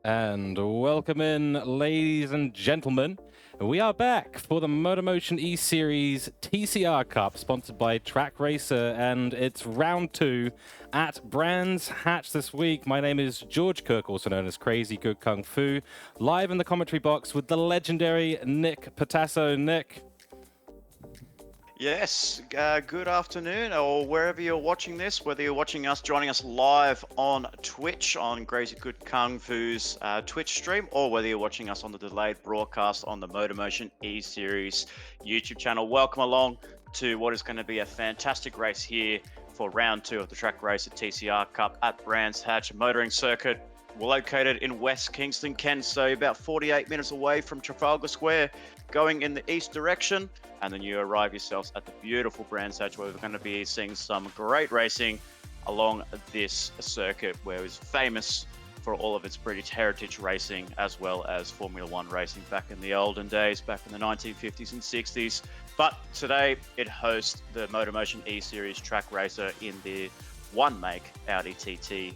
And welcome in, ladies and gentlemen. We are back for the MotorMotion E-Series TCR Cup, sponsored by Trak Racer, and it's round 2 at Brands Hatch this week. My name is George Cooke, also known as Crazy Good Kung Fu, live in the commentary box with the legendary Nick Pautasso. Nick. Yes, good afternoon, or wherever you're watching this, whether you're watching us, joining us live on Twitch, on Crazy Good Kung Fu's Twitch stream, or whether you're watching us on the delayed broadcast on the MotorMotion E-Series YouTube channel. Welcome along to what is going to be a fantastic race here for round 2 of the Trak Racer TCR Cup at Brands Hatch Motoring Circuit. We're located in West Kingston, Kent, so about 48 minutes away from Trafalgar Square, going in the east direction, and then you arrive yourselves at the beautiful Brands Hatch, where we're going to be seeing some great racing along this circuit, where it's famous for all of its British heritage racing, as well as Formula One racing back in the olden days, back in the 1950s and 60s. But today it hosts the MotorMotion E-Series Trak Racer in the one-make Audi TT.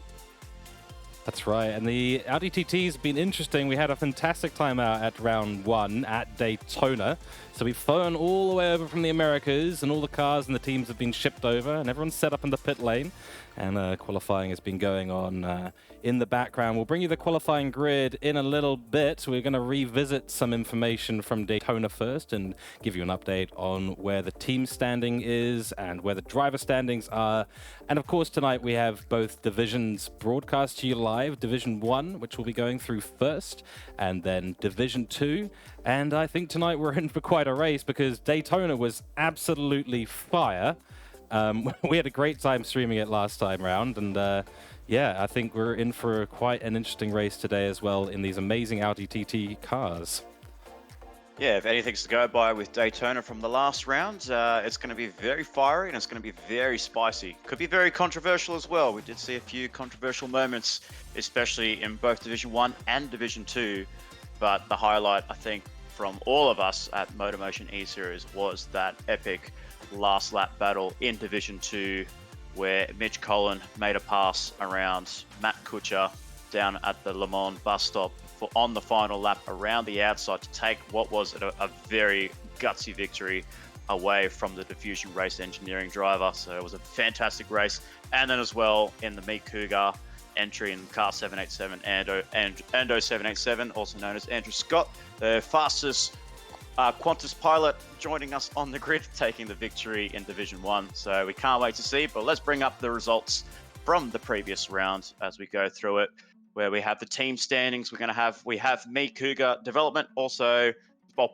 That's right, and the Audi TT's been interesting. We had a fantastic time out at round 1 at Daytona. So we've flown all the way over from the Americas, and all the cars and the teams have been shipped over, and everyone's set up in the pit lane. And qualifying has been going on in the background. We'll bring you the qualifying grid in a little bit. We're going to revisit some information from Daytona first and give you an update on where the team standing is and where the driver standings are. And of course, tonight we have both divisions broadcast to you live. Division 1, which we'll be going through first, and then Division 2. And I think tonight we're in for quite a race, because Daytona was absolutely fire. We had a great time streaming it last time round, and yeah, I think we're in for quite an interesting race today as well in these amazing Audi TT cars. Yeah, if anything's to go by with Daytona from the last round, it's going to be very fiery and it's going to be very spicy. Could be very controversial as well. We did see a few controversial moments, especially in both Division 1 and Division 2. But the highlight, I think, from all of us at MotorMotion E-Series was that epic last lap battle in Division 2, where Mitch Collin made a pass around Matt Kuchar down at the Le Mans bus stop on the final lap around the outside to take what was a very gutsy victory away from the Diffusion Race Engineering driver. So it was a fantastic race. And then as well in the Meet Cougar entry in car 787, Ando 787, also known as Andrew Scott, the fastest Qantas pilot, joining us on the grid, taking the victory in Division 1. So we can't wait to see, but let's bring up the results from the previous round as we go through it, where we have the team standings. We have Meet Cougar Development, also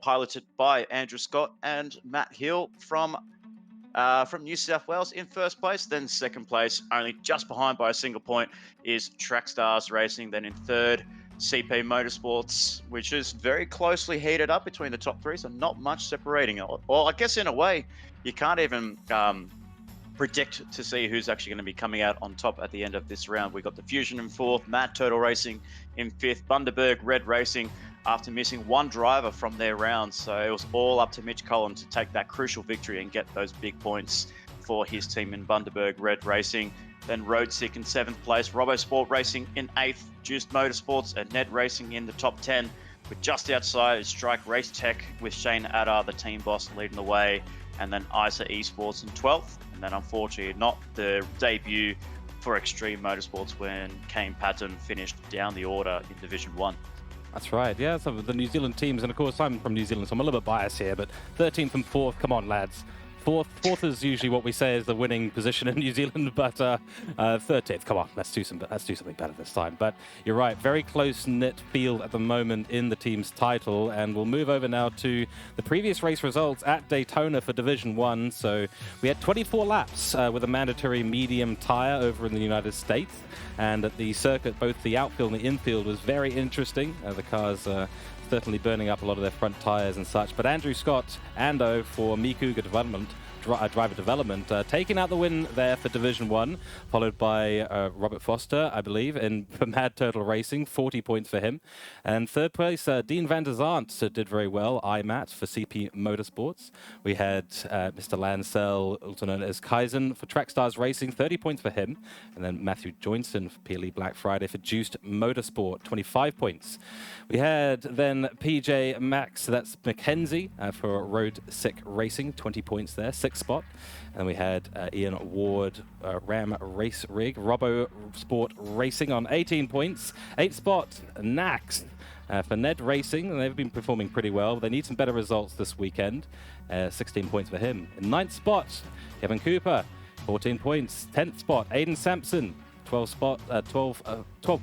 piloted by Andrew Scott and Matt Hill from New South Wales in first place. Then second place, only just behind by a single point, is Track Stars Racing. Then in third, CP Motorsports, which is very closely heated up between the top 3, so not much separating. Well, I guess in a way, you can't even predict to see who's actually going to be coming out on top at the end of this round. We got the Fusion in 4th, Mad Turtle Racing in 5th, Bundaberg Red Racing after missing one driver from their round. So it was all up to Mitch Collin to take that crucial victory and get those big points for his team in Bundaberg Red Racing. Then Road Sick in 7th place, RoboSport Racing in 8th, Juiced Motorsports and Ned Racing in the top 10. But just outside is Strike Race Tech with Shane Adar, the team boss, leading the way. And then ISA Esports in 12th. And then unfortunately not the debut for Extreme Motorsports when Kane Patton finished down the order in Division 1. That's right, yeah, some of the New Zealand teams, and of course I'm from New Zealand, so I'm a little bit biased here, but 13th and 4th, come on lads. Fourth is usually what we say is the winning position in New Zealand, but 13th, come on, let's do something better this time. But you're right, very close-knit field at the moment in the team's title, and we'll move over now to the previous race results at Daytona for Division 1. So we had 24 laps with a mandatory medium tire over in the United States, and at the circuit, both the outfield and the infield was very interesting. The cars certainly burning up a lot of their front tires and such. But Andrew Scott, Ando for Meet Cougar Development, driver development, taking out the win there for Division 1, followed by Robert Foster, I believe, for Mad Turtle Racing, 40 points for him. And third place, Dean van der Zandt did very well, IMAT for CP Motorsports. We had Mr. Lancel, also known as Kaizen, for Trackstars Racing, 30 points for him. And then Matthew Joinson for PLE Black Friday for Juiced Motorsport, 25 points. We had then PJ Max, so that's Mackenzie for Road Sick Racing, 20 points there, 6th spot. And we had Ian Ward, Ram Race Rig, Robo Sport Racing on 18 points, 8th spot, Nax for Ned Racing, and they've been performing pretty well. They need some better results this weekend, 16 points for him. In 9th spot, Kevin Cooper, 14 points, 10th spot, Aiden Sampson, 12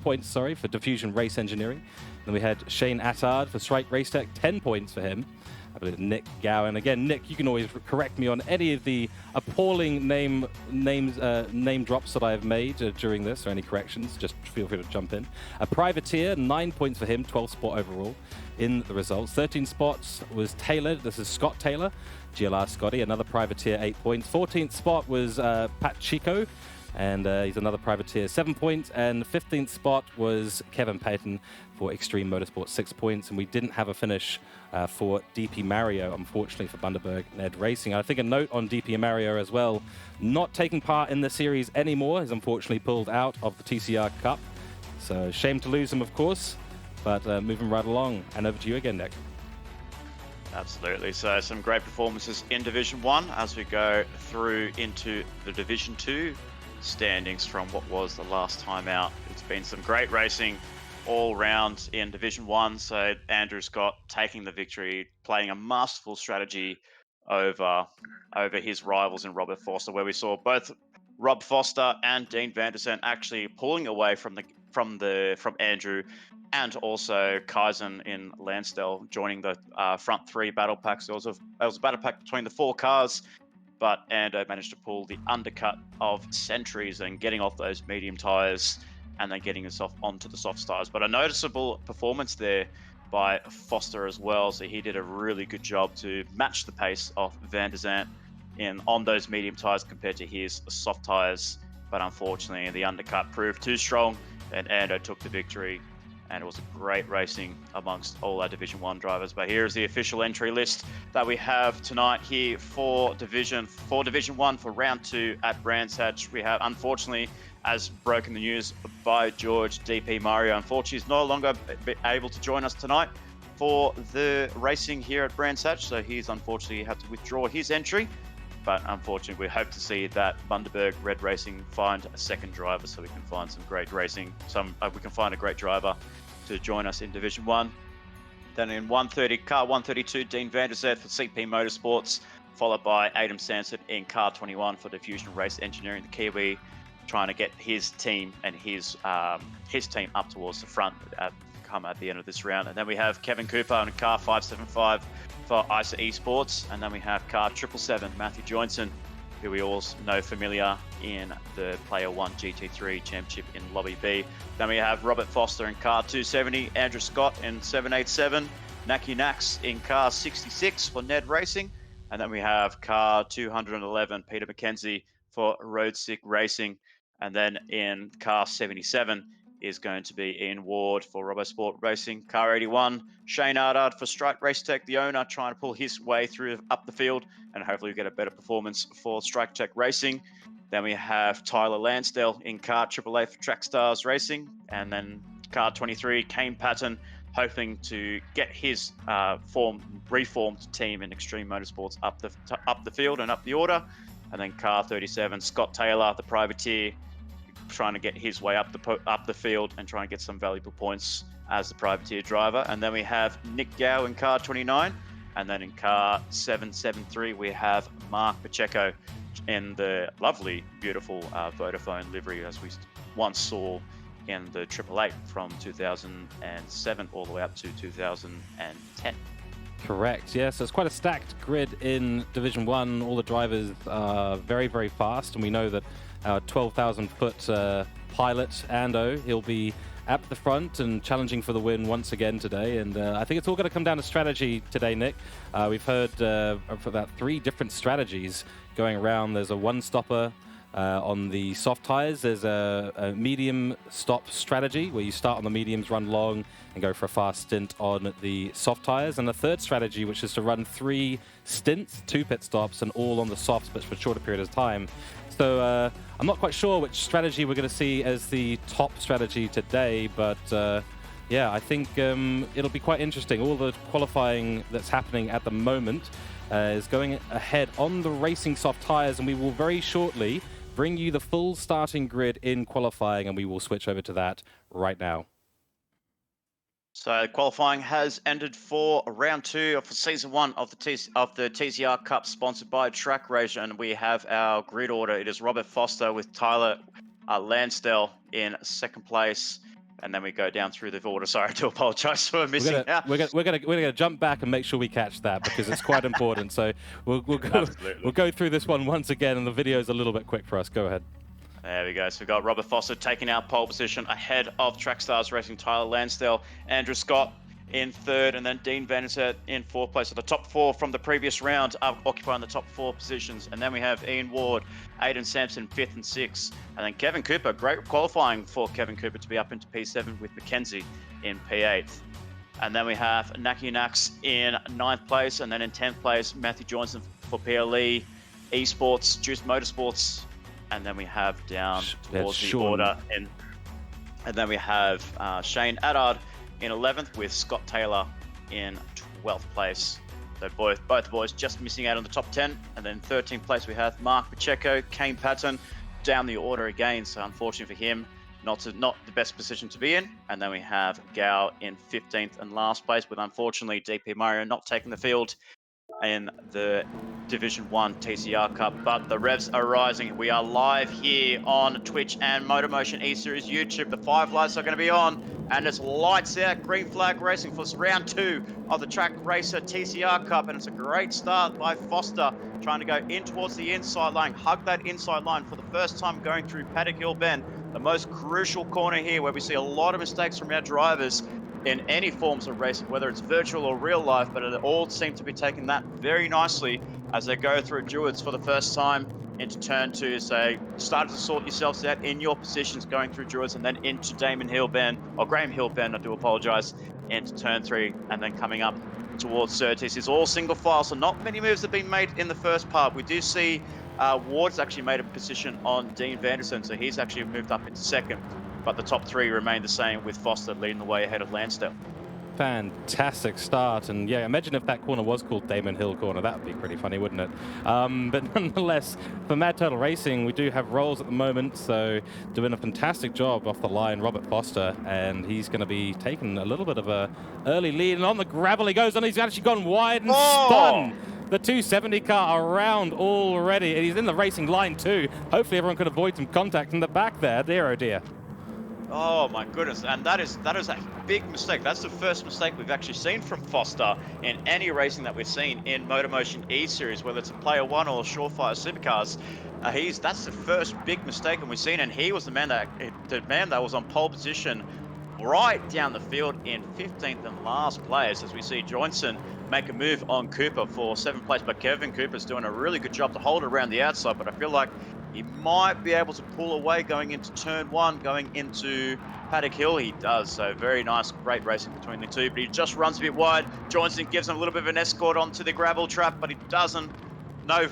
points, sorry, for Diffusion Race Engineering. Then we had Shane Attard for Strike Race Tech, 10 points for him. I believe Nick Gowan. Again, Nick, you can always correct me on any of the appalling name drops that I have made during this, or any corrections. Just feel free to jump in. A Privateer, 9 points for him, 12th spot overall in the results. 13 spots was Taylor. This is Scott Taylor, GLR Scotty, another Privateer, 8 points. 14th spot was Pat Chico, and he's another Privateer, 7 points. And 15th spot was Kevin Payton for Extreme Motorsport, 6 points. And we didn't have a finish for DP Mario, unfortunately, for Bundaberg Ned Racing. I think a note on DP Mario as well, not taking part in the series anymore. He's unfortunately pulled out of the TCR Cup. So shame to lose him, of course, but moving right along. And over to you again, Nick. Absolutely. So some great performances in Division 1 as we go through into the Division 2 standings from what was the last time out. It's been some great racing all round in Division 1. So Andrew Scott taking the victory, playing a masterful strategy over his rivals in Robert Foster, where we saw both Rob Foster and Dean van der Zandt actually pulling away from Andrew, and also Kaizen in Lansdale joining the front three battle packs. There was a battle pack between the 4 cars, but Ando managed to pull the undercut of Sentries and getting off those medium tyres and then getting himself onto the soft tyres. But a noticeable performance there by Foster as well. So he did a really good job to match the pace of van der Zandt on those medium tyres compared to his soft tyres. But unfortunately, the undercut proved too strong and Ando took the victory. And it was a great racing amongst all our Division 1 drivers. But here's the official entry list that we have tonight here for Division 1 for round 2 at Brands Hatch. We have, unfortunately, as broken the news by George, DP Mario, unfortunately, is no longer able to join us tonight for the racing here at Brands Hatch. So he's unfortunately had to withdraw his entry. But unfortunately, we hope to see that Bundaberg Red Racing find a second driver so we can find some great racing. We can find a great driver to join us in Division 1. Then in car 132, Dean van der Zandt for CP Motorsports, followed by Adam Sanson in car 21 for Diffusion Race Engineering, the Kiwi, trying to get his team and his team up towards the front come at the end of this round. And then we have Kevin Cooper in car 575 for ISA Esports, and then we have car 777 Matthew Joinson, who we all know familiar in the Player 1 GT3 Championship in Lobby B. Then we have Robert Foster in car 270, Andrew Scott in 787, Naki Nax in car 66 for Ned Racing, and then we have car 211 Peter McKenzie for Road Sick Racing, and then in car 77 is going to be Ian Ward for RoboSport Racing. Car 81, Shane Ardard for Strike Race Tech, the owner, trying to pull his way through up the field and hopefully get a better performance for Strike Tech Racing. Then we have Tyler Lansdale in car AAA for Trackstars Racing. And then car 23, Kane Patton, hoping to get his reformed team in Extreme Motorsports up the field and up the order. And then car 37, Scott Taylor, the privateer, trying to get his way up the field and try and get some valuable points as the privateer driver. And then we have Nick Gow in car 29, and then in car 773 we have Mark Pacheco in the lovely, beautiful Vodafone livery as we once saw in the Triple Eight from 2007 all the way up to 2010. Correct, yes. So it's quite a stacked grid in Division 1. All the drivers are very, very fast, and we know that our 12,000-foot pilot, Ando, he'll be at the front and challenging for the win once again today. And I think it's all going to come down to strategy today, Nick. We've heard of about 3 different strategies going around. There's a one-stopper on the soft tires. There's a medium stop strategy where you start on the mediums, run long, and go for a fast stint on the soft tires. And a third strategy, which is to run 3 stints, 2 pit stops, and all on the softs, but for a shorter period of time. So I'm not quite sure which strategy we're going to see as the top strategy today, but yeah, I think it'll be quite interesting. All the qualifying that's happening at the moment is going ahead on the racing soft tires, and we will very shortly bring you the full starting grid in qualifying, and we will switch over to that right now. So qualifying has ended for round 2 of season 1 of the TCR Cup, sponsored by Trak Racer, and we have our grid order. It is Robert Foster with Tyler Lansdell in 2nd place, and then we go down through the order. Sorry, I do apologise for missing out. We're gonna jump back and make sure we catch that, because it's quite important. So we'll go through this one once again, and the video is a little bit quick for us. Go ahead. There we go. So we've got Robert Foster taking out pole position ahead of Trackstars Racing, Tyler Lansdell, Andrew Scott in 3rd, and then Dean Vanderset in 4th place. So the top 4 from the previous round are occupying the top 4 positions. And then we have Ian Ward, Aidan Sampson, 5th and 6th. And then Kevin Cooper, great qualifying for Kevin Cooper to be up into P7 with Mackenzie in P8. And then we have Naki Nax in 9th place. And then in 10th place, Matthew Johnson for PLE, Esports, Juice Motorsports. And then we have down towards the order, and then we have Shane Addard in 11th with Scott Taylor in 12th place. So both boys just missing out on the top 10. And then 13th place we have Mark Pacheco, Kane Patton down the order again. So unfortunately for him, not the best position to be in. And then we have Gao in 15th and last place, with unfortunately DP Mario not taking the field in the Division 1 TCR Cup. But the revs are rising. We are live here on Twitch and MotorMotion E-Series YouTube. The 5 lights are going to be on, and it's lights out. Green flag racing for round 2 of the Track Racer TCR Cup, and it's a great start by Foster, trying to go in towards the inside line, hug that inside line for the first time going through Paddock Hill Bend, the most crucial corner here, where we see a lot of mistakes from our drivers in any forms of racing, whether it's virtual or real life, but it all seem to be taking that very nicely as they go through Druids for the first time into turn 2. So start to sort yourselves out in your positions going through Druids, and then into Graham Hill Bend, I do apologise, into turn 3, and then coming up towards Surtees. It's all single file, so not many moves have been made in the first part. We do see Ward's actually made a position on Dean Vanderson, so he's actually moved up into 2nd. But the top 3 remain the same, with Foster leading the way ahead of Lansdale. Fantastic start, and yeah, imagine if that corner was called Damon Hill Corner. That would be pretty funny, wouldn't it? But nonetheless, for Mad Turtle Racing, we do have rolls at the moment, so doing a fantastic job off the line, Robert Foster, and he's going to be taking a little bit of a early lead, and on the gravel he goes, and he's actually gone wide and spun the 270 car around already, and he's in the racing line too. Hopefully everyone could avoid some contact in the back there. Dear oh dear. Oh my goodness, and that is a big mistake. That's the first mistake we've actually seen from Foster in any racing that we've seen in MotorMotion E-Series, whether it's a Player 1 or Surefire Supercars. That's the first big mistake, and we've seen, and he was the man that was on pole position right down the field in 15th and last place, as we see Johnson make a move on Cooper for 7th place. But Kevin Cooper's doing a really good job to hold it around the outside, but I feel like he might be able to pull away going into turn 1, going into Paddock Hill. He does, so very nice, great racing between the two, but he just runs a bit wide. Johnson gives him a little bit of an escort onto the gravel trap, but he doesn't. No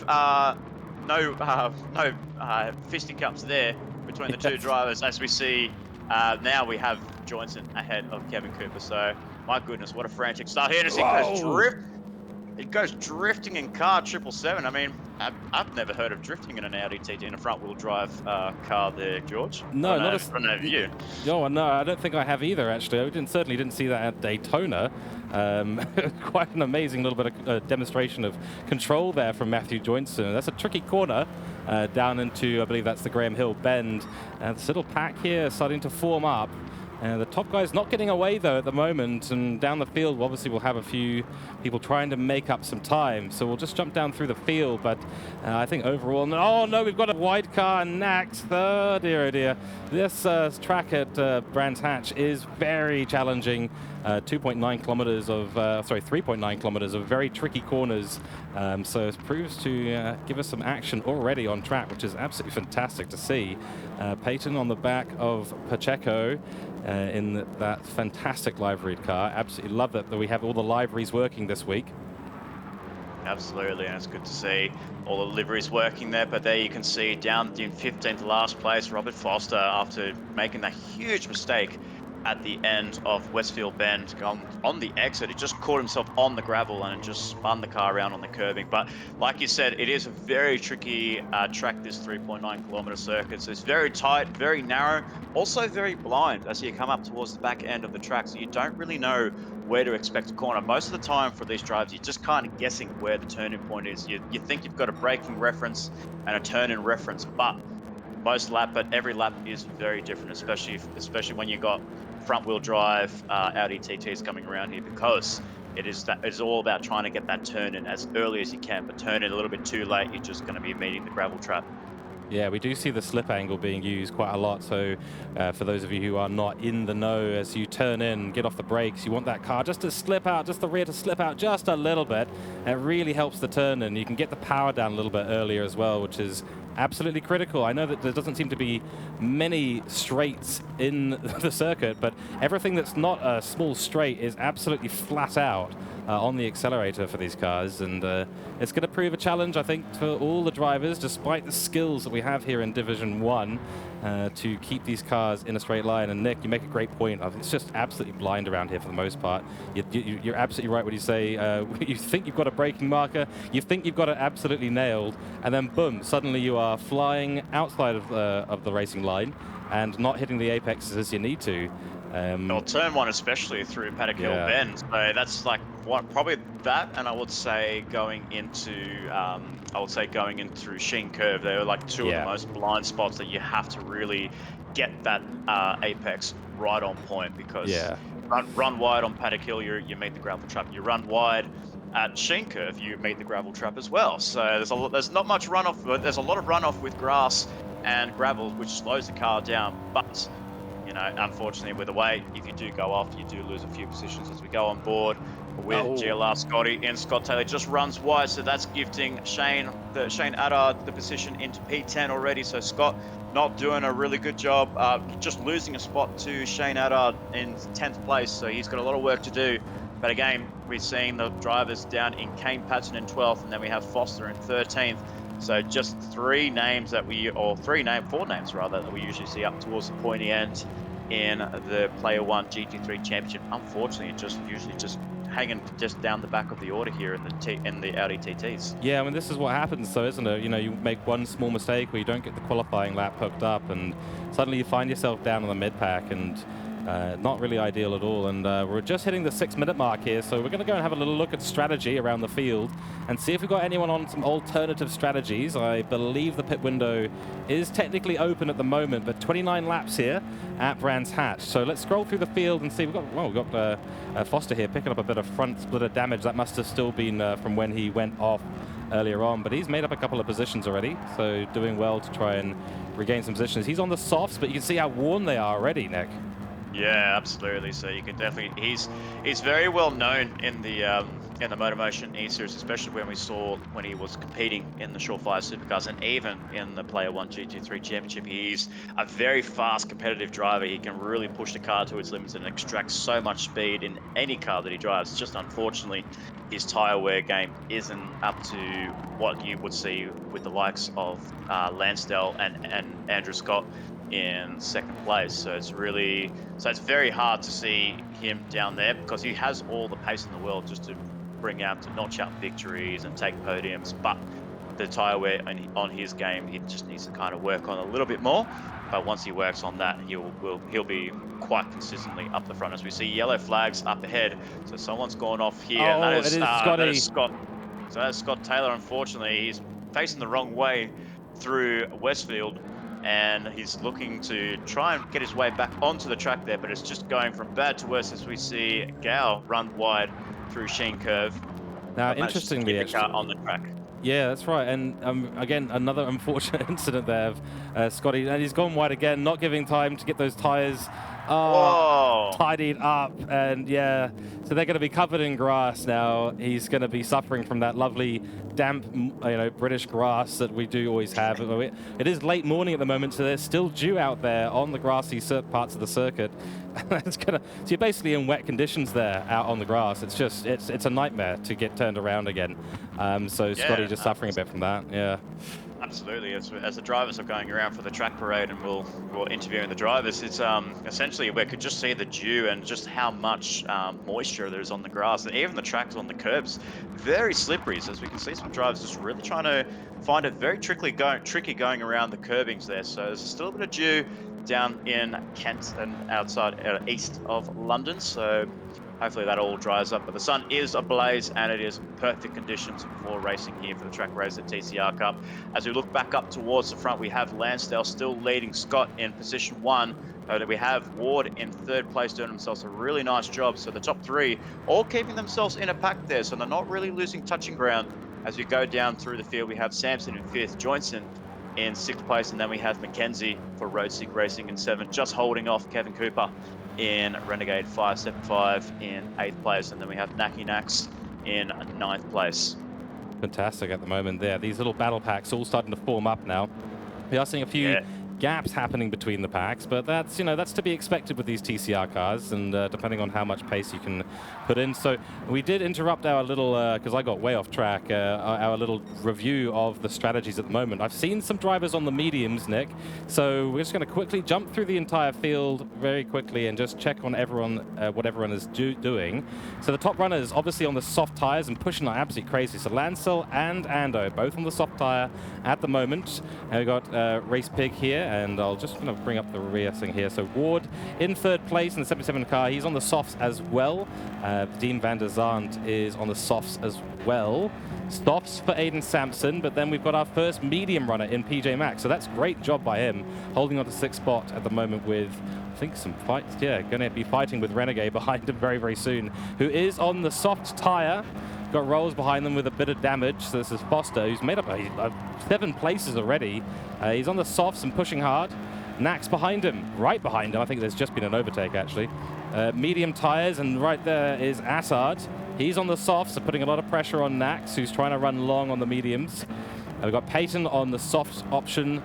fisticuffs there between the two drivers, as we see now we have Johnson ahead of Kevin Cooper. So my goodness, what a frantic start here. And it goes drifting in car 777. I mean, I've never heard of drifting in an Audi TT in a front-wheel drive car there, George. No, not I don't know if you. No, I don't think I have either, actually. I certainly didn't see that at Daytona. Quite an amazing little bit of demonstration of control there from Matthew Johnson. That's a tricky corner down into, I believe that's the Graham Hill Bend. And this little pack here starting to form up. The top guy's not getting away, though, at the moment, and down the field, obviously, we'll have a few people trying to make up some time. So we'll just jump down through the field, but I think overall... Oh, no, we've got a wide car and Nax. Oh, dear, oh, dear. This track at Brands Hatch is very challenging. 2.9 kilometers of, 3.9 kilometers of very tricky corners. So it proves to give us some action already on track, which is absolutely fantastic to see. Peyton on the back of Pacheco in that fantastic liveried car. Absolutely love that we have all the liveries working this week. Absolutely, and it's good to see all the liveries working there. But there you can see down in 15th last place, Robert Foster, after making that huge mistake at the end of Westfield Bend on the exit. He just caught himself on the gravel and just spun the car around on the curbing. But like you said, it is a very tricky track, this 3.9 kilometer circuit. So it's very tight, very narrow, also very blind as you come up towards the back end of the track. So you don't really know where to expect a corner. Most of the time for these drives, you're just kind of guessing where the turning point is. You think you've got a braking reference and a turn-in reference, but every lap is very different, especially when you got front-wheel drive Audi TTs coming around here, because it's all about trying to get that turn in as early as you can. But turn in a little bit too late, you're just going to be meeting the gravel trap. Yeah, we do see the slip angle being used quite a lot. So for those of you who are not in the know, as you turn in, get off the brakes, you want that car just to slip out, just the rear to slip out just a little bit. It really helps the turn, and you can get the power down a little bit earlier as well, which is absolutely critical. I know that there doesn't seem to be many straights in the circuit, but everything that's not a small straight is absolutely flat out on the accelerator for these cars, and it's going to prove a challenge, I think, for all the drivers, despite the skills that we have here in Division 1, to keep these cars in a straight line. And Nick, you make a great point. It's just absolutely blind around here for the most part. You're absolutely right when you say you think you've got a braking marker, you think you've got it absolutely nailed, and then boom, suddenly you are flying outside of the racing line and not hitting the apexes as you need to. Well, turn one especially through Paddock Hill Bend. So that's like probably that, and I would say going into through Sheen Curve. They're like two of the most blind spots that you have to really get that apex right on point, because run wide on Paddock Hill, you meet the gravel trap. You run wide at Sheen Curve, you meet the gravel trap as well. So there's not much runoff, but there's a lot of runoff with grass and gravel, which slows the car down. But you know, unfortunately, with the weight, if you do go off, you do lose a few positions as we go on board with GLR Scotty, and Scott Taylor just runs wide, so that's gifting Shane Addard the position into P10 already. So Scott not doing a really good job, just losing a spot to Shane Addard in 10th place, so he's got a lot of work to do. But again, we're seeing the drivers down in Kane Patton in 12th, and then we have Foster in 13th. So just four names rather, that we usually see up towards the pointy end in the Player 1 GT3 Championship. Unfortunately, usually just hanging just down the back of the order here in the Audi TTs. Yeah, I mean, this is what happens, though, isn't it? You know, you make one small mistake where you don't get the qualifying lap hooked up, and suddenly you find yourself down on the mid-pack, and not really ideal at all. And we're just hitting the 6-minute mark here, so we're going to go and have a little look at strategy around the field and see if we've got anyone on some alternative strategies. I believe the pit window is technically open at the moment, but 29 laps here at Brands Hatch. So let's scroll through the field and see. We've got Foster here picking up a bit of front splitter damage. That must have still been from when he went off earlier on, but he's made up a couple of positions already, so doing well to try and regain some positions. He's on the softs, but you can see how worn they are already, Nick. Yeah, absolutely. So you can definitely, he's very well known in the MotorMotion E-Series, especially when he was competing in the Surefire Supercars, and even in the Player 1 GT3 Championship. He's a very fast, competitive driver. He can really push the car to its limits and extract so much speed in any car that he drives. Just unfortunately, his tyre wear game isn't up to what you would see with the likes of Lansdale and Andrew Scott in second place. So it's very hard to see him down there, because he has all the pace in the world just to notch out victories and take podiums, but the tyre wear on his game, he just needs to kind of work on a little bit more. But once he works on that, he'll be quite consistently up the front. As we see yellow flags up ahead, so someone's gone off here, and that is Scott. So that's Scott Taylor. Unfortunately, he's facing the wrong way through Westfield, and he's looking to try and get his way back onto the track there, but it's just going from bad to worse as we see Gao run wide through Sheen Curve, Now, but manages to keep interestingly, the car actually, on the track. yeah, that's right. And again, another unfortunate incident there of Scotty. And he's gone wide again, not giving time to get those tires Whoa! tidied up. And yeah, so they're going to be covered in grass now. He's going to be suffering from that lovely damp, British grass that we do always have. It is late morning at the moment, so there's still dew out there on the grassy parts of the circuit. So you're basically in wet conditions there out on the grass. It's just, it's a nightmare to get turned around again. So Scotty just suffering a bit from that. Yeah. Absolutely. As the drivers are going around for the track parade and we're interviewing the drivers, it's essentially we could just see the dew and just how much moisture there is on the grass. And even the tracks on the curbs, very slippery. So as we can see, some drivers just really trying to find it very tricky going around the curbings there. So there's still a bit of dew down in Kent and outside east of London. So hopefully that all dries up, but the sun is ablaze and it is perfect conditions for racing here for the track race at TCR Cup. As we look back up towards the front, we have Lansdale still leading Scott in position 1. We have Ward in 3rd place doing themselves a really nice job. So the top 3 all keeping themselves in a pack there, so they're not really losing touching ground. As we go down through the field, we have Sampson in 5th, Johnson in 6th place, and then we have Mackenzie for Road Sig Racing in 7th, just holding off Kevin Cooper in Renegade 575 in 8th place, and then we have Naki Nax in 9th place. Fantastic at the moment there. These little battle packs all starting to form up now. We are seeing a few gaps happening between the packs, but that's that's to be expected with these TCR cars, and depending on how much pace you can put in. So we did interrupt our little, because I got way off track, our little review of the strategies at the moment. I've seen some drivers on the mediums, Nick, so we're just going to quickly jump through the entire field very quickly and just check on everyone, what everyone is doing. So the top runners obviously on the soft tires and pushing like absolutely crazy. So Lancel and Ando both on the soft tire at the moment. And we've got Race Pig here, and I'll just kind of bring up the rear thing here. So Ward in 3rd place in the 77 car. He's on the softs as well. Dean van der Zandt is on the softs as well. Softs for Aiden Sampson, but then we've got our first medium runner in PJ Max. So that's great job by him, holding on to 6th spot at the moment with, I think, some fights. Yeah, going to be fighting with Renegade behind him very, very soon, who is on the soft tire. Got Rolls behind them with a bit of damage. So this is Foster, who's made up 7 places already. He's on the softs and pushing hard. Nax behind him, right behind him. I think there's just been an overtake, actually. Medium tires, and right there is Assad. He's on the softs, so putting a lot of pressure on Nax, who's trying to run long on the mediums. We've got Peyton on the soft option.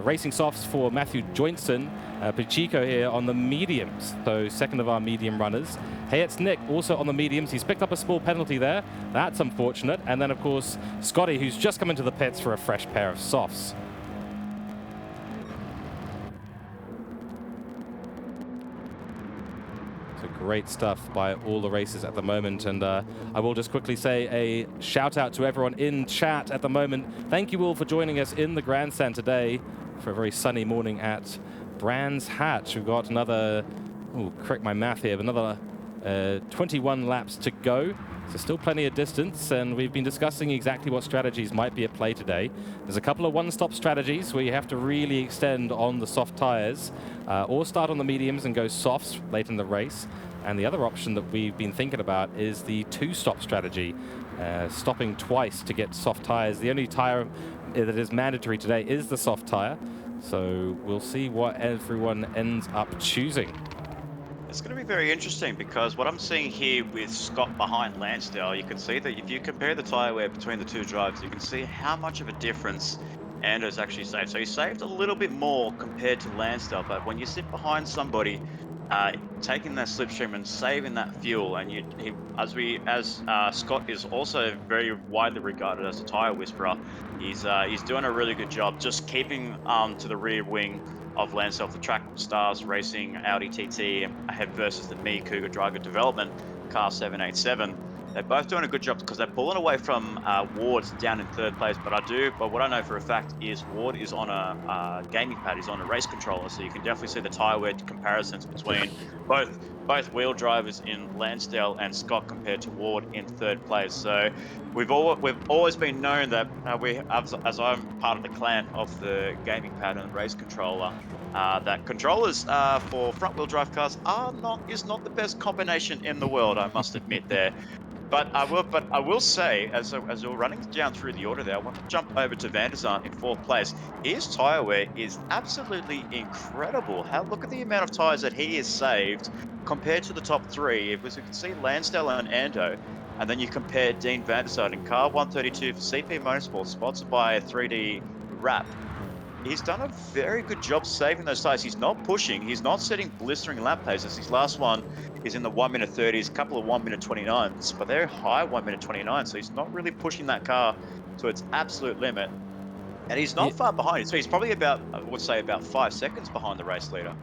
Racing softs for Matthew Jointson. Pachico here on the mediums, so 2nd of our medium runners. Hey, it's Nick also on the mediums. He's picked up a small penalty there. That's unfortunate. And then, of course, Scotty, who's just come into the pits for a fresh pair of softs. So great stuff by all the races at the moment. And I will just quickly say a shout out to everyone in chat at the moment. Thank you all for joining us in the grandstand today for a very sunny morning at Brands Hatch. We've got another, correct my math here, but another 21 laps to go. So still plenty of distance, and we've been discussing exactly what strategies might be at play today. There's a couple of one-stop strategies where you have to really extend on the soft tires, or start on the mediums and go softs late in the race. And the other option that we've been thinking about is the 2-stop strategy, stopping twice to get soft tires. The only tire that is mandatory today is the soft tire. So we'll see what everyone ends up choosing. It's going to be very interesting because what I'm seeing here with Scott behind Lansdale, you can see that if you compare the tyre wear between the two drivers, you can see how much of a difference Ando's actually saved. So he saved a little bit more compared to Lansdale, but when you sit behind somebody, taking that slipstream and saving that fuel, and Scott is also very widely regarded as a tyre whisperer. He's doing a really good job just keeping to the rear wing of Lansdale for Track Stars Racing Audi TT ahead versus the Cooke Driver Development car 787. They're both doing a good job because they're pulling away from Ward's down in third place. But what I know for a fact is Ward is on a gaming pad. He's on a race controller, so you can definitely see the tire wear comparisons between both wheel drivers in Lansdale and Scott compared to Ward in third place. So we've always been known that as I'm part of the clan of the gaming pad and race controller. That controllers for front wheel drive cars is not the best combination in the world, I must admit there. But I will say, as you're running down through the order there, I want to jump over to Van der Zandt in fourth place. His tyre wear is absolutely incredible. Look at the amount of tyres that he has saved compared to the top three. It was you can see Lansdale and Ando, and then you compare Dean Van der Zandt in car 132 for CP Motorsport, sponsored by 3D Wrap. He's done a very good job saving those tires. He's not pushing. He's not setting blistering lap paces. His last one is in the 1 minute 30s, a couple of 1 minute 29s, but they're high 1 minute 29. So he's not really pushing that car to its absolute limit. And he's not far behind. So he's probably I would say about 5 seconds behind the race leader.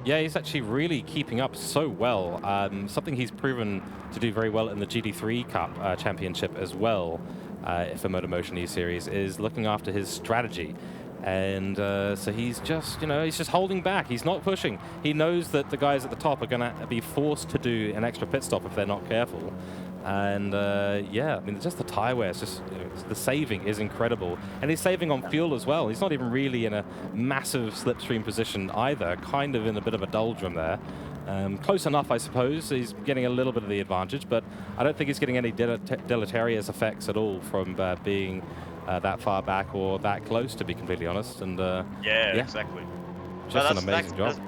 Yeah, he's actually really keeping up so well. Something he's proven to do very well in the GT3 Cup Championship as well for MotorMotion E-Series is looking after his strategy. And so he's just holding back. He's not pushing. He knows that the guys at the top are going to be forced to do an extra pit stop if they're not careful. And yeah, I mean, just the tire wear, it's just the saving is incredible. And he's saving on fuel as well. He's not even really in a massive slipstream position either, kind of in a bit of a doldrum there. Close enough, I suppose. He's getting a little bit of the advantage, but I don't think he's getting any deleterious effects at all from being that far back or that close, to be completely honest. And yeah, exactly. Just an amazing job.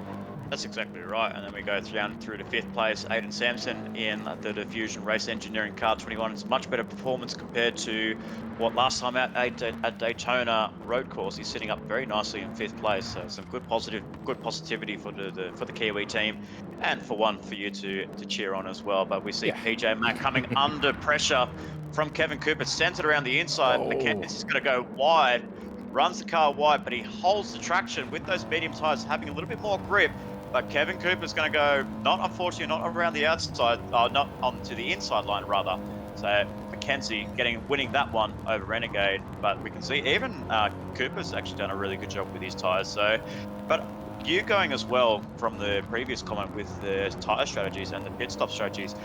That's exactly right. And then we go down through to fifth place, Aiden Sampson in the Diffusion Race Engineering Car 21. It's much better performance compared to what last time out at Daytona Road Course. He's sitting up very nicely in fifth place. So some good positivity for the Kiwi team, and for you to cheer on as well. But we see PJ Mack coming under pressure from Kevin Cooper, sends it around the inside. Mackenzie's going to go wide, runs the car wide, but he holds the traction with those medium tires, having a little bit more grip. But Kevin Cooper's going to go, unfortunately, not around the outside, not onto the inside line, rather. So Mackenzie winning that one over Renegade. But we can see even Cooper's actually done a really good job with his tires. So, but you going as well from the previous comment with the tire strategies and the pit stop strategies,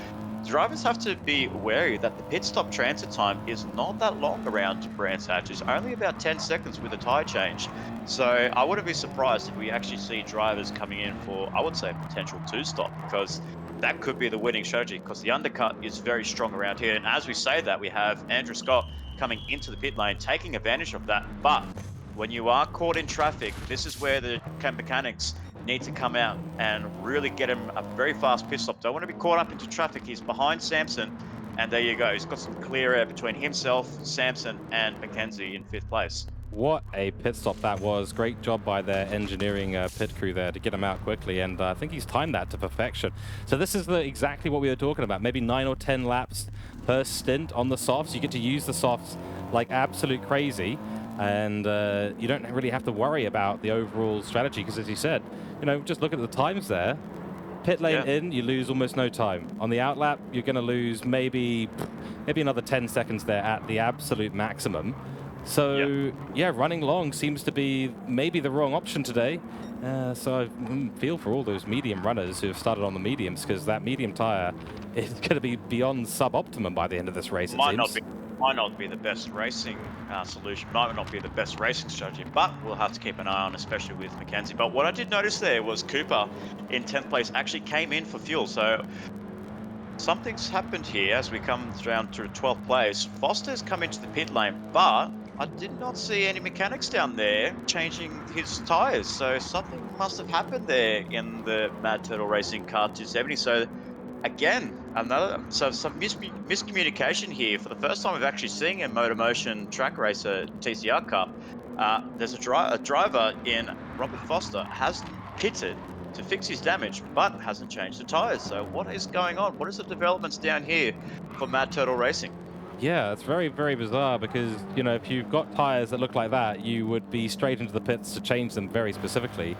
drivers have to be wary that the pit stop transit time is not that long around Brands Hatch. It's only about 10 seconds with a tyre change. So I wouldn't be surprised if we actually see drivers coming in for, I would say, a potential two-stop, because that could be the winning strategy, because the undercut is very strong around here. And as we say that, we have Andrew Scott coming into the pit lane, taking advantage of that. But when you are caught in traffic, this is where the mechanics need to come out and really get him a very fast pit stop. Don't want to be caught up into traffic. He's behind Sampson, and there you go. He's got some clear air between himself, Sampson, and Mackenzie in fifth place. What a pit stop that was. Great job by their engineering pit crew there to get him out quickly, and I think he's timed that to perfection. So this is exactly what we were talking about, maybe 9 or 10 laps per stint on the softs. You get to use the softs like absolute crazy, and you don't really have to worry about the overall strategy, because as you said, just look at the times there. Pit lane in, you lose almost no time. On the outlap, you're going to lose maybe another 10 seconds there at the absolute maximum. So, running long seems to be maybe the wrong option today. So I feel for all those medium runners who have started on the mediums, because that medium tire is going to be beyond suboptimum by the end of this race, it seems. Might not be the best racing solution, might not be the best racing strategy, but we'll have to keep an eye on, especially with Mackenzie. But what I did notice there was Cooper in 10th place actually came in for fuel. So something's happened here as we come down to 12th place. Foster's come into the pit lane, but I did not see any mechanics down there changing his tyres. So something must have happened there in the Mad Turtle Racing Car 270. So again, some miscommunication here. For the first time we've actually seen a MotorMotion Track Racer TCR Cup, there's a driver in Robert Foster has pitted to fix his damage, but hasn't changed the tyres. So what is going on? What is the developments down here for Mad Turtle Racing? Yeah, it's very, very bizarre, because, if you've got tyres that look like that, you would be straight into the pits to change them very specifically.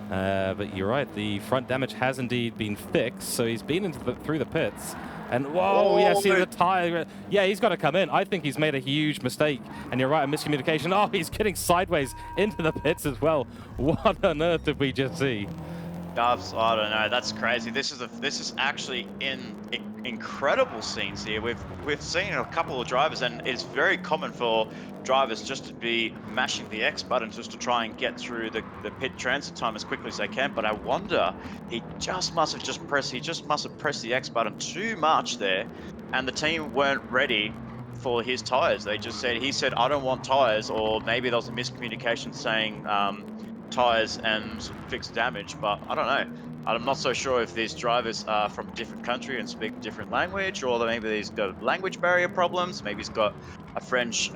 But you're right, the front damage has indeed been fixed, so he's been through the pits, And whoa, yeah, see Oh, the tire. Yeah, he's got to come in. I think he's made a huge mistake. And you're right, a miscommunication. Oh, he's getting sideways into the pits as well. What on earth did we just see? Doves, I don't know. That's crazy. This is actually incredible scenes here. We've seen a couple of drivers, and it's very common for drivers just to be mashing the X button just to try and get through the pit transit time as quickly as they can. But I wonder, he just must have pressed the X button too much there, and the team weren't ready for his tires. He said, I don't want tires, or maybe there was a miscommunication saying tires and fixed damage, but I don't know. I'm not so sure if these drivers are from a different country and speak a different language, or maybe he's got language barrier problems. Maybe he's got a French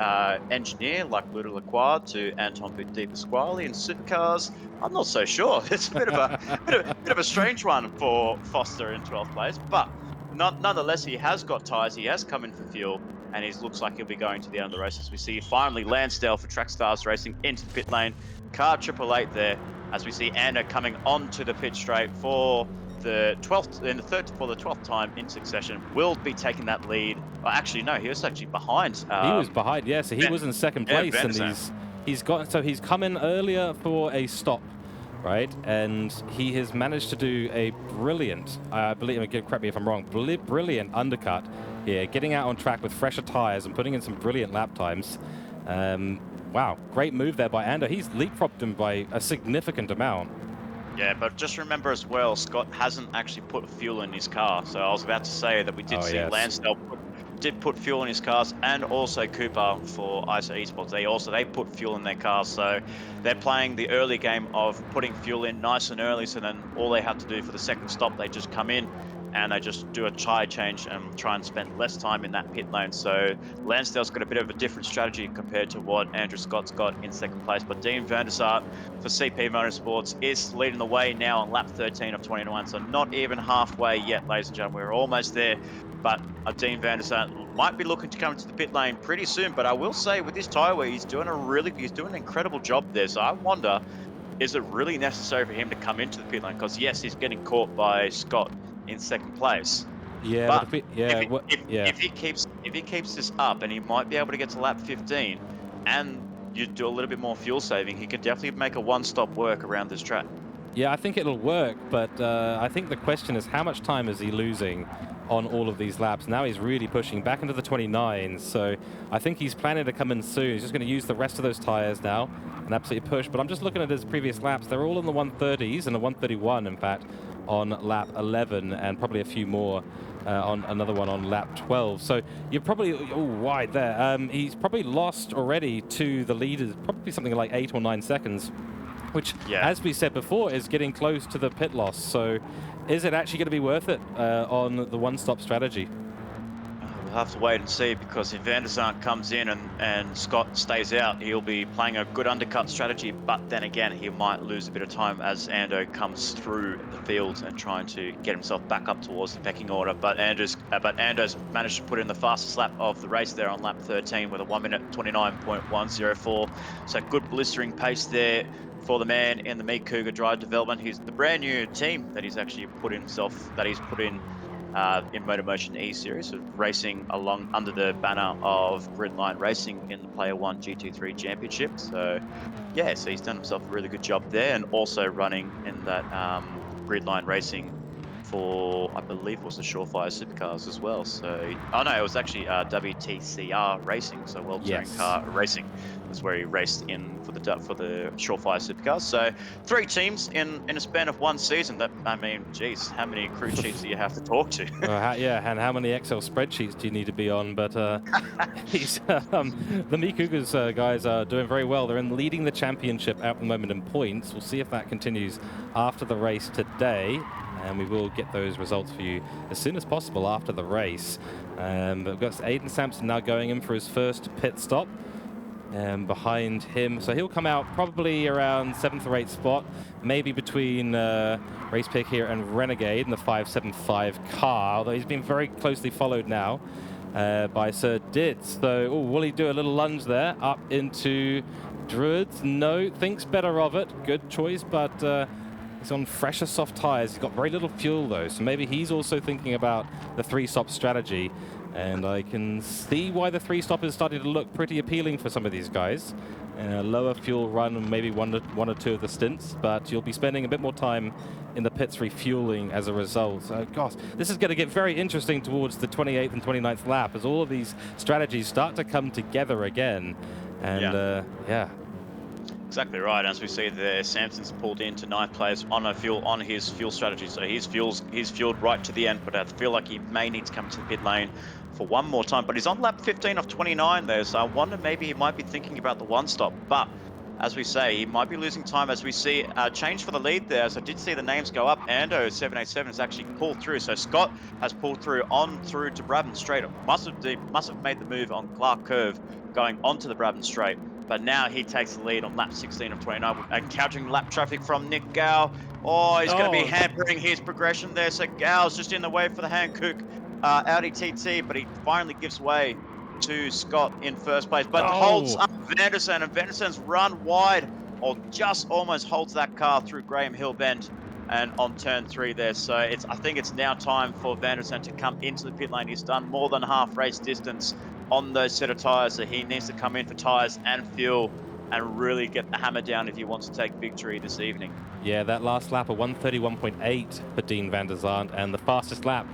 engineer like Ludo Lacroix to Anton Di Pasquale in supercars. I'm not so sure. It's a bit of a strange one for Foster in 12th place, but nonetheless, he has got tyres. He has come in for fuel, and he looks like he'll be going to the end of the race. As we see finally Lansdale for Track Stars Racing into the pit lane. Car 888 there, as we see Anna coming onto the pit straight for the 12th time in succession. Will be taking that lead. Well, actually, no, he was actually behind. He was behind, yeah, so he was in second place, and he's come in earlier for a stop, right? And he has managed to do a brilliant, correct me if I'm wrong, brilliant undercut here, getting out on track with fresher tires and putting in some brilliant lap times. Wow, great move there by Ando. He's leapfrogged him by a significant amount. Yeah, but just remember as well, Scott hasn't actually put fuel in his car. So I was about to say that we did see Lansdale did put fuel in his cars, and also Cooper for ISO Esports. They put fuel in their cars. So they're playing the early game of putting fuel in nice and early. So then all they have to do for the second stop, they just come in and they just do a tire change and try and spend less time in that pit lane. So Lansdale's got a bit of a different strategy compared to what Andrew Scott's got in second place. But Dean van der Sart for CP Motorsports is leading the way now on lap 13 of 21. So not even halfway yet, ladies and gentlemen. We're almost there. But Dean van der Sart might be looking to come into the pit lane pretty soon. But I will say, with this tyre wear, he's doing an incredible job there. So I wonder, is it really necessary for him to come into the pit lane? Because yes, he's getting caught by Scott in second place. Yeah, but if he keeps this up, and he might be able to get to lap 15, and you do a little bit more fuel saving, he could definitely make a one-stop work around this track. Yeah, I think it'll work, but I think the question is, how much time is he losing on all of these laps? Now he's really pushing back into the 29s, so I think he's planning to come in soon. He's just going to use the rest of those tires now and absolutely push. But I'm just looking at his previous laps. They're all in the 130s and a 131, in fact, on lap 11, and probably a few more on another one on lap 12. So you're probably wide there. He's probably lost already to the leaders, probably something like 8 or 9 seconds, which, as we said before, is getting close to the pit loss. So is it actually going to be worth it on the one-stop strategy? We'll have to wait and see, because if van der Sart comes in and Scott stays out, he'll be playing a good undercut strategy, but then again, he might lose a bit of time as Ando comes through the field and trying to get himself back up towards the pecking order. But Ando's managed to put in the fastest lap of the race there on lap 13 with a 1 minute 29.104. So good blistering pace there for the man in the Meet Cougar Drive Development. He's the brand new team that he's actually put in MotorMotion E-Series, so racing along under the banner of Gridline Racing in the Player 1 GT3 Championship. So yeah, so he's done himself a really good job there, and also running in that Gridline Racing for, I believe it was the Surefire Supercars as well. So, oh no, it was actually WTCR Racing, so World Touring Car Racing was where he raced in for the Surefire Supercars. So 3 teams in a span of 1 season. That, I mean, geez, how many crew chiefs do you have to talk to? And how many Excel spreadsheets do you need to be on? But the Meet Cougars guys are doing very well. They're leading the championship at the moment in points. We'll see if that continues after the race today, and we will get those results for you as soon as possible after the race. But we've got Aiden Sampson now going in for his first pit stop. Behind him, so he'll come out probably around 7th or 8th spot, maybe between Race Pick here and Renegade in the 575 car, although he's been very closely followed now by Sir Ditz. So will he do a little lunge there up into Druids? No, thinks better of it. Good choice, but He's on fresher soft tyres. He's got very little fuel though, so maybe he's also thinking about the 3-stop strategy. And I can see why the 3-stop is starting to look pretty appealing for some of these guys. Lower fuel run and maybe one or two of the stints, but you'll be spending a bit more time in the pits refueling as a result. So, gosh, this is going to get very interesting towards the 28th and 29th lap as all of these strategies start to come together again. And yeah. Exactly right. As we see there, Samson's pulled into 9th place on his fuel strategy. So he's fueled right to the end, but I feel like he may need to come to the pit lane for one more time. But he's on lap 15 of 29 there, so I wonder maybe he might be thinking about the 1-stop. But as we say, he might be losing time as we see a change for the lead there. So I did see the names go up. Ando 787 has actually pulled through. So Scott has pulled through to Brabham Straight. Must have made the move on Clark Curve going onto the Brabham Straight. But now he takes the lead on lap 16 of 29, encountering lap traffic from Nick Gow. Oh, he's going to be hampering his progression there. So Gow's just in the way for the Cooke Audi TT, but he finally gives way to Scott in first place, but holds up Vanderson, and Vanderson's run wide, or just almost holds that car through Graham Hill Bend and on turn 3 there. So I think it's now time for Vanderson to come into the pit lane. He's done more than half race distance on those set of tyres, so he needs to come in for tyres and fuel and really get the hammer down if he wants to take victory this evening. Yeah, that last lap, a 131.8 for Dean van der Zandt, and the fastest lap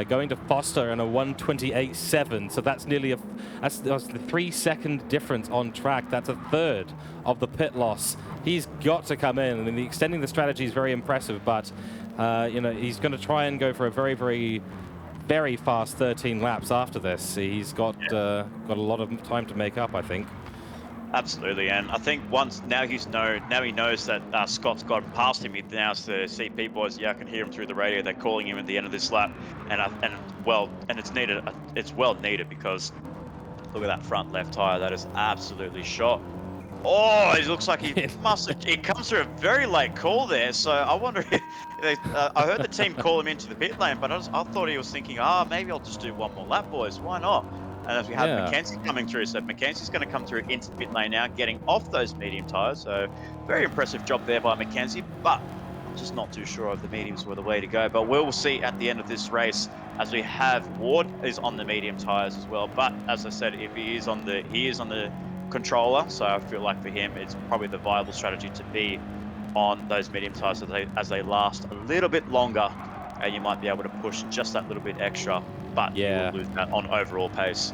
going to Foster in a 128.7. So that's nearly that's the 3-second difference on track. That's a third of the pit loss. He's got to come in. I mean, extending the strategy is very impressive, but you know, he's going to try and go for a very fast 13 laps after this. He's got a lot of time to make up, I think. Absolutely, and I think now he knows that Scott's got past him. He now has to see boys. Yeah, I can hear him through the radio. They're calling him at the end of this lap, and it's needed. It's well needed, because look at that front left tire. That is absolutely shot. Oh, it looks like he comes through a very late call there. So I wonder if I heard the team call him into the pit lane, but I thought he was thinking, maybe I'll just do one more lap, boys. Why not? And as we have Mackenzie coming through, so Mackenzie's going to come through into the pit lane now, getting off those medium tyres. So very impressive job there by Mackenzie, but I'm just not too sure if the mediums were the way to go. But we'll see at the end of this race, as we have Ward is on the medium tyres as well. But as I said, if he is on the controller, so I feel like for him it's probably the viable strategy to be on those medium tyres as they last a little bit longer, and you might be able to push just that little bit extra, but you will lose that on overall pace.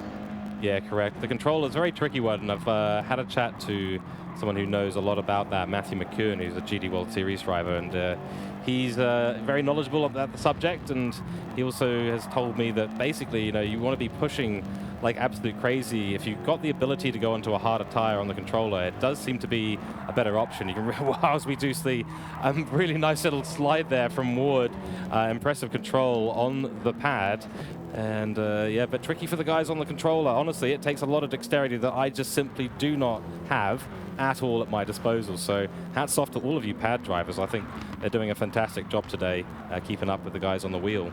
Yeah, correct. The controller is a very tricky one, and I've had a chat to someone who knows a lot about that, Matthew McKeown, who's a GD World Series driver, and he's very knowledgeable about the subject, and he also has told me that basically, you know, you want to be pushing like absolute crazy. If you've got the ability to go onto a harder tire on the controller, it does seem to be a better option. You can, as we do see a really nice little slide there from Ward, impressive control on the pad. And yeah, but tricky for the guys on the controller. Honestly, it takes a lot of dexterity that I just simply do not have at all at my disposal. So hats off to all of you pad drivers. I think they're doing a fantastic job today, keeping up with the guys on the wheel.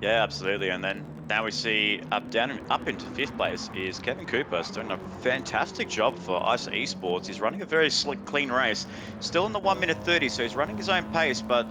Yeah, absolutely. And then now we see up into 5th place is Kevin Cooper. He's doing a fantastic job for ISA Esports. He's running a very slick, clean race. Still in the 1:30, so he's running his own pace, but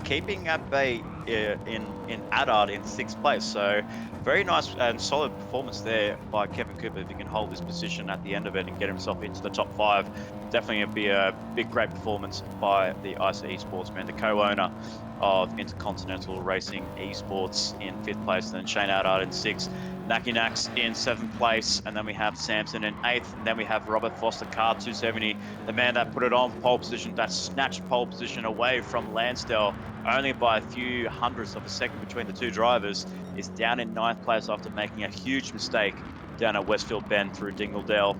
keeping at bay in Adard in 6th place. So very nice and solid performance there by Kevin Cooper. If he can hold his position at the end of it and get himself into the top 5, definitely it'd be a great performance by the ISA Esports man, the co-owner of Intercontinental Racing Esports in 5th place, and then Shane Adard in 6th, Naki Nax in 7th place, and then we have Samson in 8th, and then we have Robert Foster, car 270, the man that put it on for pole position, that snatched pole position away from Lansdale only by a few hundredths of a second between the two drivers, is down in 9th place after making a huge mistake down at Westfield Bend through Dingledale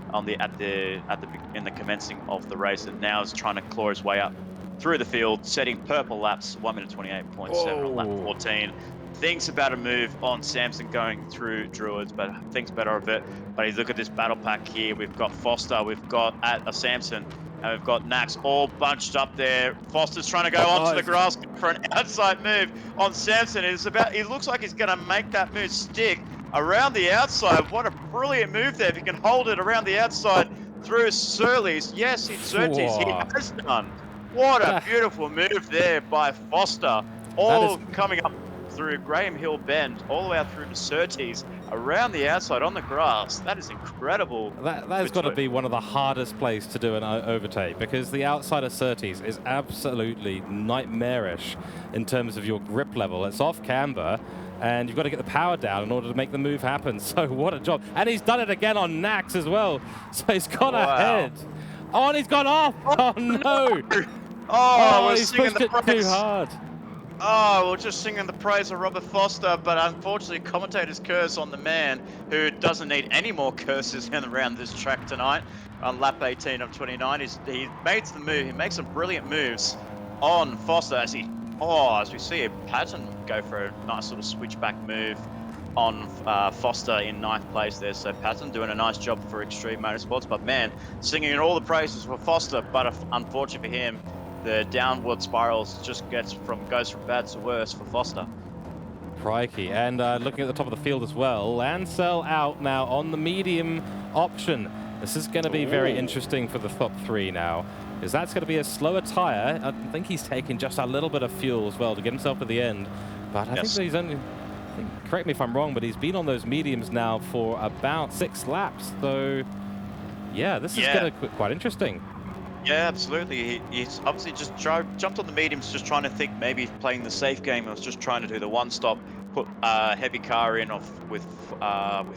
in the commencing of the race, and now is trying to claw his way up through the field, setting purple laps, 1:28.7 on lap 14. Thinks about a move on Samson going through Druids, but thinks better of it. But you look at this battle pack here. We've got Foster, we've got Samson, and we've got Nax all bunched up there. Foster's trying to go onto the grass for an outside move on Samson. He looks like he's going to make that move stick around the outside. What a brilliant move there. If he can hold it around the outside through Surleys. Yes, Surtees, he has done. What a beautiful move there by Foster. All coming up through Graham Hill Bend, all the way out through to Surtees, around the outside on the grass. That is incredible. That has got to be one of the hardest places to do an overtake, because the outside of Surtees is absolutely nightmarish in terms of your grip level. It's off camber, and you've got to get the power down in order to make the move happen. So what a job. And he's done it again on Nax as well. So he's got ahead. Oh, and he's gone off. Oh, no. Oh, he's pushed it too hard. Oh, we're just singing the praise of Robert Foster, but unfortunately, commentator's curse on the man who doesn't need any more curses around this track tonight on lap 18 of 29. He makes the move. He makes some brilliant moves on Foster as we see a Patton go for a nice little switchback move on Foster in 9th place there. So Patton doing a nice job for Extreme Motorsports, but man, singing all the praises for Foster, but unfortunately for him, the downward spirals just goes from bad to worse for Foster. Crikey. And looking at the top of the field as well, Lancel out now on the medium option. This is going to be very interesting for the top 3 now, because that's going to be a slower tyre. I think he's taking just a little bit of fuel as well to get himself to the end. But I think that he's only, correct me if I'm wrong, but he's been on those mediums now for about 6 laps. So, yeah, this is going to be quite interesting. Yeah, absolutely. He's obviously just jumped on the mediums, just trying to think maybe playing the safe game. I was just trying to do the one stop, put a heavy car in with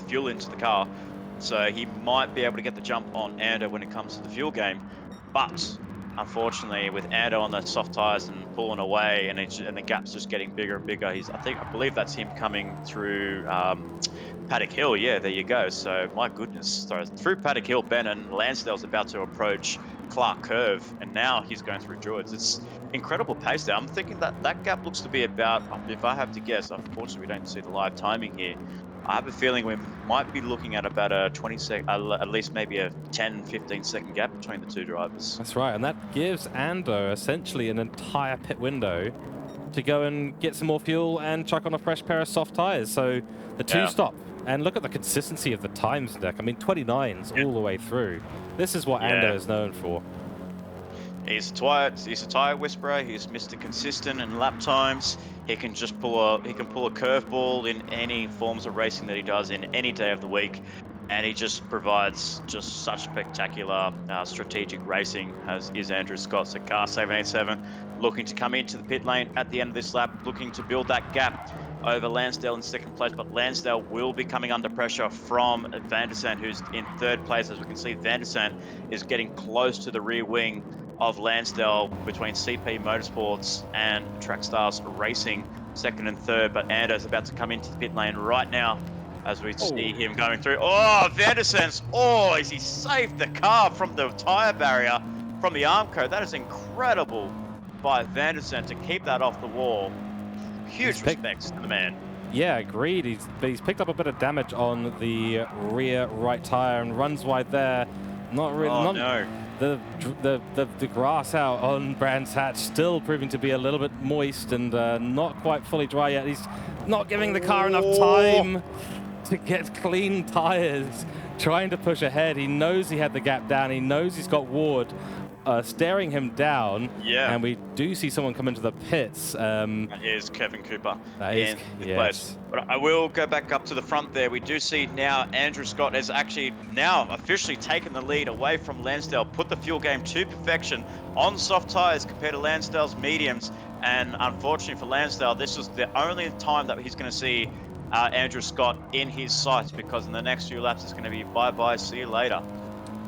fuel into the car. So he might be able to get the jump on Ando when it comes to the fuel game. But unfortunately, with Ando on the soft tires and pulling away, and the gap's just getting bigger and bigger. I believe that's him coming through Paddock Hill. Yeah, there you go. So my goodness, through Paddock Hill, Ben, and Lansdale's about to approach Clark Curve, and now he's going through Druids. It's incredible pace there. I'm thinking that gap looks to be about, if I have to guess, unfortunately we don't see the live timing here, I have a feeling we might be looking at about a 20-second, at least maybe a 10-15 second gap between the two drivers. That's right, and that gives Ando essentially an entire pit window to go and get some more fuel and chuck on a fresh pair of soft tires. So the two-stop, and look at the consistency of the times, Deck. I mean, 29s all the way through. This is what Ando is known for. He's a tire whisperer. He's Mr. Consistent in lap times. He can just pull a curveball in any forms of racing that he does in any day of the week, and he just provides just such spectacular strategic racing. As is Andrew Scott. So car 787 looking to come into the pit lane at the end of this lap, looking to build that gap over Lansdale in 2nd place, but Lansdale will be coming under pressure from Van der Sant, who's in 3rd place. As we can see, Van der Sant is getting close to the rear wing of Lansdale between CP Motorsports and Trackstars Racing, 2nd and 3rd, but Ando's about to come into the pit lane right now as we see him going through. Oh, Van der Sant's, as he saved the car from the tyre barrier, from the arm coat. That is incredible by Van der Sant to keep that off the wall. Huge respects to the man. Yeah, agreed. He's picked up a bit of damage on the rear right tyre and runs wide there. Not really. The grass out on Brands Hatch still proving to be a little bit moist and not quite fully dry yet. He's not giving the car enough time to get clean tyres, trying to push ahead. He knows he had the gap down. He knows he's got Ward staring him down. Yeah. And we do see someone come into the pits. And here's Kevin Cooper in yes. place. But I will go back up to the front there. We do see now Andrew Scott has actually now officially taken the lead away from Lansdale, put the fuel game to perfection on soft tyres compared to Lansdale's mediums. And unfortunately for Lansdale, this was the only time that he's going to see Andrew Scott in his sights, because in the next few laps it's going to be bye-bye, see you later.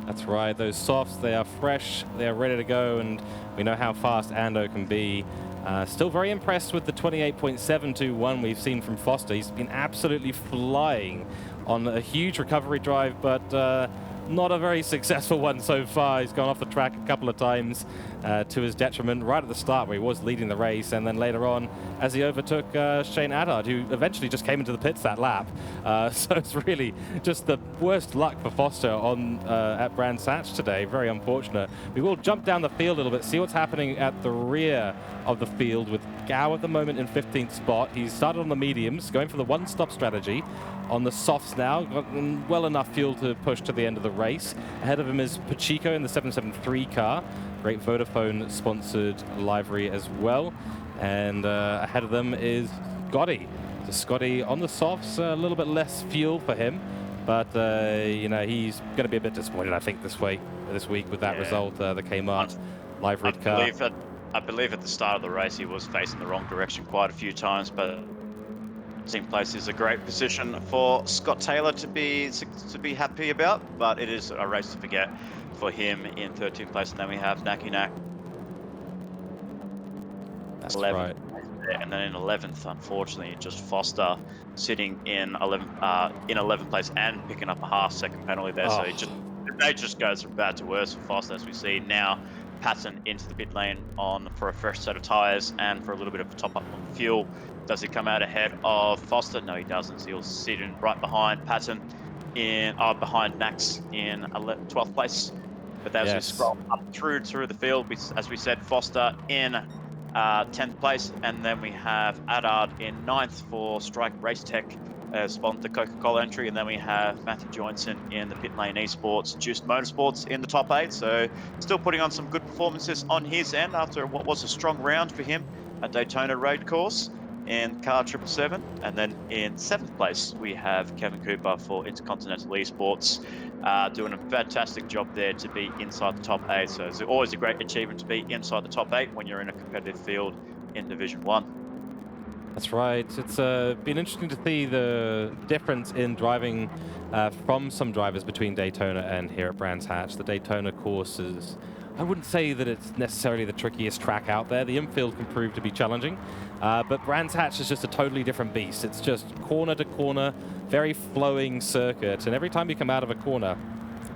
That's right, those softs, they are fresh, they are ready to go, and we know how fast Ando can be. Still very impressed with the 28.721 we've seen from Foster. He's been absolutely flying on a huge recovery drive, but not a very successful one so far. He's gone off the track a couple of times to his detriment right at the start, where he was leading the race, and then later on as he overtook Shane Addard, who eventually just came into the pits that lap. So it's really just the worst luck for Foster on at Brands Hatch today. Very unfortunate. We will jump down the field a little bit, see what's happening at the rear of the field with Gao at the moment in 15th spot. He's started on the mediums, going for the one-stop strategy. On the softs now, got well enough fuel to push to the end of the race. Ahead of him is Pacheco in the 773 car. great Vodafone-sponsored livery as well. And ahead of them is Scotty. So Scotty on the softs, a little bit less fuel for him, but you know, he's going to be a bit disappointed, I think, this week with that result. The Kmart liveried car. I believe at the start of the race he was facing the wrong direction quite a few times, but 13th place is a great position for Scott Taylor to be happy about, but it is a race to forget for him in 13th place. And then we have Naki Nak. That's 11th, right. and then in 11th, unfortunately, just Foster sitting in 11th place and picking up a half-second penalty there. So it just goes from bad to worse for Foster, as we see now. Patton into the pit lane for a fresh set of tyres and for a little bit of a top up on fuel. Does he come out ahead of Foster? No, he doesn't. So he'll sit in right behind Patton, behind Nax in 12th place. But as we scroll up through the field, as we said, Foster in 10th place, and then we have Adard in 9th for Strike Race Tech, the Coca-Cola entry, and then we have Matthew Johnson in the Pit Lane Esports, Juiced Motorsports in the top 8. So still putting on some good performances on his end after what was a strong round for him at Daytona Road Course in car 777. And then in 7th place we have Kevin Cooper for Intercontinental Esports, doing a fantastic job there to be inside the top 8. So it's always a great achievement to be inside the top 8 when you're in a competitive field in Division 1. That's right. It's been interesting to see the difference in driving from some drivers between Daytona and here at Brands Hatch. The Daytona course is, I wouldn't say that it's necessarily the trickiest track out there. The infield can prove to be challenging, but Brands Hatch is just a totally different beast. It's just corner to corner, very flowing circuit, and every time you come out of a corner,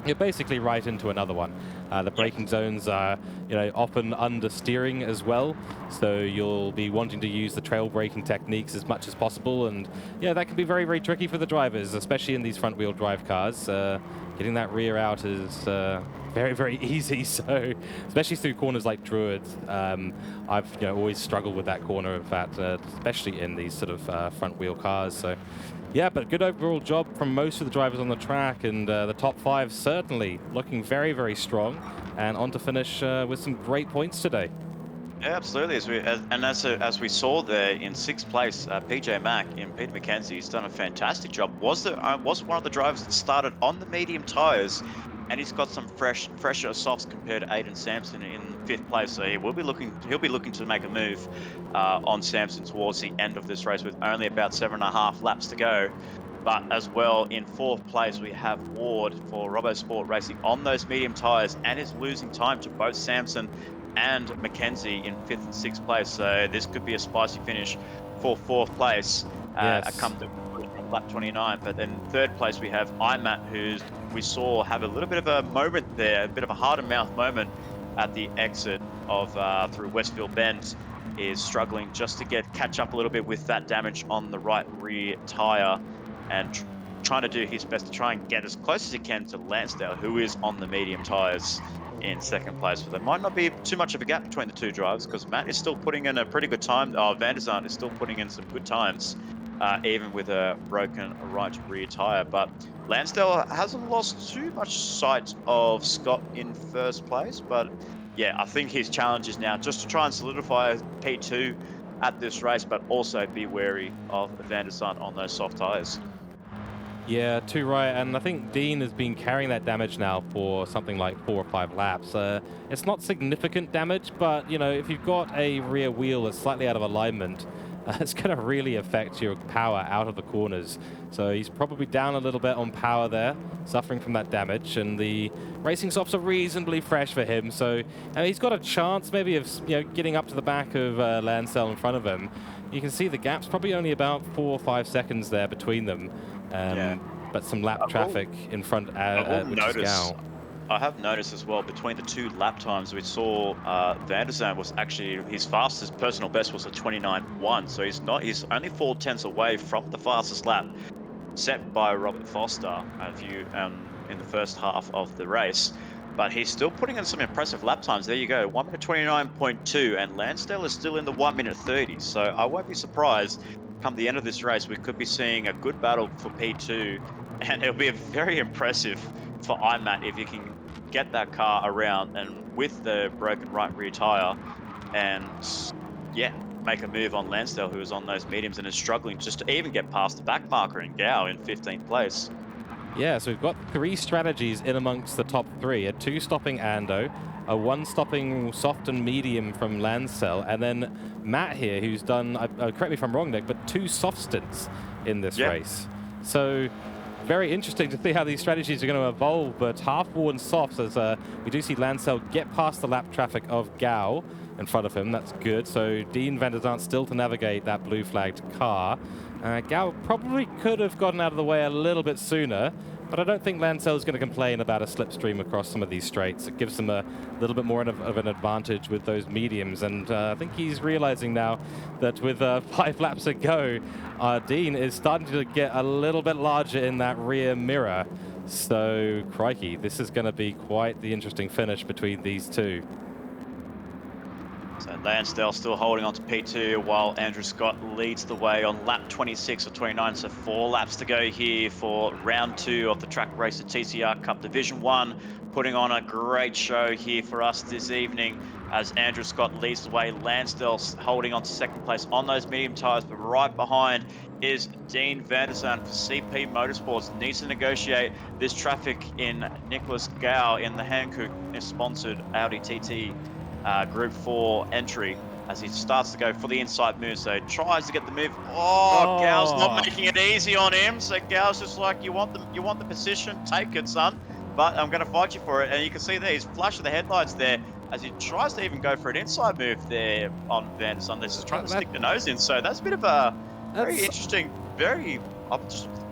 you're basically right into another one. The braking zones are, you know, often understeering as well, so you'll be wanting to use the trail braking techniques as much as possible, and yeah, that can be very, very tricky for the drivers, especially in these front-wheel drive cars. Getting that rear out is very, very easy. So, especially through corners like Druids, I've always struggled with that corner. In fact, especially in these sort of front-wheel cars. So. Yeah, but good overall job from most of the drivers on the track, and the top 5 certainly looking very, very strong, and on to finish with some great points today. Yeah, absolutely. As we saw there in 6th place, PJ Mack in Peter McKenzie, he's done a fantastic job. Was one of the drivers that started on the medium tyres, and he's got some fresher softs compared to Aiden Sampson in 5th place. So he'll be looking to make a move on Sampson towards the end of this race with only about 7.5 laps to go. But as well, in 4th place, we have Ward for RoboSport Racing on those medium tyres, and is losing time to both Sampson and McKenzie in 5th and 6th place. So this could be a spicy finish for 4th place. Come to lap 29. But then 3rd place we have IMAT, who we saw have a little bit of a moment there, a bit of a heart and mouth moment at the exit of through Westfield Bend, is struggling just to catch up a little bit with that damage on the right rear tyre, and trying to do his best to try and get as close as he can to Lansdale, who is on the medium tyres in 2nd place. But there might not be too much of a gap between the two drivers, because Matt is still putting in a pretty good time. Van der Zandt is still putting in some good times, even with a broken right rear tyre. But Lansdale hasn't lost too much sight of Scott in 1st place. But yeah, I think his challenge is now just to try and solidify P2 at this race, but also be wary of Van der Zandt on those soft tyres. Yeah, too right. And I think Dean has been carrying that damage now for something like 4 or 5 laps. It's not significant damage, but, if you've got a rear wheel that's slightly out of alignment, it's going to really affect your power out of the corners. So he's probably down a little bit on power there, suffering from that damage. And the racing softs are reasonably fresh for him. So he's got a chance maybe of getting up to the back of Lansdale in front of him. You can see the gap's probably only about 4 or 5 seconds there between them. But some lap traffic in front, which is Gal. I have noticed as well, between the 2 lap times, we saw Van der Zandt was actually, his fastest personal best was a 29.1. So he's only 4 tenths away from the fastest lap set by Robert Foster in the first half of the race. But he's still putting in some impressive lap times. There you go, 1 minute 29.2, and Lansdale is still in the 1 minute 30. So I won't be surprised come the end of this race, we could be seeing a good battle for P2, and it'll be very impressive for IMAT if he can get that car around and with the broken right rear tire and yeah, make a move on Lansdale, who is on those mediums and is struggling just to even get past the back marker in Gao in 15th place. Yeah, so we've got 3 strategies in amongst the top 3. A 2 stopping Ando, a 1 stopping soft and medium from Lansdale, and then Matt here, who's done, correct me if I'm wrong, Nick, but 2 soft stints in this race. So very interesting to see how these strategies are going to evolve, but half-worn softs as we do see Lansdale get past the lap traffic of Gao in front of him. That's good. So Dean van der Zandt still to navigate that blue-flagged car. Gao probably could have gotten out of the way a little bit sooner, but I don't think Lansdale is going to complain about a slipstream across some of these straights. It gives him a little bit more of an advantage with those mediums, and I think he's realizing now that with 5 laps to go, Dean is starting to get a little bit larger in that rear mirror. So, crikey, this is going to be quite the interesting finish between these two. So Lansdale still holding on to P2 while Andrew Scott leads the way on lap 26 or 29. So 4 laps to go here for round 2 of the Track Racer TCR Cup Division 1. Putting on a great show here for us this evening as Andrew Scott leads the way. Lansdale holding on to 2nd place on those medium tyres, but right behind is Dean van der Zandt for CP Motorsports. Needs to negotiate this traffic in Nicholas Gao in the Hankook sponsored Audi TT Group 4 entry as he starts to go for the inside move. So tries to get the move. Oh, Gao's not making it easy on him. So Gao's just like, you want the position, take it, son. But I'm going to fight you for it. And you can see there, he's flashing the headlights there as he tries to even go for an inside move there on Van der Zandt. This is trying to stick the nose in. So that's a bit of a very interesting,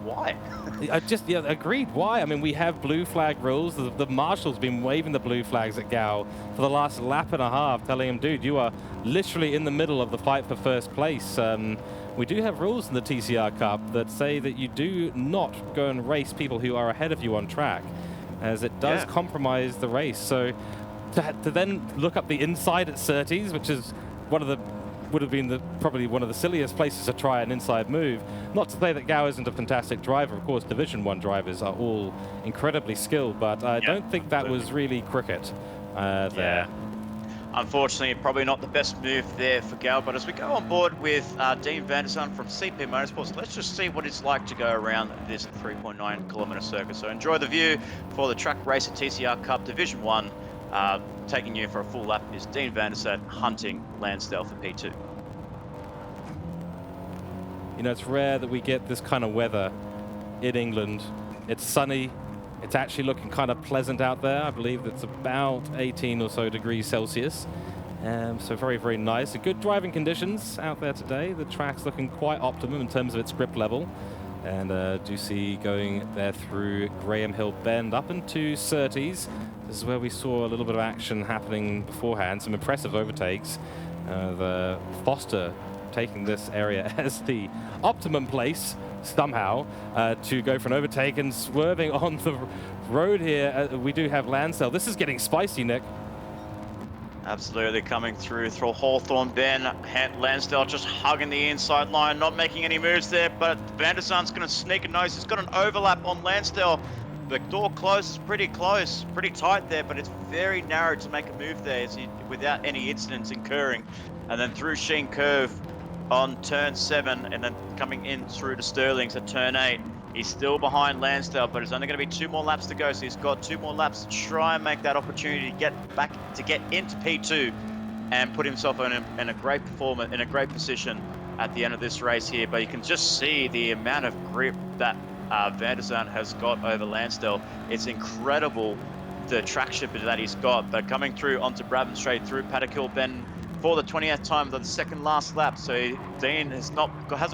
why? Agreed. Why? I mean, we have blue flag rules. The marshal's been waving the blue flags at Gao for the last lap and a half, telling him, dude, you are literally in the middle of the fight for first place. We do have rules in the TCR Cup that say that you do not go and race people who are ahead of you on track, as it does compromise the race. So to then look up the inside at Surtees, which is would have been probably one of the silliest places to try an inside move. Not to say that Gao isn't a fantastic driver. Of course, Division 1 drivers are all incredibly skilled, but I don't think that was really cricket there. Unfortunately, probably not the best move there for Gao, but as we go on board with Dean van der Zandt from CP Motorsports, let's just see what it's like to go around this 3.9 kilometer circuit. So enjoy the view for the Track Racer TCR Cup Division 1. Taking you for a full lap is Dean van der Zandt hunting Lansdale for P2. You know, it's rare that we get this kind of weather in England. It's sunny. It's actually looking kind of pleasant out there. I believe it's about 18 or so degrees Celsius. So very, very nice. Good driving conditions out there today. The track's looking quite optimum in terms of its grip level. And do see going there through Graham Hill Bend up into Surtees. This is where we saw a little bit of action happening beforehand. Some impressive overtakes. The Foster taking this area as the optimum place somehow to go for an overtake and swerving on the road here. We do have Lansdale. This is getting spicy, Nick. Absolutely, coming through Hawthorne Bend. Lansdale just hugging the inside line, not making any moves there, but van der Zandt's going to sneak a nose. He's got an overlap on Lansdale. The door closes pretty close, pretty tight there, but it's very narrow to make a move there without any incidents incurring. And then through Sheen Curve on turn 7, and then coming in through to Stirling's at turn 8. He's still behind Lansdale, but there's only going to be 2 more laps to go, so he's got 2 more laps to try and make that opportunity to get into P2 and put himself in a great performance, in a great position at the end of this race here. But you can just see the amount of grip that van der Zandt has got over Lansdale. It's incredible the traction that he's got. But coming through onto Brabham Straight through Paddock Hill Bend for the 20th time, the second last lap. So Dean hasn't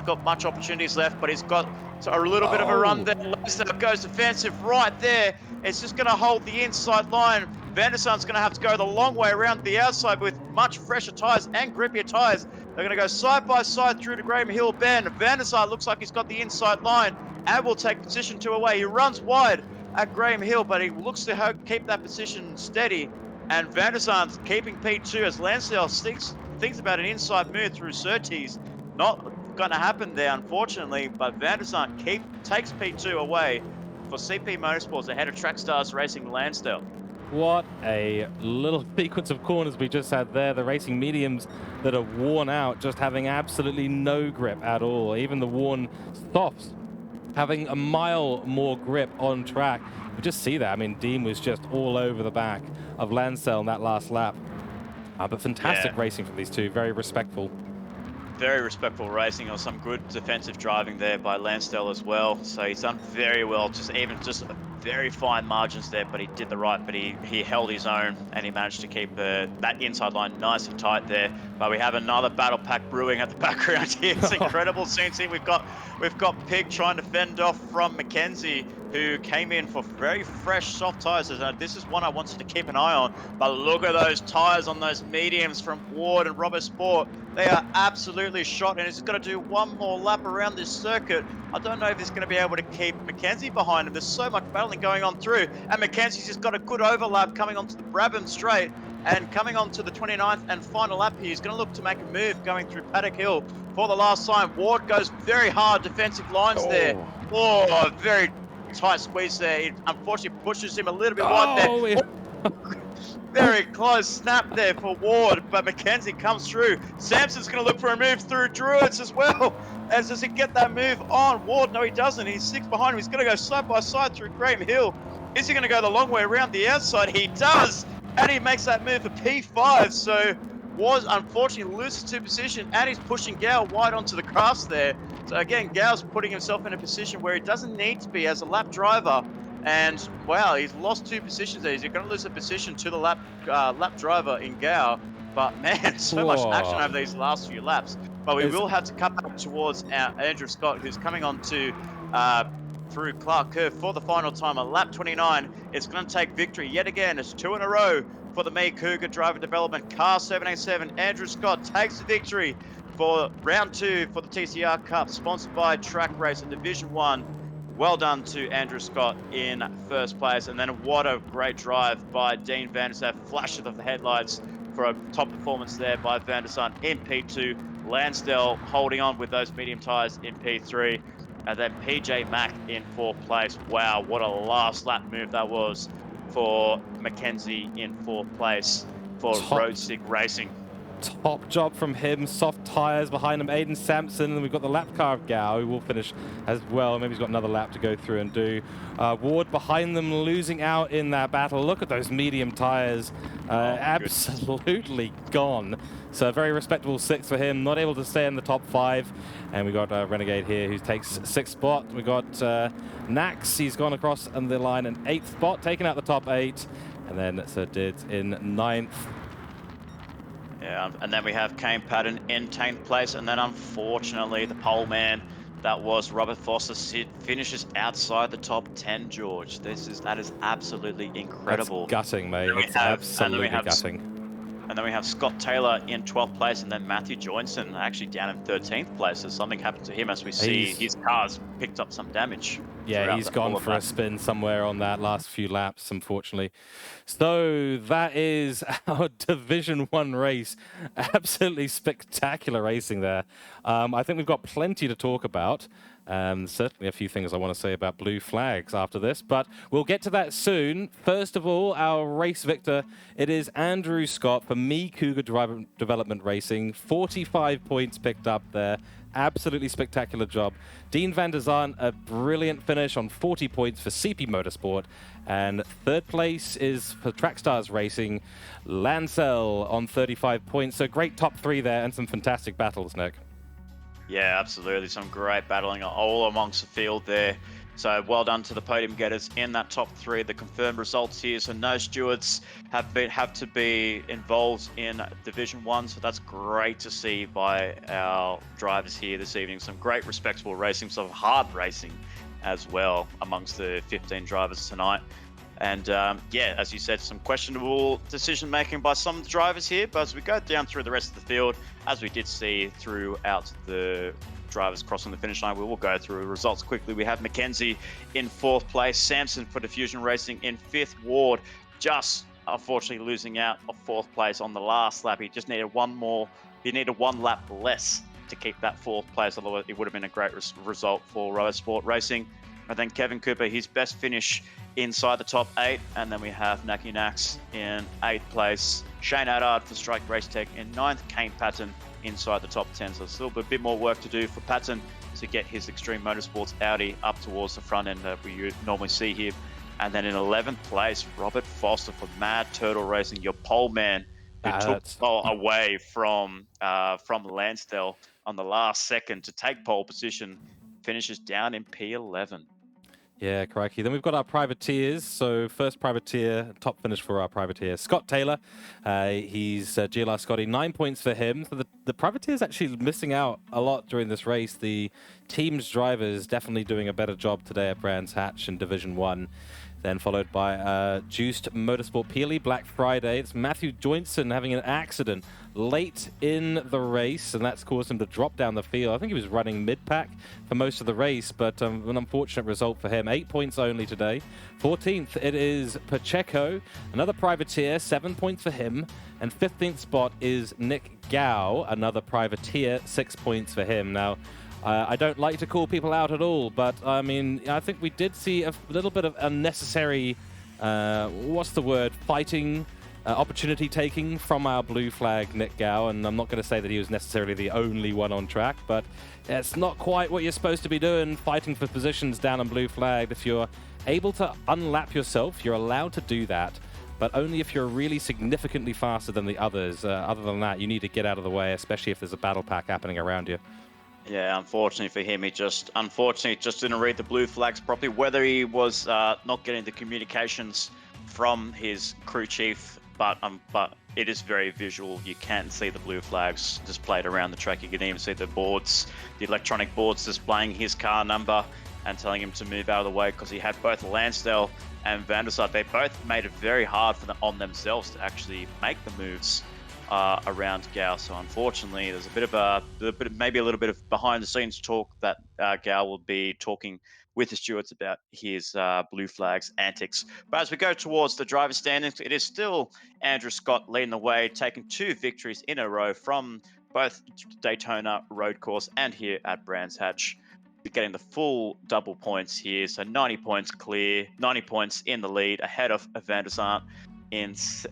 got much opportunities left, but he's got a little bit of a run there. Lansdale goes defensive right there. It's just going to hold the inside line. Van der Zandt's going to have to go the long way around the outside with much fresher tyres and grippier tyres. They're going to go side by side through to Graham Hill Bend. Van der Zandt looks like he's got the inside line and will take position 2 away. He runs wide at Graham Hill, but he looks to keep that position steady. And van der Zandt's keeping P2 as Lansdale thinks about an inside move through Surtees. Not going to happen there, unfortunately, but van der Zandt takes P2 away for CP Motorsports ahead of Trackstars Racing Lansdale. What a little sequence of corners we just had there. The racing mediums that are worn out, just having absolutely no grip at all. Even the worn softs having a mile more grip on track. You just see that. I mean, Dean was just all over the back of Lancel in that last lap. But fantastic racing from these two. Very respectful. Very respectful racing, or some good defensive driving there by Lansdell as well. So he's done very well, just very fine margins there, but he did the right, but he held his own and he managed to keep that inside line nice and tight there. But we have another battle pack brewing at the background here. It's incredible scenes here. We've got Pig trying to fend off from Mackenzie, who came in for very fresh soft tires. This is one I wanted to keep an eye on, but look at those tires on those mediums from Ward and Robert Sport. They are absolutely shot, and he's got to do one more lap around this circuit. I don't know if he's going to be able to keep Mackenzie behind him. There's so much battling going on through, and Mackenzie's just got a good overlap coming onto the Brabham straight, and coming on to the 29th and final lap here. He's going to look to make a move going through Paddock Hill for the last time. Ward goes very hard defensive lines there. Oh, very tight squeeze there. It unfortunately pushes him a little bit wide there. Very close snap there for Ward, but Mackenzie comes through. Sampson's going to look for a move through Druids as well. Does he get that move on Ward? No, he doesn't. He's 6 behind him. He's going to go side by side through Graham Hill. Is he going to go the long way around the outside? He does, and he makes that move for P5. So Ward unfortunately loses to position, and he's pushing Gao wide onto the grass there. So again, Gao's putting himself in a position where he doesn't need to be as a lap driver. And wow, he's lost 2 positions there. He's going to lose a position to the lap driver in Gao. But man, so much action over these last few laps. But we will have to cut back towards our Andrew Scott, who's coming on to through Clark Curve for the final time at lap 29. It's going to take victory yet again. It's 2 in a row for the Me Cougar Driver Development Car 787. Andrew Scott takes the victory for round 2 for the TCR Cup, sponsored by Trak Race in Division 1. Well done to Andrew Scott in first place. And then what a great drive by Dean van der Sar. Flashes of the headlights for a top performance there by van der Sar in P2. Lansdell holding on with those medium tyres in P3. And then PJ Mack in 4th place. Wow, what a last lap move that was for Mackenzie in 4th place for Road Stick Racing. Top job from him. Soft tires behind him. Aiden Sampson, and we've got the lap car of Gao, who will finish as well. Maybe he's got another lap to go through and do. Ward behind them, losing out in that battle. Look at those medium tires. Absolutely gone. So a very respectable 6th for him. Not able to stay in the top 5. And we got Renegade here, who takes 6th spot. We got Nax. He's gone across on the line in 8th spot, taking out the top 8. And then Sir Dids in 9th. Yeah, and then we have Kane Patton in 10th place, and then unfortunately the pole man, that was Robert Foster, finishes outside the top 10, George. That is absolutely incredible. That's gutting, mate. It's absolutely gutting. And then we have Scott Taylor in 12th place, and then Matthew Joynson actually down in 13th place. So something happened to him as we see his car's picked up some damage. Yeah, he's gone for a spin somewhere on that last few laps, unfortunately. So that is our Division 1 race. Absolutely spectacular racing there. I think we've got plenty to talk about. Certainly a few things I want to say about blue flags after this, but we'll get to that soon. First of all, our race victor, it is Andrew Scott for Me Cougar Driver Development Racing. 45 points picked up there. Absolutely spectacular job. Dean van der Zaan, a brilliant finish on 40 points for CP Motorsport. And 3rd place is for Trackstars Racing, Lancel on 35 points. So great top 3 there and some fantastic battles, Nick. Yeah, absolutely. Some great battling all amongst the field there. So well done to the podium getters in that top 3. The confirmed results here. So no stewards have to be involved in Division 1. So that's great to see by our drivers here this evening. Some great respectable racing, some hard racing as well amongst the 15 drivers tonight. And yeah, as you said, some questionable decision making by some of the drivers here. But as we go down through the rest of the field, as we did see throughout the drivers crossing the finish line, we will go through the results quickly. We have Mackenzie in 4th place, Samson for Diffusion Racing in 5th, Ward just unfortunately losing out of 4th place on the last lap. He just needed one more. He needed 1 lap less to keep that 4th place. Otherwise, it would have been a great result for Rover Sport Racing. And then Kevin Cooper, his best finish inside the top 8. And then we have Naki Nax in 8th place. Shane Adard for Strike Race Tech in 9th. Kane Patton inside the top 10. So still a bit more work to do for Patton to get his Extreme Motorsports Audi up towards the front end that we normally see here. And then in 11th place, Robert Foster for Mad Turtle Racing, your pole man, who took pole away from Lansdale on the last second to take pole position, finishes down in P11. Yeah, crikey. Then we've got our privateers. So first privateer, top finish for our privateer, Scott Taylor. He's GLR Scotty, 9 points for him. So the privateer's actually missing out a lot during this race. The team's drivers definitely doing a better job today at Brands Hatch in Division 1. Then followed by Juiced Motorsport Peely, Black Friday. It's Matthew Joinson having an accident late in the race, and that's caused him to drop down the field. I think he was running mid-pack for most of the race, but an unfortunate result for him. 8 points only today. 14th, it is Pacheco, another privateer, 7 points for him. And 15th spot is Nick Gao, another privateer, 6 points for him. Now, I don't like to call people out at all, but I mean, I think we did see a little bit of unnecessary, fighting, opportunity taking from our blue flag Nick Gao, and I'm not going to say that he was necessarily the only one on track, but it's not quite what you're supposed to be doing, fighting for positions down on blue flag. If you're able to unlap yourself, you're allowed to do that, but only if you're really significantly faster than the others. Other than that, you need to get out of the way, especially if there's a battle pack happening around you. Yeah, unfortunately for him, he just didn't read the blue flags properly. Whether he was not getting the communications from his crew chief, but it is very visual. You can see the blue flags displayed around the track. You can even see the boards, the electronic boards displaying his car number and telling him to move out of the way, because he had both Lansdale and Van der Sar. They both made it very hard on themselves to actually make the moves around Gao. So unfortunately, there's maybe a little bit of behind the scenes talk that Gao will be talking with the stewards about his blue flags antics. But as we go towards the driver's standings, it is still Andrew Scott leading the way, taking 2 victories in a row from both Daytona road course and here at Brands Hatch, getting the full double points here. So 90 points clear, 90 points in the lead, ahead of Van der Sar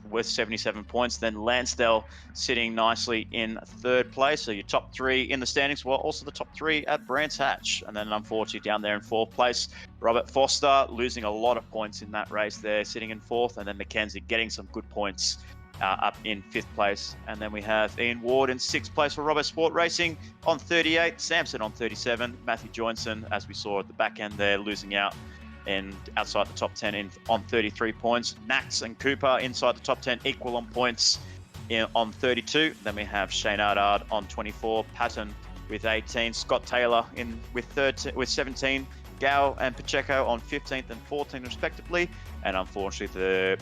with 77 points. Then Lansdale sitting nicely in 3rd place. So your top 3 in the standings, well, also the top 3 at Brands Hatch. And then unfortunately down there in 4th place, Robert Foster losing a lot of points in that race there, sitting in 4th. And then Mackenzie getting some good points up in 5th place. And then we have Ian Ward in 6th place for Robert Sport Racing on 38, Samson on 37, Matthew Joinson, as we saw at the back end there, losing out and outside the top 10 on 33 points. Nax and Cooper inside the top 10, equal on points on 32. Then we have Shane Ardard on 24, Patton with 18, Scott Taylor with 17, Gao and Pacheco on 15th and 14th respectively. And unfortunately,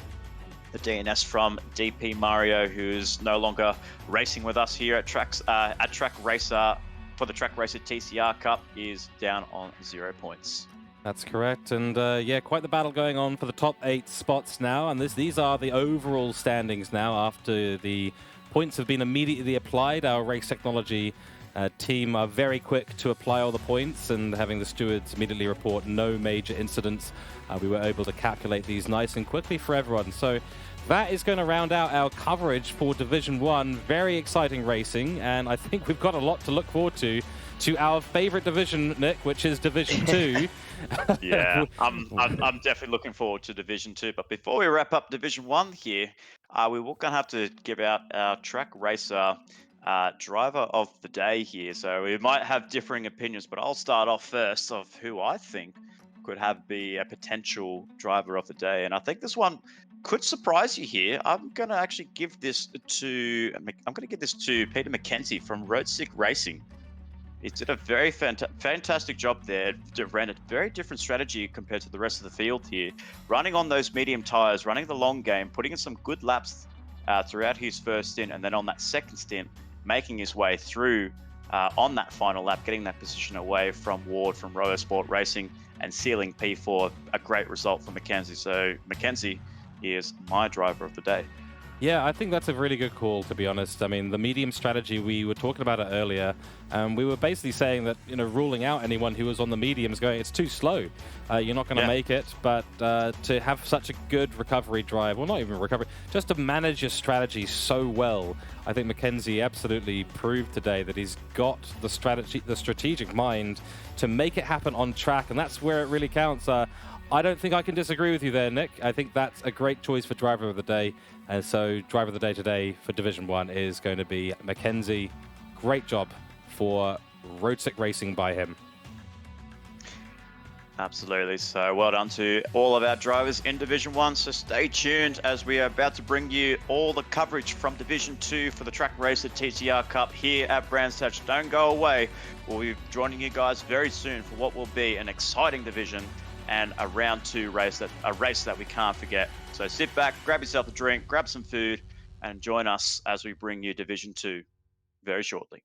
the DNS from DP Mario, who's no longer racing with us here at Track Racer for the Track Racer TCR Cup, is down on 0 points. That's correct, and yeah, quite the battle going on for the top 8 spots now, and these are the overall standings now after the points have been immediately applied. Our race technology team are very quick to apply all the points, and having the stewards immediately report no major incidents, we were able to calculate these nice and quickly for everyone. So that is going to round out our coverage for Division 1. Very exciting racing, and I think we've got a lot to look forward to our favorite division, Nick, which is Division 2. Yeah, I'm definitely looking forward to Division 2. But before we wrap up Division 1 here, we're going to have to give out our Track Racer driver of the day here. So we might have differing opinions, but I'll start off first of who I think could be a potential driver of the day. And I think this one could surprise you here. I'm going to actually give this to Peter McKenzie from Road Sick Racing. He did a very fantastic job there. Ran a very different strategy compared to the rest of the field here. Running on those medium tires, running the long game, putting in some good laps throughout his first stint, and then on that second stint, making his way through on that final lap, getting that position away from Ward from Rover Sport Racing and sealing P4. A great result for Mackenzie. So Mackenzie is my driver of the day. Yeah, I think that's a really good call, to be honest. I mean, the medium strategy, we were talking about it earlier. We were basically saying that, ruling out anyone who was on the mediums going, it's too slow. You're not going to Yeah. make it. But to have such a good recovery drive, well, not even recovery, just to manage your strategy so well, I think Mackenzie absolutely proved today that he's got the strategic mind to make it happen on track. And that's where it really counts. I don't think I can disagree with you there, Nick. I think that's a great choice for driver of the day. And so driver of the day today for Division 1 is going to be Mackenzie. Great job for road sick racing by him. Absolutely. So well done to all of our drivers in Division 1. So stay tuned as we are about to bring you all the coverage from Division 2 for the Trak Racer TCR Cup here at Brands Hatch. Don't go away. We'll be joining you guys very soon for what will be an exciting division and a round 2 race, a race that we can't forget. So sit back, grab yourself a drink, grab some food, and join us as we bring you Division 2 very shortly.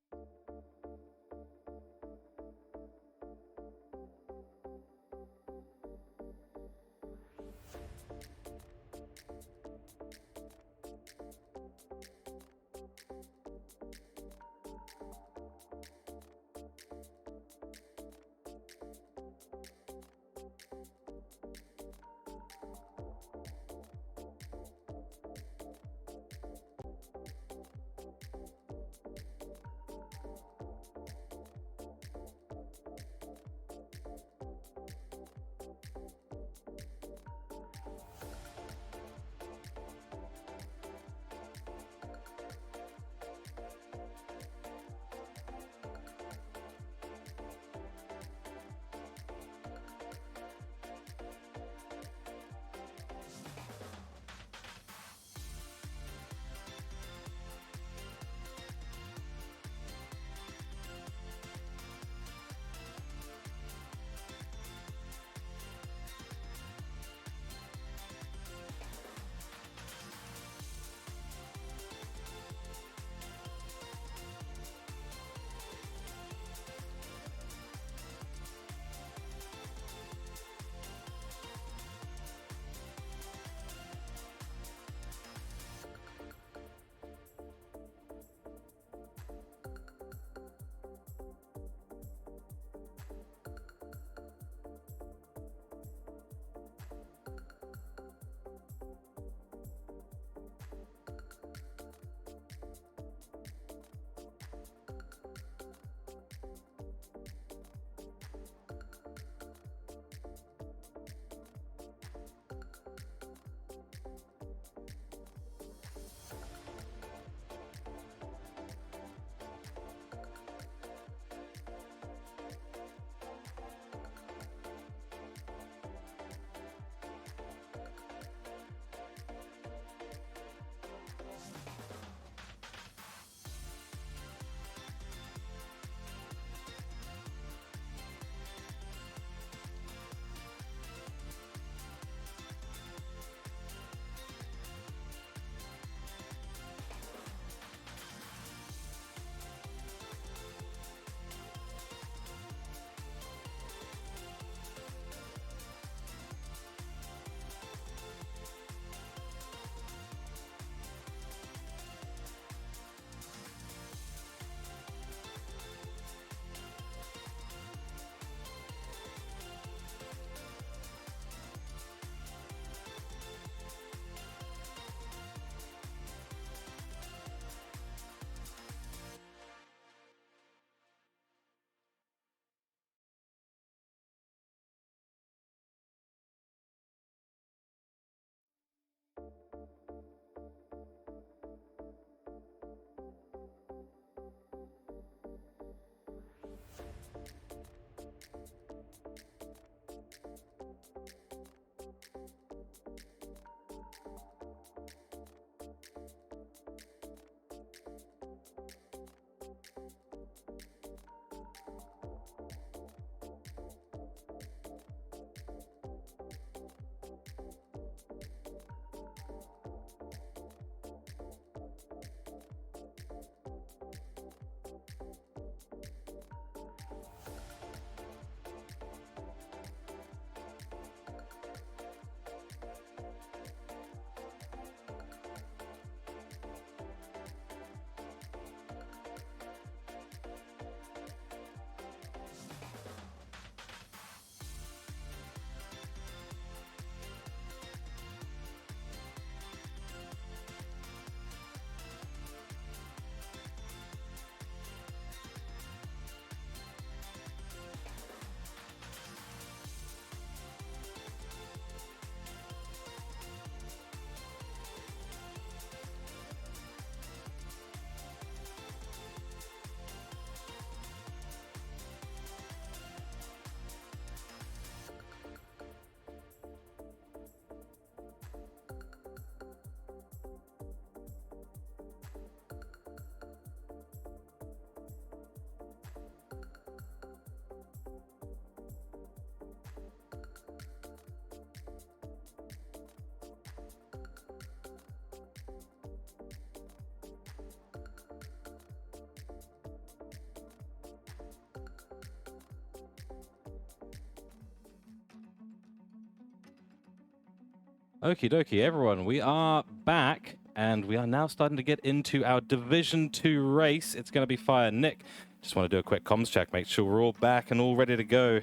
Okie dokie, everyone. We are back, and we are now starting to get into our Division 2 race. It's going to be fire. Nick, just want to do a quick comms check, make sure we're all back and all ready to go.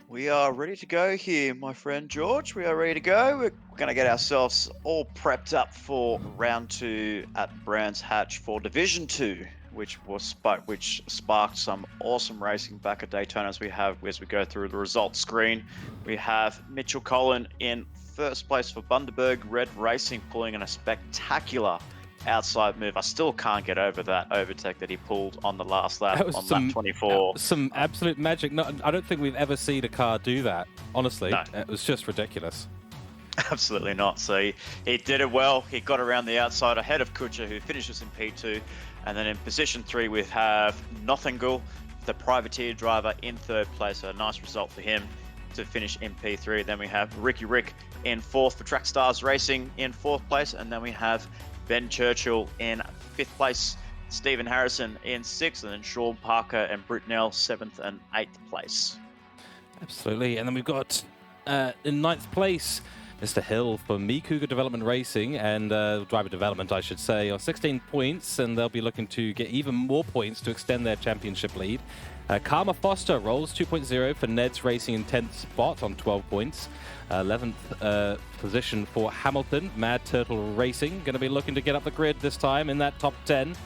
We are ready to go here, my friend George. We are ready to go. We're going to get ourselves all prepped up for round 2 at Brands Hatch for Division 2, which sparked some awesome racing back at Daytona as we go through the results screen. We have Mitchell Collin in first place for Bundaberg Red Racing, pulling in a spectacular outside move. I still can't get over that overtake that he pulled on the last lap on lap 24. Some absolute magic. No, I don't think we've ever seen a car do that, honestly. No. It was just ridiculous. Absolutely not. So he did it well. He got around the outside ahead of Cooke, who finishes in P2. And then in position 3, we have Nothingham, the privateer driver, in 3rd place. So a nice result for him to finish in P3. Then we have Ricky Rick in 4th for Track Stars Racing in 4th place. And then we have Ben Churchill in 5th place, Stephen Harrison in 6th, and then Sean Parker and Britnell 7th and 8th place. Absolutely. And then we've got in 9th place, Mr. Hill for Cooke Development Racing and Driver Development, I should say, on 16 points, and they'll be looking to get even more points to extend their championship lead. Karma Foster rolls 2.0 for Ned's Racing in 10th spot on 12 points. 11th position for Hamilton, Mad Turtle Racing, going to be looking to get up the grid this time in that top 10.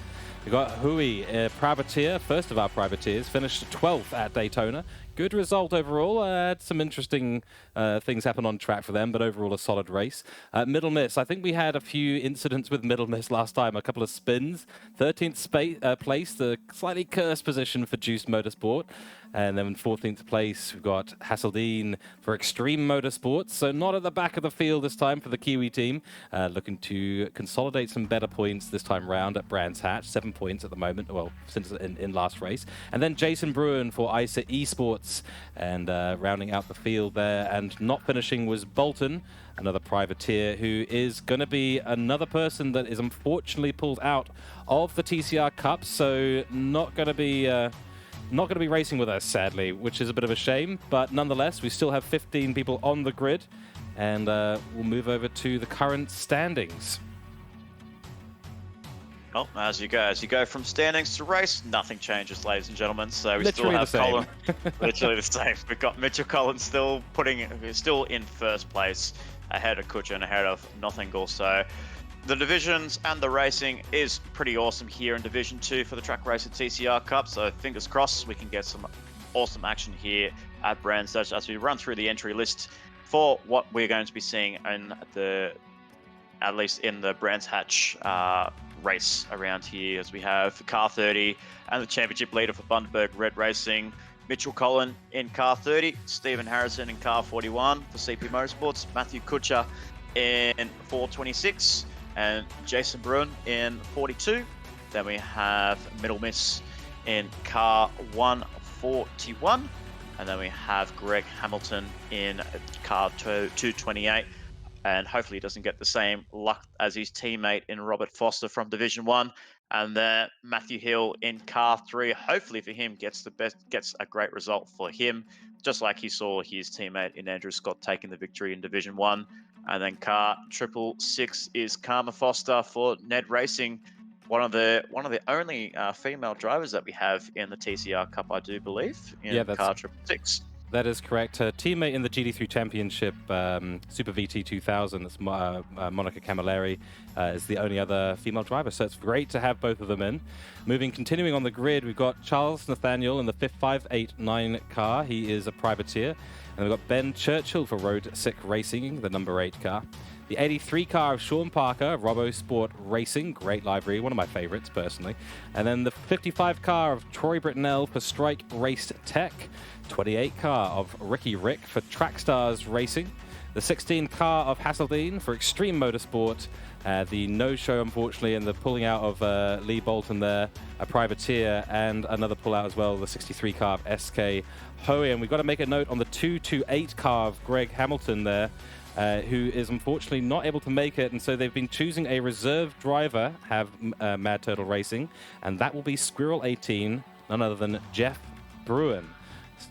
We've got Hui, privateer, first of our privateers, finished 12th at Daytona. Good result overall. Had some interesting things happen on track for them, but overall a solid race. Middle Miss, I think we had a few incidents with Middle Miss last time, a couple of spins. 13th place, the slightly cursed position for Juice Motorsport. And then in 14th place, we've got Hasseldine for Extreme Motorsports. So not at the back of the field this time for the Kiwi team. Looking to consolidate some better points this time round at Brands Hatch. 7 points at the moment, well, since in last race. And then Jason Bruin for ISA Esports. And rounding out the field there. And not finishing was Bolton, another privateer, who is going to be another person that is unfortunately pulled out of the TCR Cup. So not going to be racing with us, sadly, which is a bit of a shame. But nonetheless, we still have 15 people on the grid, and we'll move over to the current standings. Well, as you go from standings to race, nothing changes, ladies and gentlemen. So we Literally still have Colin, literally the same. We've got Mitchell Collin still in first place, ahead of Kutcher and ahead of Nothingham. So the divisions and the racing is pretty awesome here in Division 2 for the Track Racer TCR Cup. So fingers crossed we can get some awesome action here at Brands Hatch as we run through the entry list for what we're going to be seeing in at least in the Brands Hatch race around here, as we have Car 30 and the championship leader for Bundaberg Red Racing, Mitchell Collin in Car 30, Stephen Harrison in Car 41 for CP Motorsports, Matthew Kutcher in 426, and Jason Bruin in 42. Then we have Middle Miss in Car 141, and then we have Greg Hamilton in Car 228. And hopefully he doesn't get the same luck as his teammate in Robert Foster from Division 1. And then Matthew Hill in Car 3. Hopefully for him gets a great result for him, just like he saw his teammate in Andrew Scott taking the victory in Division 1. And then Car 666 is Karma Foster for Ned Racing, one of the only female drivers that we have in the TCR Cup, I do believe, in Car 666. That is correct. Her teammate in the GD3 Championship, Super VT 2000, that's Monica Camilleri, is the only other female driver. So it's great to have both of them in. Continuing on the grid, we've got Charles Nathaniel in the 589 car. He is a privateer. And we've got Ben Churchill for Road Sick Racing, the number 8 car. The 83 car of Sean Parker, Robo Sport Racing, great livery, one of my favorites personally. And then the 55 car of Troy Britnell for Strike Race Tech. 28 car of Ricky Rick for Track Stars Racing. The 16 car of Hasseldine for Extreme Motorsport. The no-show, unfortunately, and the pulling out of Lee Bolton there, a privateer, and another pull-out as well, the 63 car of SK Hoey. And we've got to make a note on the 228 car of Greg Hamilton there, who is unfortunately not able to make it, and so they've been choosing a reserve driver, Mad Turtle Racing, and that will be Squirrel 18, none other than Jeff Bruin.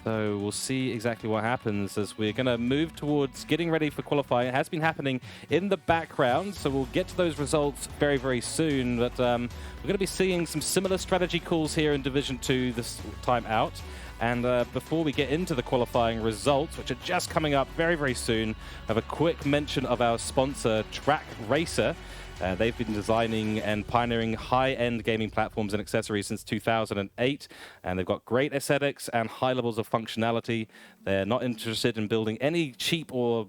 So we'll see exactly what happens as we're going to move towards getting ready for qualifying. It has been happening in the background, so we'll get to those results very, very soon. But we're going to be seeing some similar strategy calls here in Division 2 this time out. And before we get into the qualifying results, which are just coming up very, very soon, I have a quick mention of our sponsor, Trak Racer. They've been designing and pioneering high-end gaming platforms and accessories since 2008, and they've got great aesthetics and high levels of functionality. They're not interested in building any cheap or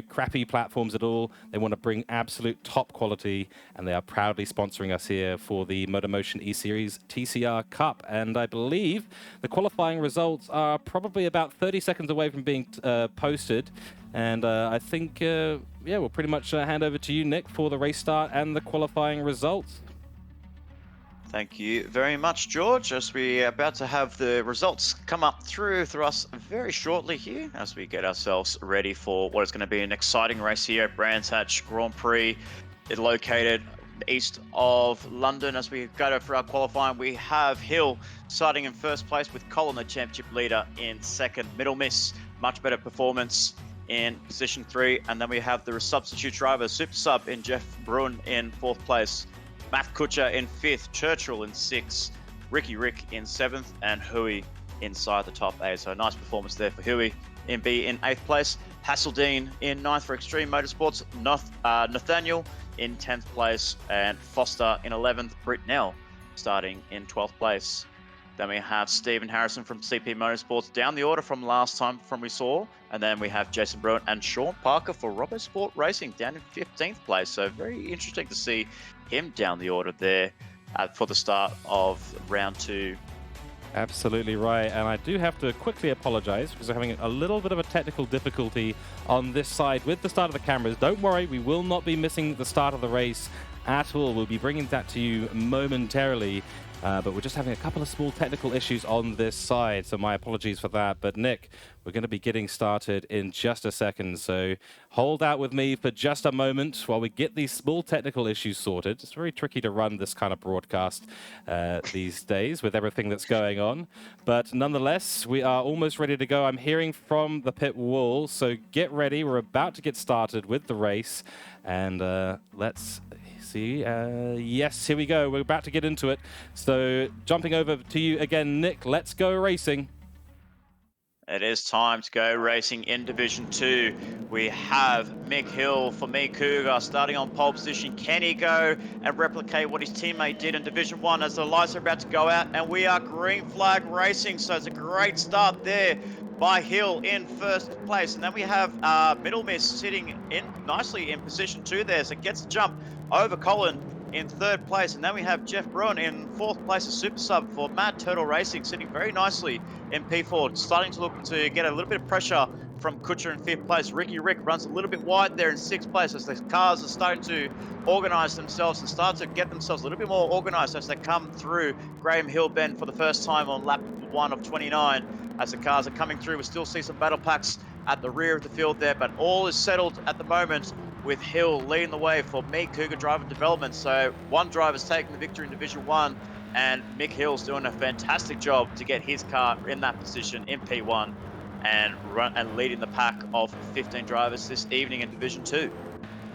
crappy platforms at all. They want to bring absolute top quality, and they are proudly sponsoring us here for the MotorMotion E-Series TCR Cup. And I believe the qualifying results are probably about 30 seconds away from being posted. And I think, we'll pretty much hand over to you, Nick, for the race start and the qualifying results. Thank you very much, George, as we're about to have the results come up through us very shortly here as we get ourselves ready for what is going to be an exciting race here at Brands Hatch Grand Prix. It's located east of London. As we go for our qualifying, we have Hill starting in first place with Colin, the championship leader, in second. Middle Miss, much better performance in position 3. And then we have the substitute driver, Super Sub, in Jeff Bruin in 4th place. Matt Kutcher in 5th, Churchill in 6th, Ricky Rick in 7th, and Hui inside the top 8. So a nice performance there for Hui in 8th place. Hasseldine in 9th for Extreme Motorsports, Nathaniel in 10th place, and Foster in 11th, Britnell starting in 12th place. Then we have Stephen Harrison from CP Motorsports down the order from last time we saw. And then we have Jason Bruin and Sean Parker for RoboSport Racing down in 15th place. So very interesting to see him down the order there for the start of round 2. Absolutely right. And I do have to quickly apologize because we're having a little bit of a technical difficulty on this side with the start of the cameras. Don't worry, we will not be missing the start of the race at all. We'll be bringing that to you momentarily. But we're just having a couple of small technical issues on this side, so my apologies for that. But Nick, we're going to be getting started in just a second, so hold out with me for just a moment while we get these small technical issues sorted. It's very tricky to run this kind of broadcast these days with everything that's going on. But nonetheless, we are almost ready to go. I'm hearing from the pit wall, so get ready. We're about to get started with the race, and let's see. Yes, here we go. We're about to get into it. So jumping over to you again, Nick, let's go racing. It is time to go racing in Division 2. We have Mick Hill for Me Cougar starting on pole position. Can he go and replicate what his teammate did in Division 1 as the lights are about to go out? And we are green flag racing, so it's a great start there by Hill in first place. And then we have Middle Miss sitting in nicely in position 2 there, so gets a jump over Colin in 3rd place. And then we have Jeff Bruin in 4th place, a super sub for Mad Turtle Racing, sitting very nicely in P4, starting to look to get a little bit of pressure from Kutcher in 5th place. Ricky Rick runs a little bit wide there in 6th place as the cars are starting to organise themselves and start to get themselves a little bit more organised as they come through Graham Hill Bend for the first time on lap 1 of 29. As the cars are coming through, we still see some battle packs at the rear of the field there, but all is settled at the moment with Hill leading the way for Mick Cougar Driver Development. So one driver's taking the victory in Division 1, and Mick Hill's doing a fantastic job to get his car in that position in P1 and leading the pack of 15 drivers this evening in Division 2.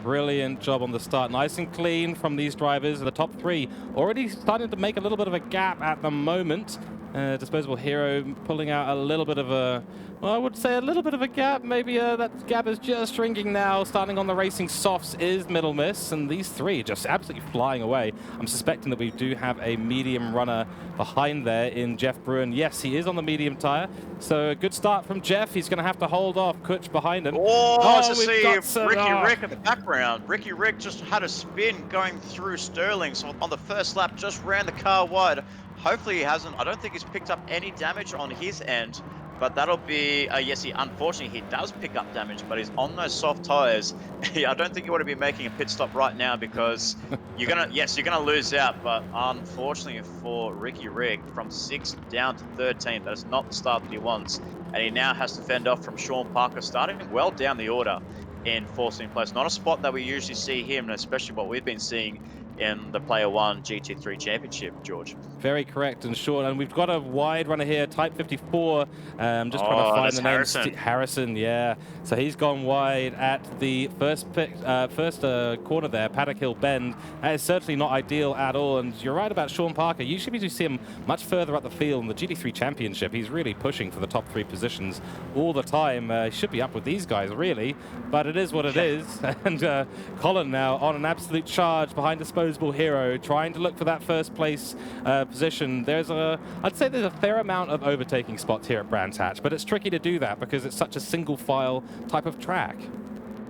Brilliant job on the start. Nice and clean from these drivers. The top 3 already starting to make a little bit of a gap at the moment. Disposable Hero pulling out a little bit of a, well, I would say a little bit of a gap. Maybe that gap is just shrinking now. Starting on the racing softs is Middle Miss, and these 3 just absolutely flying away. I'm suspecting that we do have a medium runner behind there in Jeff Bruin. Yes, he is on the medium tire. So a good start from Jeff. He's going to have to hold off Kutch behind him. Oh, to see Ricky Rick in the background. Ricky Rick just had a spin going through Sterling. So on the first lap, just ran the car wide. Hopefully he hasn't. I don't think he's picked up any damage on his end, but that'll be, yes, unfortunately he does pick up damage, but he's on those soft tires. I don't think you want to be making a pit stop right now because you're gonna lose out, but unfortunately for Ricky Rick, from 6th down to 13th, that is not the start that he wants, and he now has to fend off from Sean Parker, starting well down the order in 14th place. Not a spot that we usually see him, and especially what we've been seeing in the Player One GT3 Championship, George. Very correct and short. And we've got a wide runner here, Type 54. Just trying to Oh, find that's the name. Harrison. Harrison, yeah. So he's gone wide at the first corner there, Paddock Hill Bend. That is certainly not ideal at all. And you're right about Sean Parker. Usually we see him much further up the field in the GT3 Championship. He's really pushing for the top 3 positions all the time. He should be up with these guys, really. But it is what it is. And Colin now on an absolute charge behind Disposable Hero, trying to look for that first place position. I'd say there's a fair amount of overtaking spots here at Brands Hatch, but it's tricky to do that because it's such a single file type of track.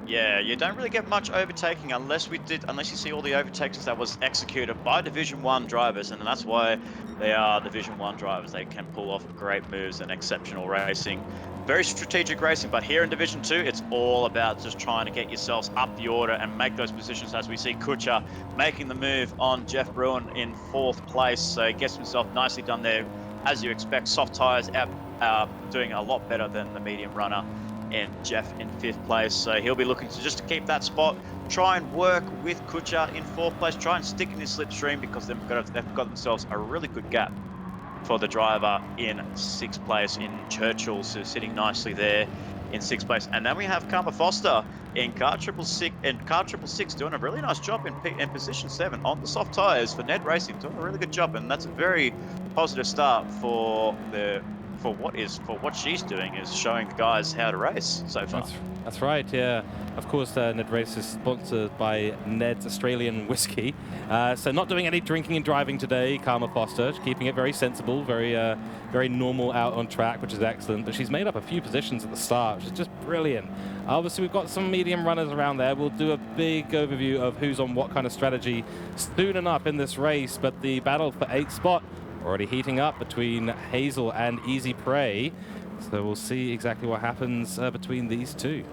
Yeah, you don't really get much overtaking unless you see all the overtakes that was executed by Division 1 drivers, and that's why they are Division 1 drivers. They can pull off great moves and exceptional racing. Very strategic racing, but here in Division 2, it's all about just trying to get yourselves up the order and make those positions, as we see Cooke making the move on Jeff Bruin in 4th place. So he gets himself nicely done there. As you expect, soft tyres out doing a lot better than the medium runner, and Jeff in 5th place. So he'll be looking to just keep that spot, try and work with Cooke in 4th place, try and stick in his slipstream, because they've got themselves a really good gap for the driver in 6th place in Churchill, so sitting nicely there in 6th place. And then we have Karma Foster in car 666 doing a really nice job in position 7 on the soft tyres for Ned Racing, doing a really good job, and that's a very positive start for what she's doing, is showing the guys how to race so far. That's right, yeah. Of course, Ned Race is sponsored by Ned's Australian Whiskey. So not doing any drinking and driving today, Karma Foster, keeping it very sensible, very normal out on track, which is excellent. But she's made up a few positions at the start, which is just brilliant. Obviously, we've got some medium runners around there. We'll do a big overview of who's on what kind of strategy soon enough in this race. But the battle for 8th spot already heating up between Hazel and Easy Prey. So we'll see exactly what happens between these two.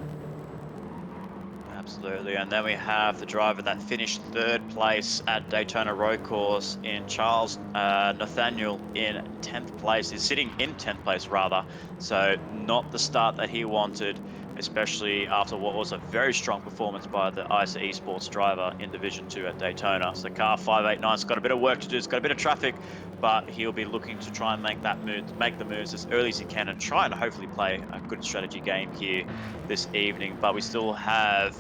Absolutely, and then we have the driver that finished 3rd place at Daytona Road Course in Charles Nathaniel in 10th place. He's sitting in 10th place rather, so not the start that he wanted, especially after what was a very strong performance by the ISA Esports driver in Division 2 at Daytona. So car 589's got a bit of work to do, it's got a bit of traffic, but he'll be looking to try and make the moves as early as he can and try and hopefully play a good strategy game here this evening. But we still have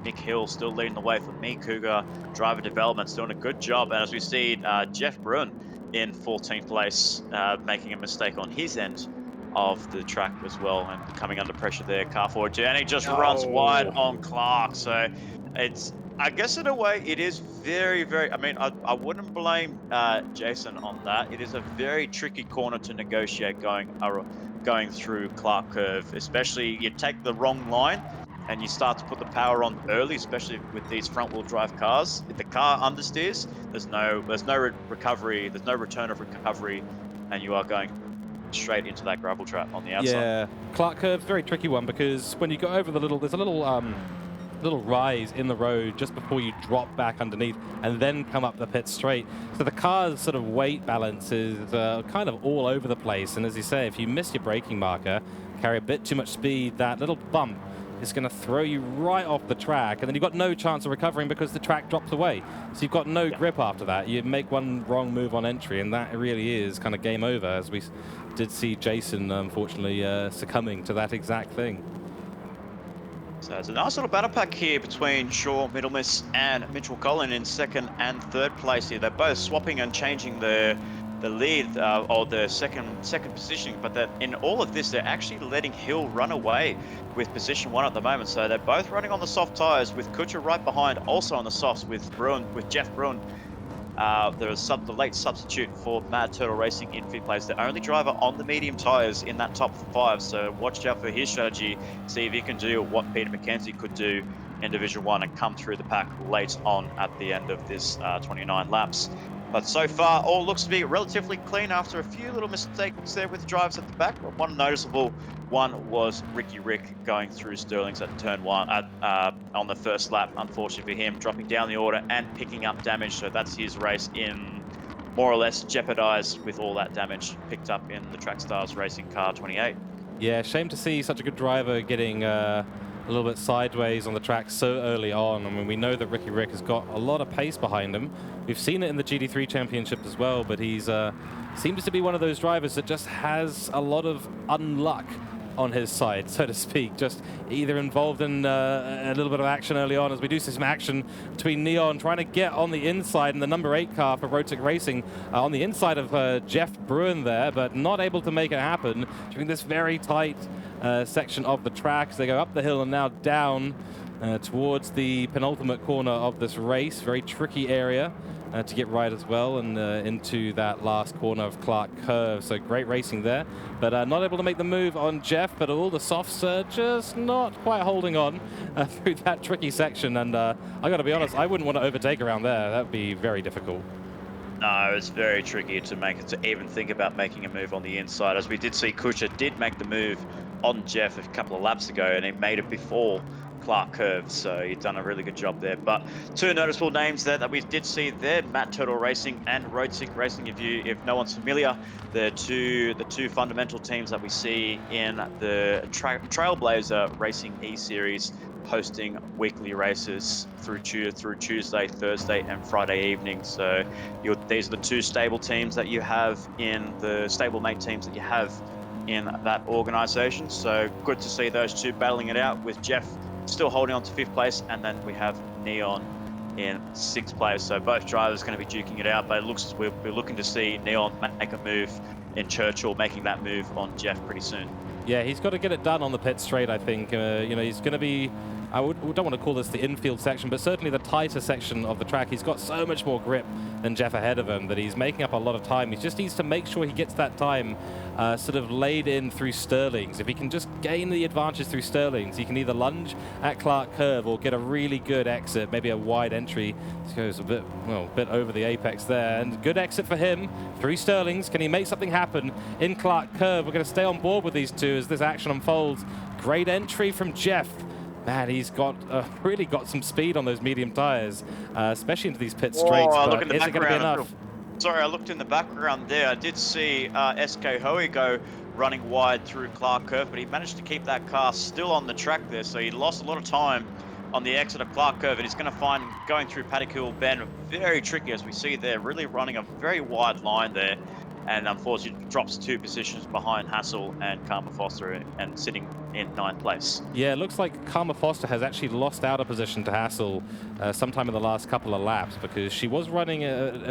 Nick Hill still leading the way for Me Cougar. Driver Development's doing a good job, and as we see Jeff Bruin in 14th place, making a mistake on his end of the track as well, and coming under pressure there, car 42, and he just runs wide on Clark. So it's, I guess in a way, it is very, I mean, I wouldn't blame Jason on that. It is a very tricky corner to negotiate going through Clark Curve, especially you take the wrong line and you start to put the power on early, especially with these front-wheel drive cars. If the car understeers, there's no recovery, there's no return of recovery, and you are going straight into that gravel trap on the outside. Yeah, Clark Curve's a very tricky one, because when you go over there's a little rise in the road just before you drop back underneath and then come up the pit straight. So the car's sort of weight balance is kind of all over the place. And as you say, if you miss your braking marker, carry a bit too much speed, that little bump is going to throw you right off the track, and then you've got no chance of recovering because the track drops away. So you've got no grip after that. You make one wrong move on entry, and that really is kind of game over, as we did see Jason, unfortunately, succumbing to that exact thing. So it's a nice little battle pack here between Shaw Middlemiss and Mitchell Collin in 2nd and 3rd place here. They're both swapping and changing the lead or the second positioning, but that in all of this, they're actually letting Hill run away with position 1 at the moment. So they're both running on the soft tyres, with Cooke right behind, also on the softs with Jeff Bruin. The late substitute for Mad Turtle Racing in 5th place, the only driver on the medium tyres in that top 5. So watch out for his strategy, see if he can do what Peter McKenzie could do in Division 1 and come through the pack late on at the end of this 29 laps. But so far, all looks to be relatively clean after a few little mistakes there with the drivers at the back. But one noticeable one was Ricky Rick going through Sterling's at turn 1 on the first lap. Unfortunately for him, dropping down the order and picking up damage. So that's his race in more or less jeopardized with all that damage picked up in the Track Stars Racing car 28. Yeah, shame to see such a good driver getting a little bit sideways on the track so early on. I mean, we know that Ricky Rick has got a lot of pace behind him. We've seen it in the GT3 Championship as well, but he's seems to be one of those drivers that just has a lot of unluck on his side, so to speak. Just either involved in a little bit of action early on, as we do see some action between Neon trying to get on the inside in the number 8 car for Rotic Racing on the inside of Jeff Bruin there, but not able to make it happen during this very tight section of the track as they go up the hill and now down towards the penultimate corner of this race. Very tricky area to get right as well, and into that last corner of Clark Curve. So great racing there, but not able to make the move on Jeff, but all the softs just not quite holding on through that tricky section. And I got to be honest, I wouldn't want to overtake around there. That would be very difficult. No, it's very tricky to even think about making a move on the inside, as we did see Cooke did make the move on Jeff a couple of laps ago, and he made it before Clark Curve, so he's done a really good job there. But two noticeable names there that we did see there, Matt Turtle Racing and Rotic Racing. If no one's familiar, the two fundamental teams that we see in the Trailblazer Racing E-Series, hosting weekly races through Tuesday, Thursday, and Friday evening. So these are the two stable teams that you have in the stablemate teams that you have in that organization. So good to see those two battling it out, with Jeff still holding on to 5th place, and then we have Neon in 6th place. So both drivers going to be duking it out, but it looks as we're looking to see Neon make a move in Churchill, making that move on Jeff pretty soon. Yeah, he's got to get it done on the pit straight, I think. You know, he's going to be, don't want to call this the infield section, but certainly the tighter section of the track. He's got so much more grip than Jeff ahead of him that he's making up a lot of time. He just needs to make sure he gets that time sort of laid in through Sterling's. If he can just gain the advantage through Sterling's, he can either lunge at Clark Curve or get a really good exit, maybe a wide entry. This goes a bit over the apex there, and good exit for him through Sterling's. Can he make something happen in Clark Curve? We're going to stay on board with these two as this action unfolds. Great entry from Jeff. Man, he's got really got some speed on those medium tires, especially into these pit straights. Look in the is it going to be enough? Sorry, I looked in the background there. I did see SK Hoey go running wide through Clark Curve, but he managed to keep that car still on the track there. So he lost a lot of time on the exit of Clark Curve, and he's going to find going through Paddock Hill Bend very tricky, as we see there, really running a very wide line there. And unfortunately drops 2 positions behind Hassel and Karma Foster, and sitting in 9th place. Yeah, it looks like Karma Foster has actually lost out a position to Hassel sometime in the last couple of laps, because she was running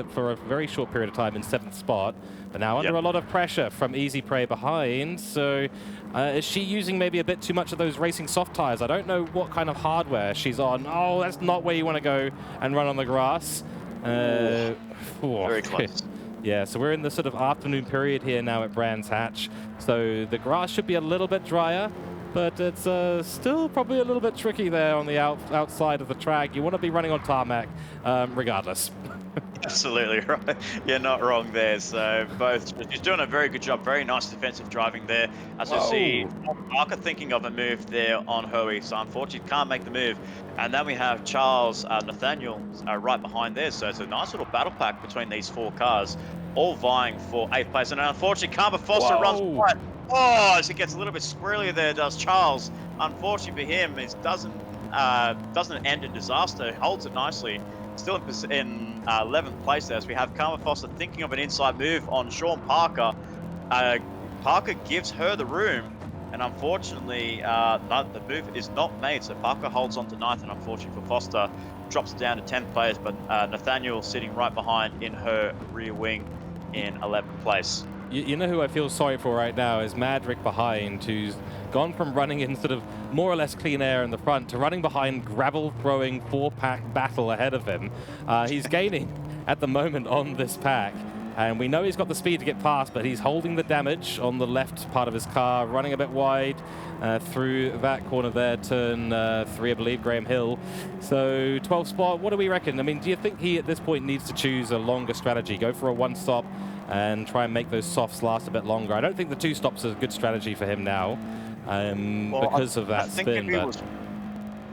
for a very short period of time in 7th spot, but now under a lot of pressure from Easy Prey behind. So is she using maybe a bit too much of those racing soft tires? I don't know what kind of hardware she's on. Oh, that's not where you want to go and run on the grass. Very close. Yeah, so we're in the sort of afternoon period here now at Brands Hatch. So the grass should be a little bit drier, but it's still probably a little bit tricky there on the outside of the track. You want to be running on tarmac regardless. Absolutely right. You're not wrong there. So she's doing a very good job. Very nice defensive driving there. As you see, Parker thinking of a move there on Hoey. So unfortunately can't make the move. And then we have Charles Nathaniel right behind there. So it's a nice little battle pack between these 4 cars, all vying for 8th place. And unfortunately, Karma Foster runs wide. Oh, as he gets a little bit squirrely there, does Charles. Unfortunately for him, it doesn't end in disaster. He holds it nicely. Still in 11th place there, as we have Karma Foster thinking of an inside move on Sean Parker. Parker gives her the room, and unfortunately, the move is not made. So Parker holds on to 9th, and unfortunately for Foster, drops down to 10th place. But Nathaniel sitting right behind in her rear wing in 11th place. You know who I feel sorry for right now is Madrick behind, who's gone from running in sort of more or less clean air in the front to running behind gravel-throwing 4-pack battle ahead of him. He's gaining at the moment on this pack, and we know he's got the speed to get past, but he's holding the damage on the left part of his car, running a bit wide through that corner there, turn 3, I believe, Graham Hill. So 12th spot, what do we reckon? I mean, do you think he at this point needs to choose a longer strategy, go for a 1-stop and try and make those softs last a bit longer? I don't think the 2 stops is a good strategy for him now because of that spin.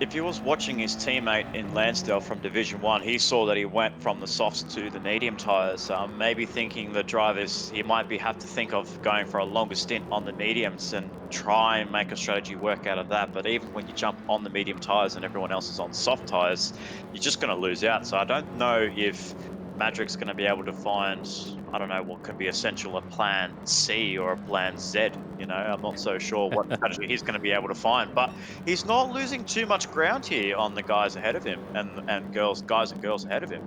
if he was watching his teammate in Lansdale from Division 1, he saw that he went from the softs to the medium tyres. Maybe thinking the drivers, he might have to think of going for a longer stint on the mediums and try and make a strategy work out of that. But even when you jump on the medium tyres and everyone else is on soft tyres, you're just going to lose out. So I don't know if Madric's going to be able to find, I don't know, what could be essential, a plan C or a plan Z. You know, I'm not so sure what strategy he's going to be able to find, but he's not losing too much ground here on the guys ahead of him and guys and girls ahead of him.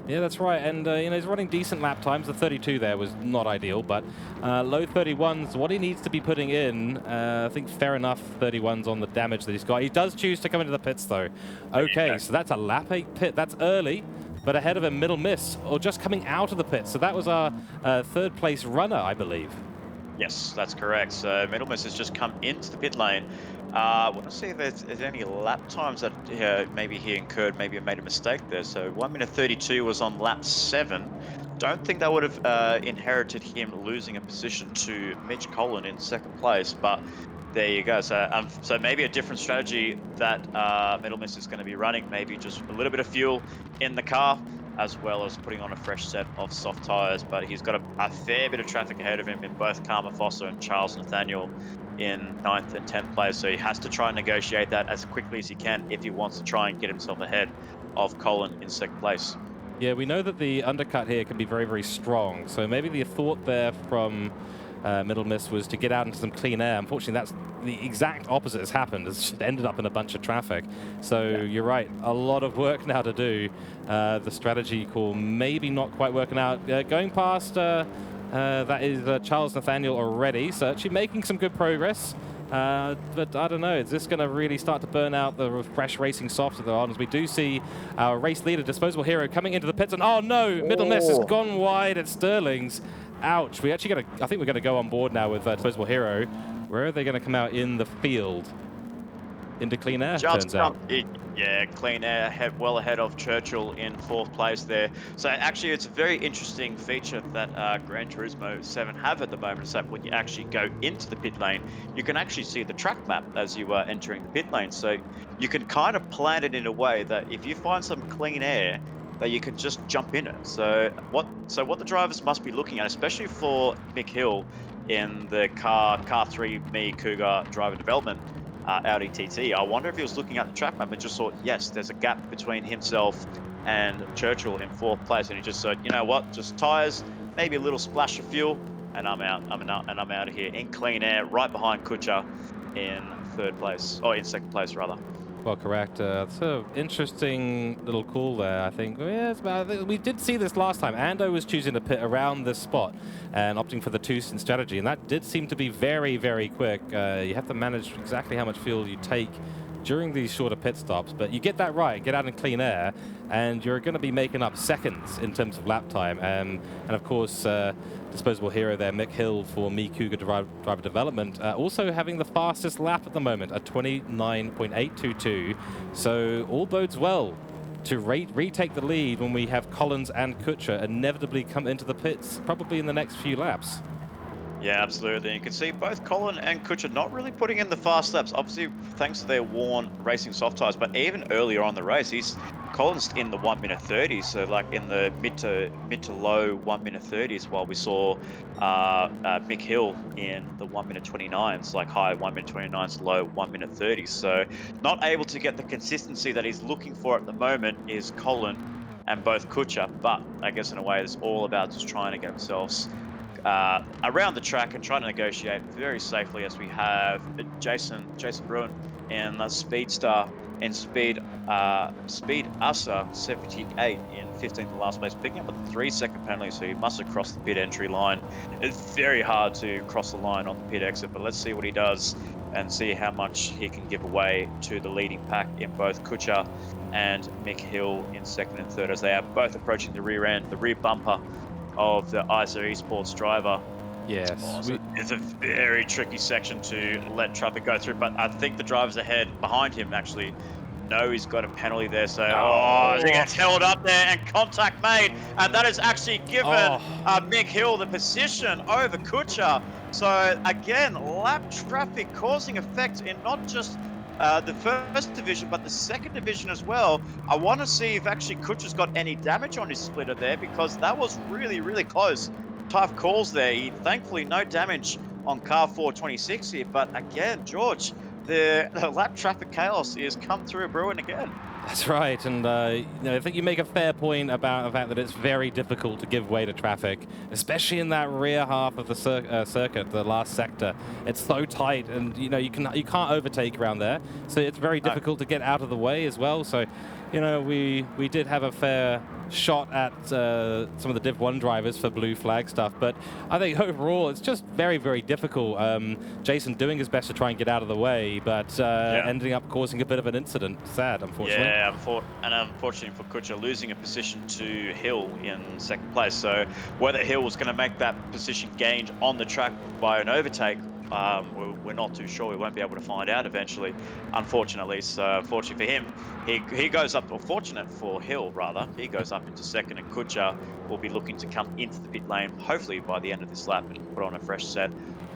Yeah, that's right. And, you know, he's running decent lap times. The 32 there was not ideal, but low 31s, what he needs to be putting in, I think fair enough 31s on the damage that he's got. He does choose to come into the pits, though. Okay, yeah. So that's a lap 8 pit. That's early, but ahead of him, middle miss, or just coming out of the pit. So that was our third place runner, I believe. Yes, that's correct. So middle miss has just come into the pit lane. I want to see if there's any lap times that maybe he incurred, maybe he made a mistake there. So 1 minute 32 was on lap 7. Don't think that would have inherited him losing a position to Mitch Collin in second place, but there you go. So maybe a different strategy that Middle Miss is going to be running, maybe just a little bit of fuel in the car, as well as putting on a fresh set of soft tyres. But he's got a fair bit of traffic ahead of him in both Karma Foster and Charles Nathaniel in 9th and 10th place. So he has to try and negotiate that as quickly as he can if he wants to try and get himself ahead of Colin in second place. Yeah, we know that the undercut here can be very, very strong. So maybe the thought there from Middle Miss was to get out into some clean air. Unfortunately, that's the exact opposite has happened. It's just ended up in a bunch of traffic. So yeah, you're right. A lot of work now to do. The strategy call maybe not quite working out. Going past, that is Charles Nathaniel already. So actually making some good progress. But I don't know, is this going to really start to burn out the fresh racing softs that they're on? As we do see our race leader, Disposable Hero, coming into the pits, and oh no, Middle Miss has gone wide at Sterling's. Ouch. We actually I think we're going to go on board now with Disposable Hero. Where are they going to come out in the field? Into clean air, turns out. Yeah, clean air, well ahead of Churchill in 4th place there. So actually, it's a very interesting feature that Gran Turismo 7 have at the moment. So when you actually go into the pit lane, you can actually see the track map as you are entering the pit lane. So you can kind of plan it in a way that if you find some clean air, that you can just jump in it. So what the drivers must be looking at, especially for Mick Hill in the car 3 Me Cougar driver development, Audi TT. I wonder if he was looking at the track map and just thought, yes, there's a gap between himself and Churchill in 4th place, and he just said, you know what, just tires, maybe a little splash of fuel, and I'm out. I'm out of here in clean air, right behind Kucha in 3rd place, or in 2nd place rather. Well, correct. It's an interesting little call there, I think. Yeah, we did see this last time. Ando was choosing to pit around this spot and opting for the two-stint strategy, and that did seem to be very, very quick. You have to manage exactly how much fuel you take during these shorter pit stops, but you get that right, get out in clean air, and you're going to be making up seconds in terms of lap time. And of course, Disposable Hero there, Mick Hill for Me Cougar driver development, also having the fastest lap at the moment at 29.822. So all bodes well to retake the lead when we have Collins and Kutscher inevitably come into the pits, probably in the next few laps. Yeah, absolutely. You can see both Colin and Kutscher not really putting in the fast laps, obviously thanks to their worn racing soft tyres, but even earlier on the race, Colin's in the 1 minute 30s, so like in the mid to low 1 minute 30s, while we saw Mick Hill in the 1 minute 29s, like high 1 minute 29s, low 1 minute 30s. So not able to get the consistency that he's looking for at the moment is Colin and both Kutscher, but I guess in a way it's all about just trying to get themselves around the track and trying to negotiate very safely, as we have Jason Bruin in the Speedstar and Speed Asa 78 in 15th last place, picking up a 3-second penalty, so he must have crossed the pit entry line. It's very hard to cross the line on the pit exit, but let's see what he does and see how much he can give away to the leading pack in both Kutscher and Mick Hill in 2nd and 3rd, as they are both approaching the rear end, the rear bumper of the ISO Esports driver. Yes. It's a very tricky section to let traffic go through, but I think the drivers behind him actually know he's got a penalty there, so he gets held up there and contact made, and that has actually given Mick Hill the position over Kutscher. So again, lap traffic causing effects in not just the first division, but the second division as well. I want to see if actually Kutcher's got any damage on his splitter there, because that was really, really close. Tough calls there. Thankfully, no damage on car 426 here. But again, George, the lap traffic chaos is come through brewing again. That's right, and I think you make a fair point about the fact that it's very difficult to give way to traffic, especially in that rear half of the circuit, the last sector. It's so tight, and you can't overtake around there, so it's very difficult to get out of the way as well. So, we did have a fair shot at some of the Div 1 drivers for blue flag stuff, but I think overall it's just very, very difficult. Jason doing his best to try and get out of the way, but ending up causing a bit of an incident. Sad, unfortunately. Yeah, and unfortunately for Kutcher, losing a position to Hill in second place. So whether Hill was going to make that position gained on the track by an overtake, we're not too sure. We won't be able to find out eventually, unfortunately. So fortunately for him, he goes up, or fortunate for Hill rather, he goes up into second, and Kutcher will be looking to come into the pit lane hopefully by the end of this lap and put on a fresh set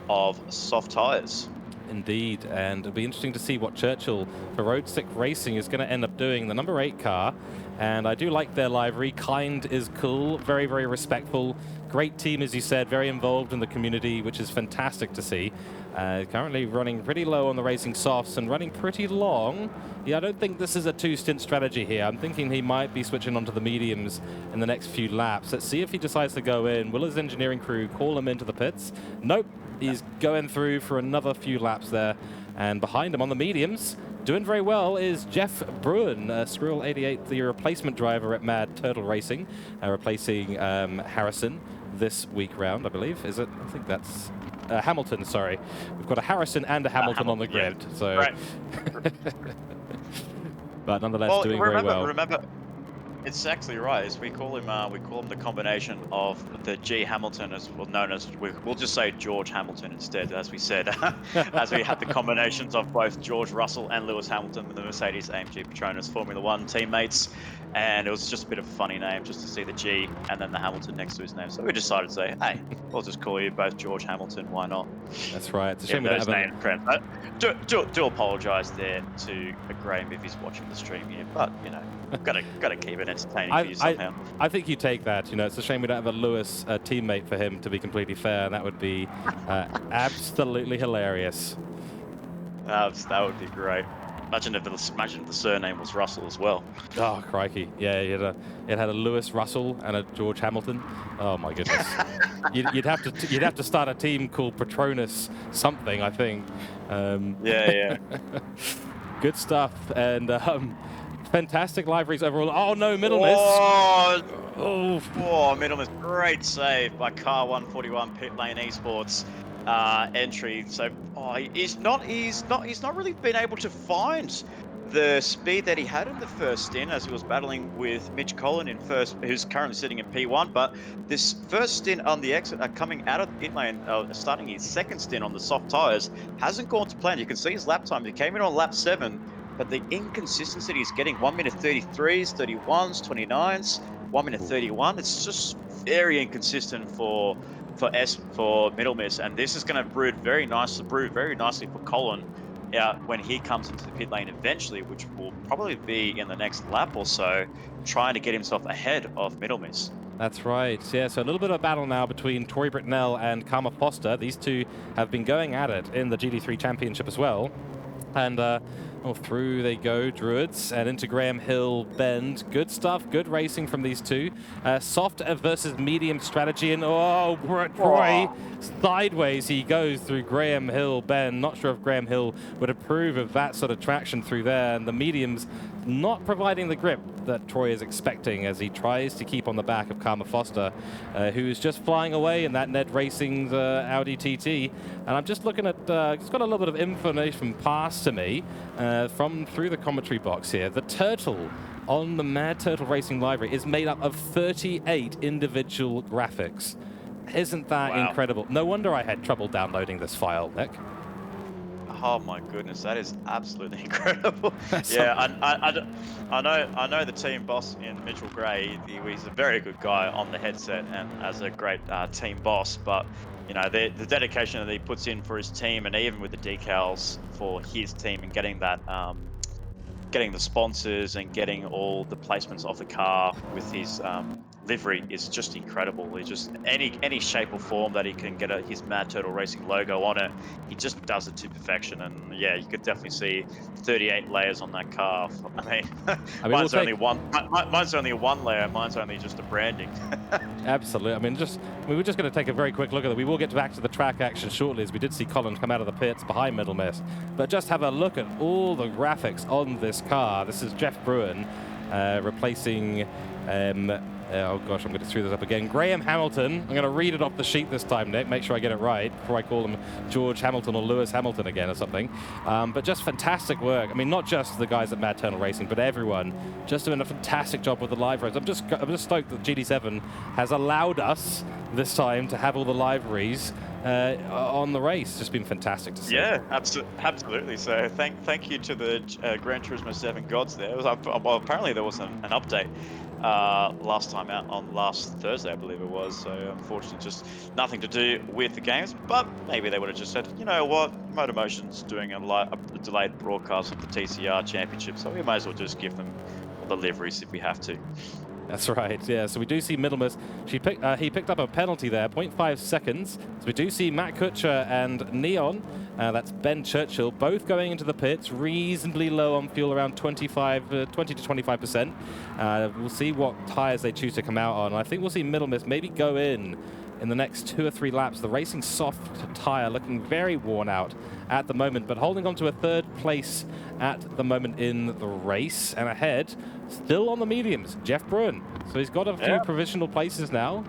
of soft tyres. Indeed, and it'll be interesting to see what Churchill for Road Stick Racing is going to end up doing. The number 8 car, and I do like their livery. Kind is cool, very, very respectful. Great team, as you said, very involved in the community, which is fantastic to see. Currently running pretty low on the racing softs and running pretty long. Yeah, I don't think this is a 2-stint strategy here. I'm thinking he might be switching onto the mediums in the next few laps. Let's see if he decides to go in. Will his engineering crew call him into the pits? Nope. He's going through for another few laps there. And behind him on the mediums, doing very well, is Jeff Bruin, Squirrel88, the replacement driver at Mad Turtle Racing, replacing Harrison this week round, I believe. Is it? I think that's Hamilton, sorry. We've got a Harrison and a Hamilton on the grid. Yeah. So, right. But nonetheless, doing very well. Remember, it's actually right. Is we call him the combination of the G Hamilton, as well known as, we'll just say George Hamilton instead, as we said, as we had the combinations of both George Russell and Lewis Hamilton with the Mercedes AMG Petronas Formula One teammates, and it was just a bit of a funny name just to see the G and then the Hamilton next to his name. So we decided to say, hey, we'll just call you both George Hamilton. Why not? That's right. It's a shame we don't have do apologise there to Graham if he's watching the stream here, but gotta keep it entertaining for you somehow. I think you take that. It's a shame we don't have a Lewis teammate for him, to be completely fair. That would be absolutely hilarious. That would be great. Imagine if the surname was Russell as well. Oh crikey! Yeah, it had a Lewis Russell and a George Hamilton. Oh my goodness! you'd have to start a team called Petronas something, I think. Yeah. Good stuff, and fantastic liveries overall. Oh no, middle miss. Middle miss. Great save by Car 141 Pit Lane Esports. Entry. So he's not really been able to find the speed that he had in the first stint, as he was battling with Mitch Collin in first, who's currently sitting in P1. But this first stint on the exit, coming out of the pit lane, starting his second stint on the soft tires, hasn't gone to plan. You can see his lap time. He came in on lap 7, but the inconsistency he's getting 1 minute 33s, 31s, 29s, 1 minute 31. It's just very inconsistent for middle miss, and this is going to brew very nicely for Colin when he comes into the pit lane eventually, which will probably be in the next lap or so, trying to get himself ahead of middle miss. That's right. Yeah, so a little bit of a battle now between Tori Britnell and Karma Foster. These two have been going at it in the GT3 Championship as well. And through they go, Druids, and into Graham Hill Bend. Good stuff, good racing from these two. Soft versus medium strategy, and Troy sideways he goes through Graham Hill Bend. Not sure if Graham Hill would approve of that sort of traction through there, and the mediums not providing the grip that Troy is expecting as he tries to keep on the back of Karma Foster, who's just flying away in that Ned Racing's Audi TT. And I'm just looking at, it's got a little bit of information passed to me from through the commentary box here. The turtle on the Mad Turtle Racing library is made up of 38 individual graphics. Isn't that incredible? No wonder I had trouble downloading this file, Nick. Oh my goodness, that is absolutely incredible. That's Yeah, something. I know the team boss in Mitchell Gray. He's a very good guy on the headset and as a great team boss. But you know, the dedication that he puts in for his team, and even with the decals for his team, and getting that getting the sponsors and getting all the placements of the car with his livery is just incredible. He just any shape or form that he can get his Mad Turtle Racing logo on it, he just does it to perfection. And yeah, you could definitely see 38 layers on that car. I mean, I mean, we'll take Mine's only one layer. Mine's only just a branding. absolutely. I mean, we're just going to take a very quick look at it. We will get back to the track action shortly, as we did see Colin come out of the pits behind Middle Miss. But just have a look at all the graphics on this car. This is Jeff Bruin replacing. Oh gosh, I'm going to screw this up again. Graham Hamilton. I'm going to read it off the sheet this time, Nick. Make sure I get it right before I call him George Hamilton or Lewis Hamilton again or something. But just fantastic work. I mean, not just the guys at Mad Turtle Racing, but everyone just doing a fantastic job with the live race. I'm just stoked that GD7 has allowed us this time to have all the liveries on the race. Just been fantastic to see. Yeah, absolutely. So thank you to the Gran Turismo 7 gods there. It was, well, apparently there was an update last time out on last Thursday, I believe it was. So unfortunately, just nothing to do with the games. But maybe they would have just said, you know what, MotorMotion's doing a delayed broadcast of the TCR Championship, so we might as well just give them all the liveries if we have to. That's right, yeah. So we do see Middlemas. He picked up a penalty there, 0.5 seconds. So we do see Matt Kutcher and Neon, that's Ben Churchill, both going into the pits, reasonably low on fuel, around 20 to 25%. We'll see what tyres they choose to come out on. I think we'll see Middlemas maybe go in the next 2 or 3 laps. The Racing Soft tyre looking very worn out at the moment, but holding on to a 3rd place at the moment in the race. And ahead, still on the mediums, Jeff Bruin. So he's got a few provisional places now.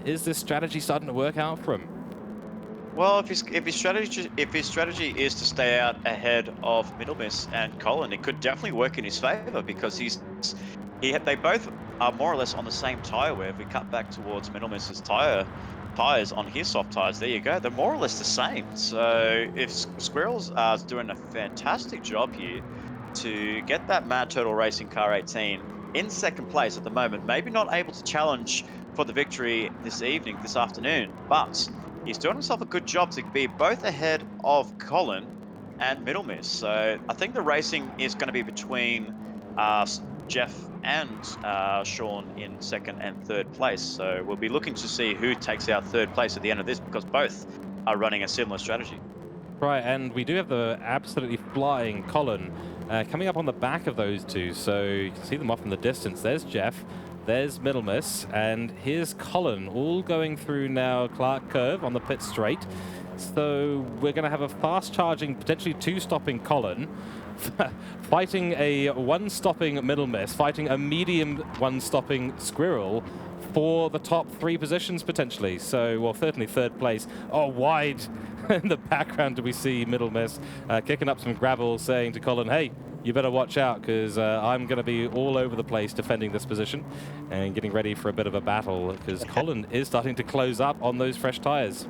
Is this strategy starting to work out for him? Well, if his strategy is to stay out ahead of Middle Miss and Colin, it could definitely work in his favour, because they both are more or less on the same tyre wear. If we cut back towards Middle Miss's tyres on his soft tyres, there you go. They're more or less the same. So if Squirrels are doing a fantastic job here to get that Mad Turtle Racing Car 18 in 2nd place at the moment, maybe not able to challenge for the victory this afternoon, but he's doing himself a good job to be both ahead of Colin and Middle Miss. So I think the racing is going to be between Jeff and Sean in 2nd and 3rd place. So we'll be looking to see who takes out 3rd place at the end of this, because both are running a similar strategy. Right, and we do have the absolutely flying Colin coming up on the back of those two. So you can see them off in the distance. There's Jeff, there's Middle Miss, and here's Colin, all going through now Clark Curve on the pit straight. So we're going to have a fast-charging, potentially 2-stopping Colin, fighting a 1-stopping Middle Miss, fighting a medium 1-stopping Squirrel for the top 3 positions potentially. So, well, certainly 3rd place. Oh, wide in the background do we see Middle Miss kicking up some gravel, saying to Colin, hey, you better watch out, because I'm going to be all over the place defending this position and getting ready for a bit of a battle, because Colin is starting to close up on those fresh tyres.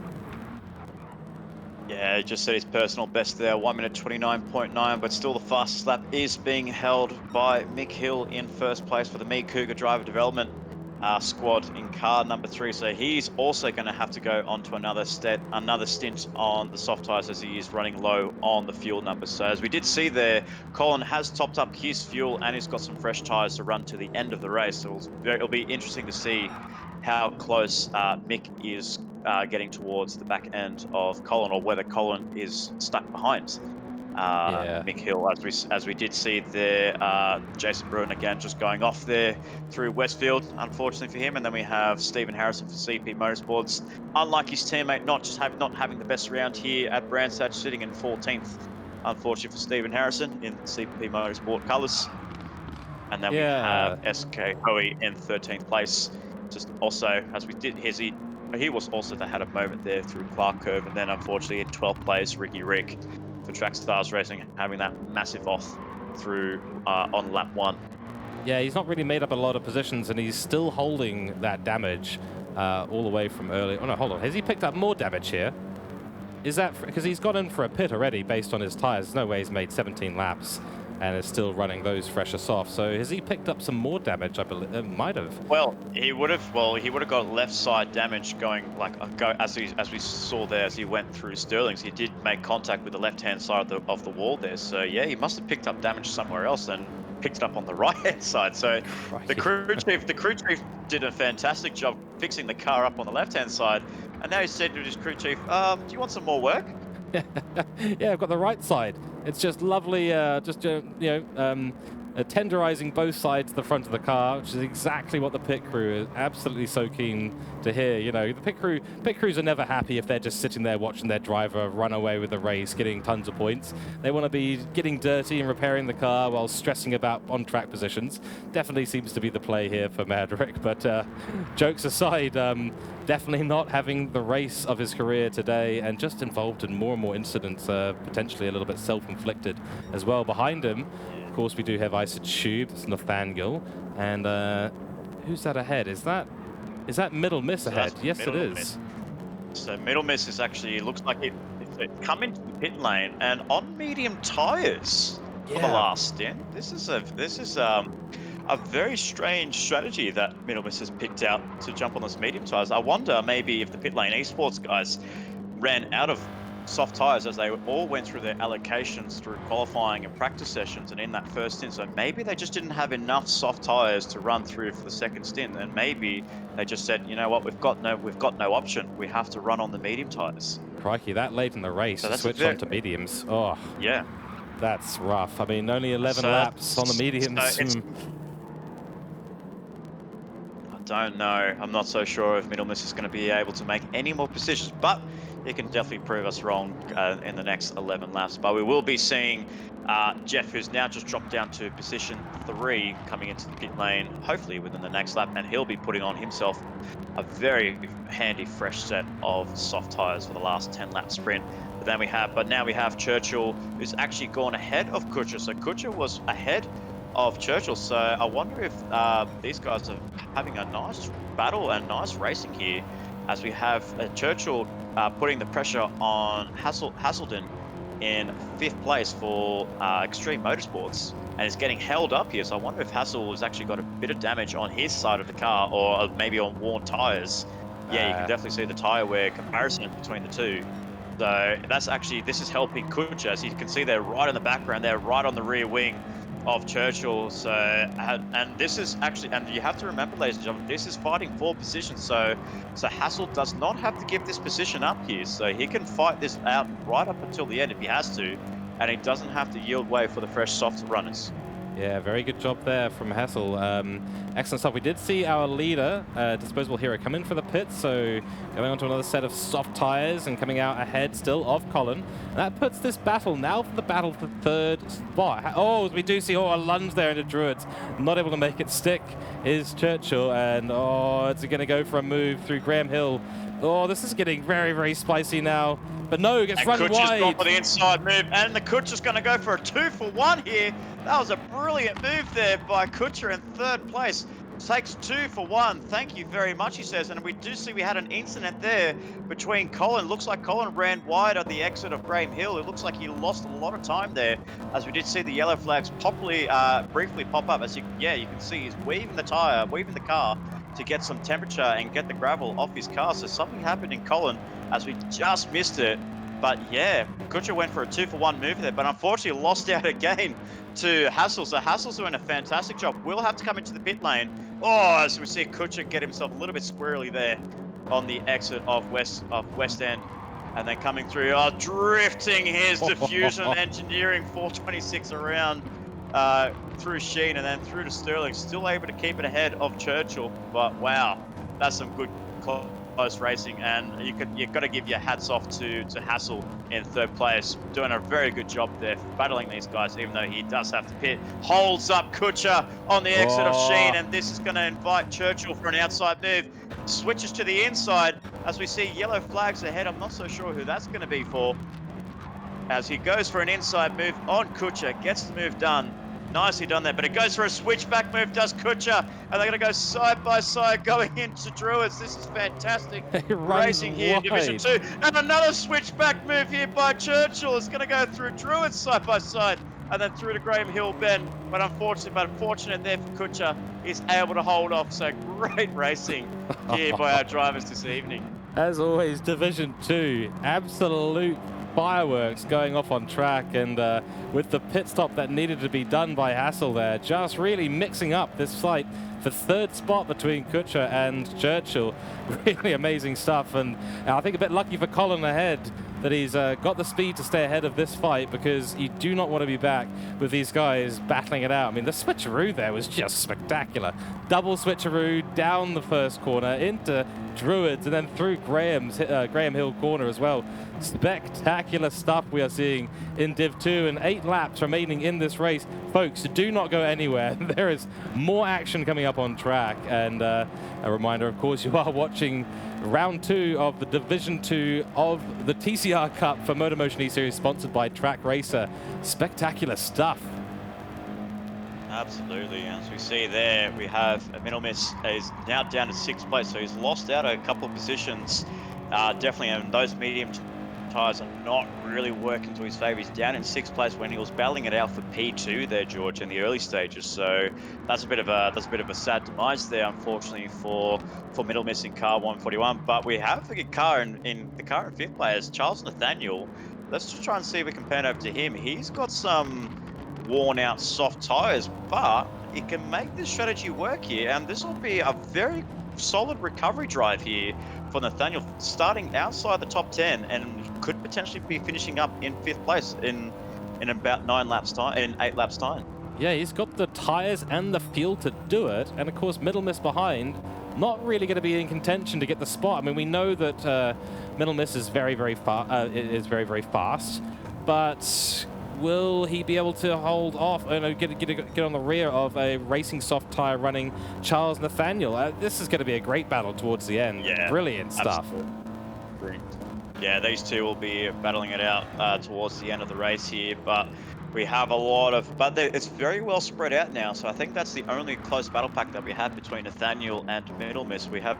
Yeah, he just set his personal best there, 1 minute 29.9, but still the fastest lap is being held by Mick Hill in 1st place for the Me Cougar Driver Development squad in car number 3. So he's also going to have to go on to another stint on the soft tyres, as he is running low on the fuel numbers. So as we did see there, Colin has topped up his fuel and he's got some fresh tyres to run to the end of the race. So it'll be interesting to see how close Mick is getting towards the back end of Colin, or whether Colin is stuck behind Mick Hill, as we did see there. Jason Bruin again just going off there through Westfield, unfortunately for him. And then we have Stephen Harrison for CP Motorsports. Unlike his teammate, not having the best round here at Branstad, sitting in 14th, unfortunately for Stephen Harrison in CP Motorsport colours. And then we have SK Hoey in 13th place. Just also, as we did, he was also had a moment there through Clark Curve, and then unfortunately in 12th place, Ricky Rick for Track Stars Racing, having that massive off through on lap 1. Yeah, he's not really made up a lot of positions, and he's still holding that damage all the way from early. Oh no, hold on. Has he picked up more damage here? Is that because he's gone in for a pit already based on his tyres? There's no way he's made 17 laps and is still running those fresher soft. So has he picked up some more damage? I believe might have. Well, he would have. Well, he would have got left side damage going like as we saw there as he went through Sterling's. He did make contact with the left hand side of the wall there. So yeah, he must have picked up damage somewhere else and picked it up on the right hand side. So the crew chief did a fantastic job fixing the car up on the left hand side. And now he said to his crew chief, "Do you want some more work?" Yeah, I've got the right side. It's just lovely, tenderizing both sides of the front of the car, which is exactly what the pit crew is absolutely so keen to hear. You know, the pit crews are never happy if they're just sitting there watching their driver run away with the race, getting tons of points. They want to be getting dirty and repairing the car while stressing about on-track positions. Definitely seems to be the play here for Madrick, but jokes aside, definitely not having the race of his career today and just involved in more and more incidents, potentially a little bit self-inflicted as well. Behind him, of course, we do have Isa Tube, it's Nathaniel, and who's that ahead? Is that Middle Miss ahead? Yes, it is. Miss. So Middle Miss is actually looks like it come into the pit lane and on medium tires for the last stint. This is a very strange strategy that Middle Miss has picked out to jump on those medium tires. I wonder maybe if the pit lane esports guys ran out of soft tires as they all went through their allocations through qualifying and practice sessions and in that first stint. So maybe they just didn't have enough soft tires to run through for the second stint, and maybe they just said, you know what, we've got no option. We have to run on the medium tires. Crikey, that late in the race to switch on to mediums. Oh, yeah, that's rough. I mean, only 11 laps on the mediums. I don't know. I'm not so sure if Middle Miss is going to be able to make any more positions, but he can definitely prove us wrong in the next 11 laps. But we will be seeing Jeff, who's now just dropped down to position 3, coming into the pit lane, hopefully within the next lap, and he'll be putting on himself a very handy fresh set of soft tires for the last 10 lap sprint. But now we have Churchill, who's actually gone ahead of Kutcher. So Kutcher was ahead of Churchill. So I wonder if these guys are having a nice battle and nice racing here, as we have Churchill putting the pressure on Hasselden in 5th place for Extreme Motorsports, and is getting held up here. So I wonder if Hassel has actually got a bit of damage on his side of the car, or maybe on worn tires. Yeah, you can definitely see the tire wear comparison between the two. So this is helping Kutcher, as you can see they're right in the background, they're right on the rear wing of Churchill. So and this is actually, and you have to remember, ladies and gentlemen, this is fighting for position. So Hassel does not have to give this position up here, so he can fight this out right up until the end if he has to, and he doesn't have to yield way for the fresh soft runners. Yeah, very good job there from Hassel. Excellent stuff. We did see our leader, Disposable Hero, come in for the pits, so going on to another set of soft tires and coming out ahead still of Colin. And that puts this battle now for the battle for 3rd spot. Oh, we do see a lunge there into Druids. Not able to make it stick is Churchill, and it's going to go for a move through Graham Hill. Oh, this is getting very, very spicy now. But no, gets run wide. Kutcher's gone for the inside move, and the Kutcher's going to go for a 2-for-1 here. That was a brilliant move there by Kutcher in 3rd place. Takes 2 for 1. Thank you very much, he says. And we do see we had an incident there between Colin. Looks like Colin ran wide at the exit of Graham Hill. It looks like he lost a lot of time there, as we did see the yellow flags briefly pop up. As you can see he's weaving the car to get some temperature and get the gravel off his car. So something happened in Colin, as we just missed it. But yeah, Kutcher went for a 2-for-1 move there, but unfortunately lost out again to Hassel. So Hassel's doing a fantastic job. We'll have to come into the pit lane. Oh, as we see Kutcher get himself a little bit squirrely there on the exit of West End. And then coming through, drifting his diffusion engineering 426 around through Sheen and then through to Sterling. Still able to keep it ahead of Churchill. But wow, that's some good close racing, and you've got to give your hats off to Hassel in 3rd place, doing a very good job there battling these guys, even though he does have to pit. Holds up Kutcher on the exit of Sheen, and this is going to invite Churchill for an outside move. Switches to the inside as we see yellow flags ahead. I'm not so sure who that's going to be for, as he goes for an inside move on Kutcher, gets the move done, Nicely done there, but it goes for a switchback move, does Kutscher, and they're going to go side by side going into Druids. This is fantastic It runs racing here in Division wide. 2. And another switchback move here by Churchill. It's going to go through Druids side by side and then through to Graham Hill Bend. But unfortunate there for Kutscher, he's able to hold off. So great racing here by our drivers this evening. As always, Division 2, absolute fireworks going off on track, and with the pit stop that needed to be done by Hassel there, just really mixing up this fight for third spot between Kutscher and Churchill. Really amazing stuff, and I think a bit lucky for Colin ahead that he's got the speed to stay ahead of this fight, because you do not want to be back with these guys battling it out. I mean, the switcheroo there was just spectacular. Double switcheroo down the first corner into Druids and then through Graham Hill corner as well. Spectacular stuff we are seeing in Div 2, and 8 laps remaining in this race. Folks, do not go anywhere. There is more action coming up on track, and a reminder, of course, you are watching round 2 of the Division 2 of the TCR Cup for MotorMotion E-Series, sponsored by Trak Racer. Spectacular stuff. Absolutely, as we see there, we have Middle Miss is now down to 6th place, so he's lost out a couple of positions. Definitely, and those medium tyres are not really working to his favour. He's down in 6th place when he was battling it out for P2 there, George, in the early stages. So that's a bit of a sad demise there, unfortunately, for Middle Miss in car 141. But we have a good car in the current 5th place, Charles Nathaniel. Let's just try and see if we can pan over to him. He's got some worn out soft tyres, but he can make this strategy work here, and this will be a very solid recovery drive here for Nathaniel, starting outside the top 10, and could potentially be finishing up in 5th place in about 8 laps time. Yeah, he's got the tyres and the fuel to do it, and of course Middle Miss behind, not really going to be in contention to get the spot. I mean, we know that Middle Miss is very fast, but will he be able to hold off and get on the rear of a racing soft tyre running Charles Nathaniel? This is going to be a great battle towards the end. Yeah, brilliant stuff. Absolutely. Yeah, these two will be battling it out towards the end of the race here, but we have a lot of, but it's very well spread out now, so I think that's the only close battle pack that we have between Nathaniel and Middle Miss. We have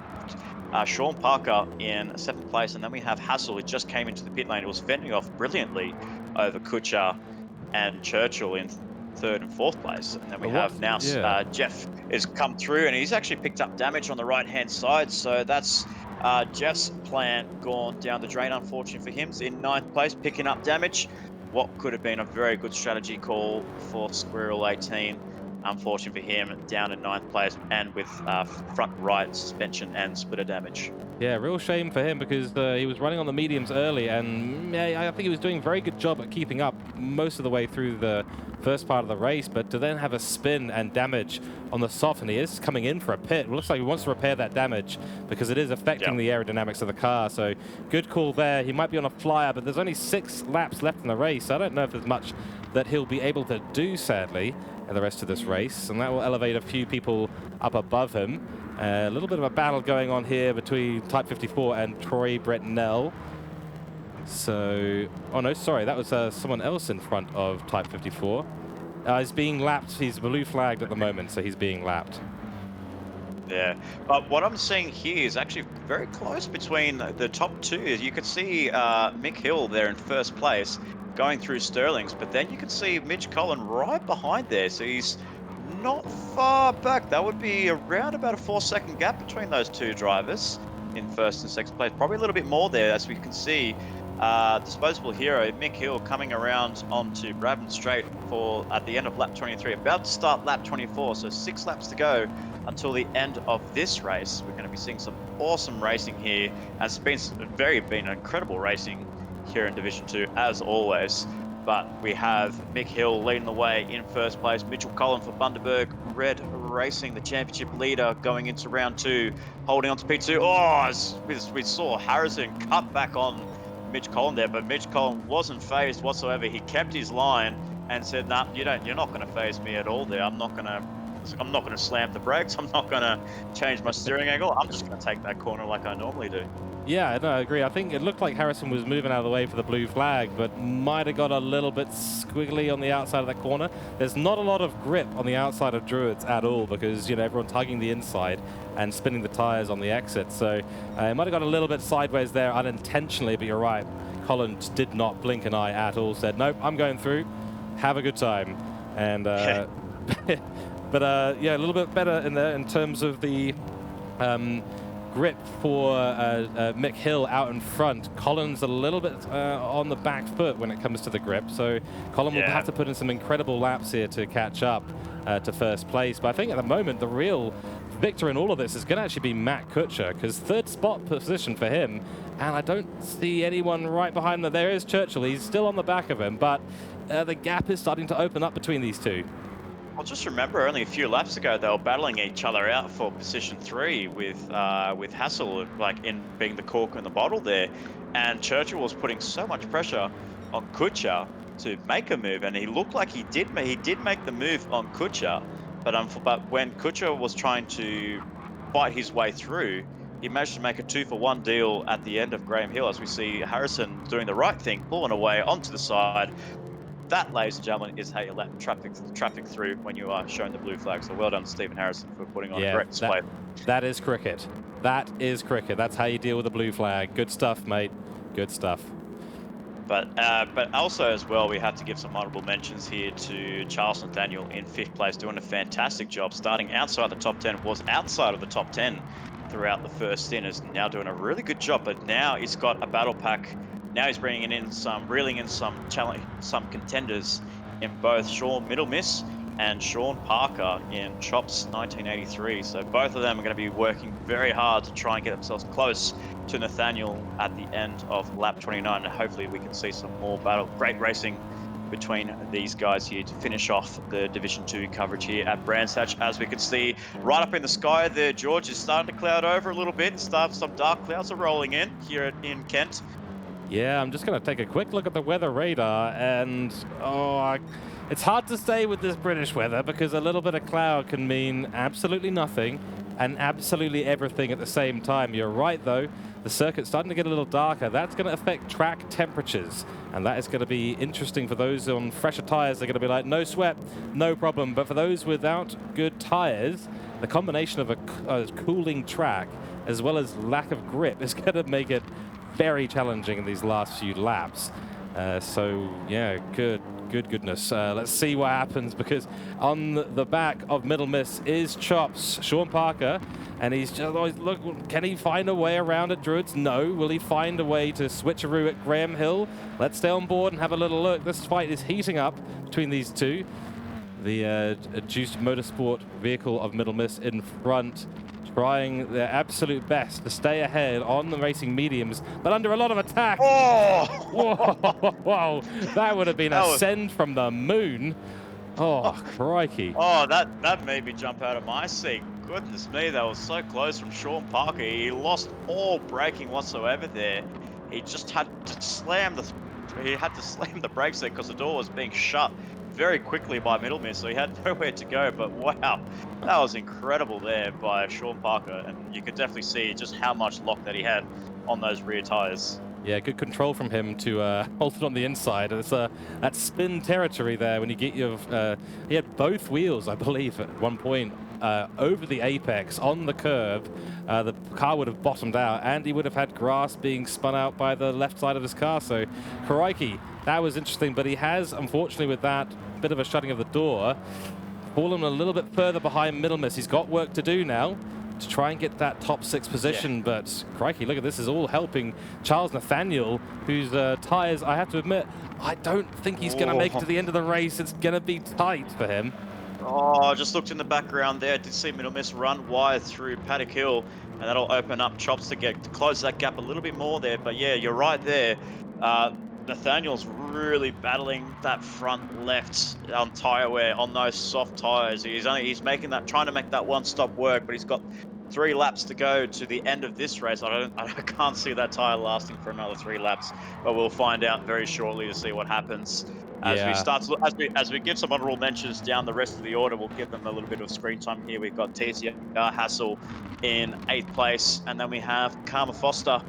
Sean Parker in 7th place, and then we have Hassel, who just came into the pit lane. It was fending off brilliantly over Kutscher and Churchill in 3rd and 4th place. And then we have now Jeff has come through, and he's actually picked up damage on the right-hand side. So that's Jeff's plan gone down the drain, unfortunately for him. He's in 9th place, picking up damage. What could have been a very good strategy call for Squirrel 18. Unfortunately for him, down in 9th place and with front right suspension and splitter damage. Yeah, real shame for him, because he was running on the mediums early, and I think he was doing a very good job at keeping up most of the way through the first part of the race, but to then have a spin and damage on the soft, and he is coming in for a pit. It looks like he wants to repair that damage because it is affecting the aerodynamics of the car, so good call there. He might be on a flyer, but there's only 6 laps left in the race, so I don't know if there's much that he'll be able to do, sadly, in the rest of this race, and that will elevate a few people up above him. A little bit of a battle going on here between Type 54 and Troy Bretnell. So, oh no, sorry, that was someone else in front of Type 54. He's being lapped. He's blue flagged at the moment, so he's being lapped. Yeah, but what I'm seeing here is actually very close between the top 2. You can see Mick Hill there in 1st place going through Sterling's, but then you can see Mitch Cullen right behind there, so he's not far back. That would be around about a 4-second gap between those 2 drivers in 1st and 2nd place. Probably a little bit more there, as we can see. Disposable Hero, Mick Hill, coming around onto Bradman Straight for at the end of lap 23, about to start lap 24, so 6 laps to go until the end of this race. We're going to be seeing some awesome racing here, and it's been incredible racing here in Division 2 as always. But we have Mick Hill leading the way in 1st place. Mitchell Cullen for Bundaberg Red Racing, the championship leader, going into round 2, holding on to P2. Oh, we saw Harrison cut back on Mitch Cullen there, but Mitch Cullen wasn't phased whatsoever. He kept his line and said, "Nah, you're not going to phase me at all there. I'm not going to I'm not going to slam the brakes. I'm not going to change my steering angle. I'm just going to take that corner like I normally do. Yeah, no, I agree. I think it looked like Harrison was moving out of the way for the blue flag, but might have got a little bit squiggly on the outside of that corner. There's not a lot of grip on the outside of Druids at all because, you know, everyone's hugging the inside and spinning the tires on the exit. So it might have got a little bit sideways there unintentionally, but you're right. Collins did not blink an eye at all, said, nope, I'm going through. Have a good time. And, but yeah, a little bit better in there in terms of the grip for Mick Hill out in front. Collins a little bit on the back foot when it comes to the grip, so Colin will have to put in some incredible laps here to catch up to first place. But I think at the moment the real victor in all of this is going to actually be Matt Kutscher, because third spot position for him, and I don't see anyone right behind him. There is Churchill, he's still on the back of him, but the gap is starting to open up between these two. Well, just remember, only a few laps ago, they were battling each other out for position 3 with Hassel, like in being the cork in the bottle there, and Churchill was putting so much pressure on Kutscher to make a move, and he looked like he did make the move on Kutscher, but when Kutscher was trying to fight his way through, he managed to make a 2-for-1 deal at the end of Graham Hill, as we see Harrison doing the right thing, pulling away onto the side. That, ladies and gentlemen, is how you let traffic through when you are showing the blue flag. So well done, Stephen Harrison, for putting on a great display. That is cricket. That is cricket. That's how you deal with the blue flag. Good stuff, mate. Good stuff. But also as well, we have to give some honourable mentions here to Charles Nathaniel in 5th place, doing a fantastic job. Starting outside the top 10, was outside of the top 10 throughout the first stint, is now doing a really good job. But now he's got a battle pack. Now he's reeling in some contenders in both Sean Middlemiss and Sean Parker in Chops 1983. So both of them are going to be working very hard to try and get themselves close to Nathaniel at the end of lap 29. And hopefully we can see some more great racing between these guys here to finish off the Division 2 coverage here at Brands Hatch. As we can see right up in the sky there, George, is starting to cloud over a little bit. Some dark clouds are rolling in here in Kent. Yeah, I'm just going to take a quick look at the weather radar, and it's hard to say with this British weather because a little bit of cloud can mean absolutely nothing and absolutely everything at the same time. You're right, though. The circuit's starting to get a little darker. That's going to affect track temperatures, and that is going to be interesting for those on fresher tires. They're going to be like, no sweat, no problem. But for those without good tires, the combination of a cooling track as well as lack of grip is going to make it very challenging in these last few laps. So yeah, goodness. Let's see what happens, because on the back of Middlemiss is Chops, Sean Parker, and he's just always, look, can he find a way around at Druids? No. Will he find a way to switcheroo at Graham Hill? Let's stay on board and have a little look. This fight is heating up between these two. The Juiced Motorsport vehicle of Middlemiss in front, trying their absolute best to stay ahead on the racing mediums, but under a lot of attack. Oh! Whoa, that would have been a send from the moon. Oh, crikey. Oh, that made me jump out of my seat. Goodness me, that was so close from Sean Parker. He lost all braking whatsoever there. He just had to slam the brakes there because the door was being shut very quickly by Middlemiss, so he had nowhere to go. But wow, that was incredible there by Sean Parker, and you could definitely see just how much lock that he had on those rear tires. Yeah, good control from him to hold it on the inside. It's that spin territory there when you get your... he had both wheels, I believe, at one point over the apex on the curve. The car would have bottomed out, and he would have had grass being spun out by the left side of his car. So, crikey, that was interesting. But he has, unfortunately, with that bit of a shutting of the door, fallen a little bit further behind Middlemiss. He's got work to do now to try and get that top 6 position, yeah. But crikey, look at this, is all helping Charles Nathaniel, whose tires, I have to admit, I don't think he's going to make it to the end of the race. It's going to be tight for him. Oh, I just looked in the background there. I did see Middlemiss run wide through Paddock Hill, and that'll open up Chops to close that gap a little bit more there. But yeah, you're right there. Nathaniel's really battling that front left on tyre wear on those soft tyres. He's trying to make that one stop work, but he's got 3 laps to go to the end of this race. I can't see that tyre lasting for another 3 laps, but we'll find out very shortly to see what happens. As we Yeah. start to look, as we give some honorable mentions down the rest of the order, we'll give them a little bit of screen time here. We've got TCR Hassel in 8th place, and then we have Karma Foster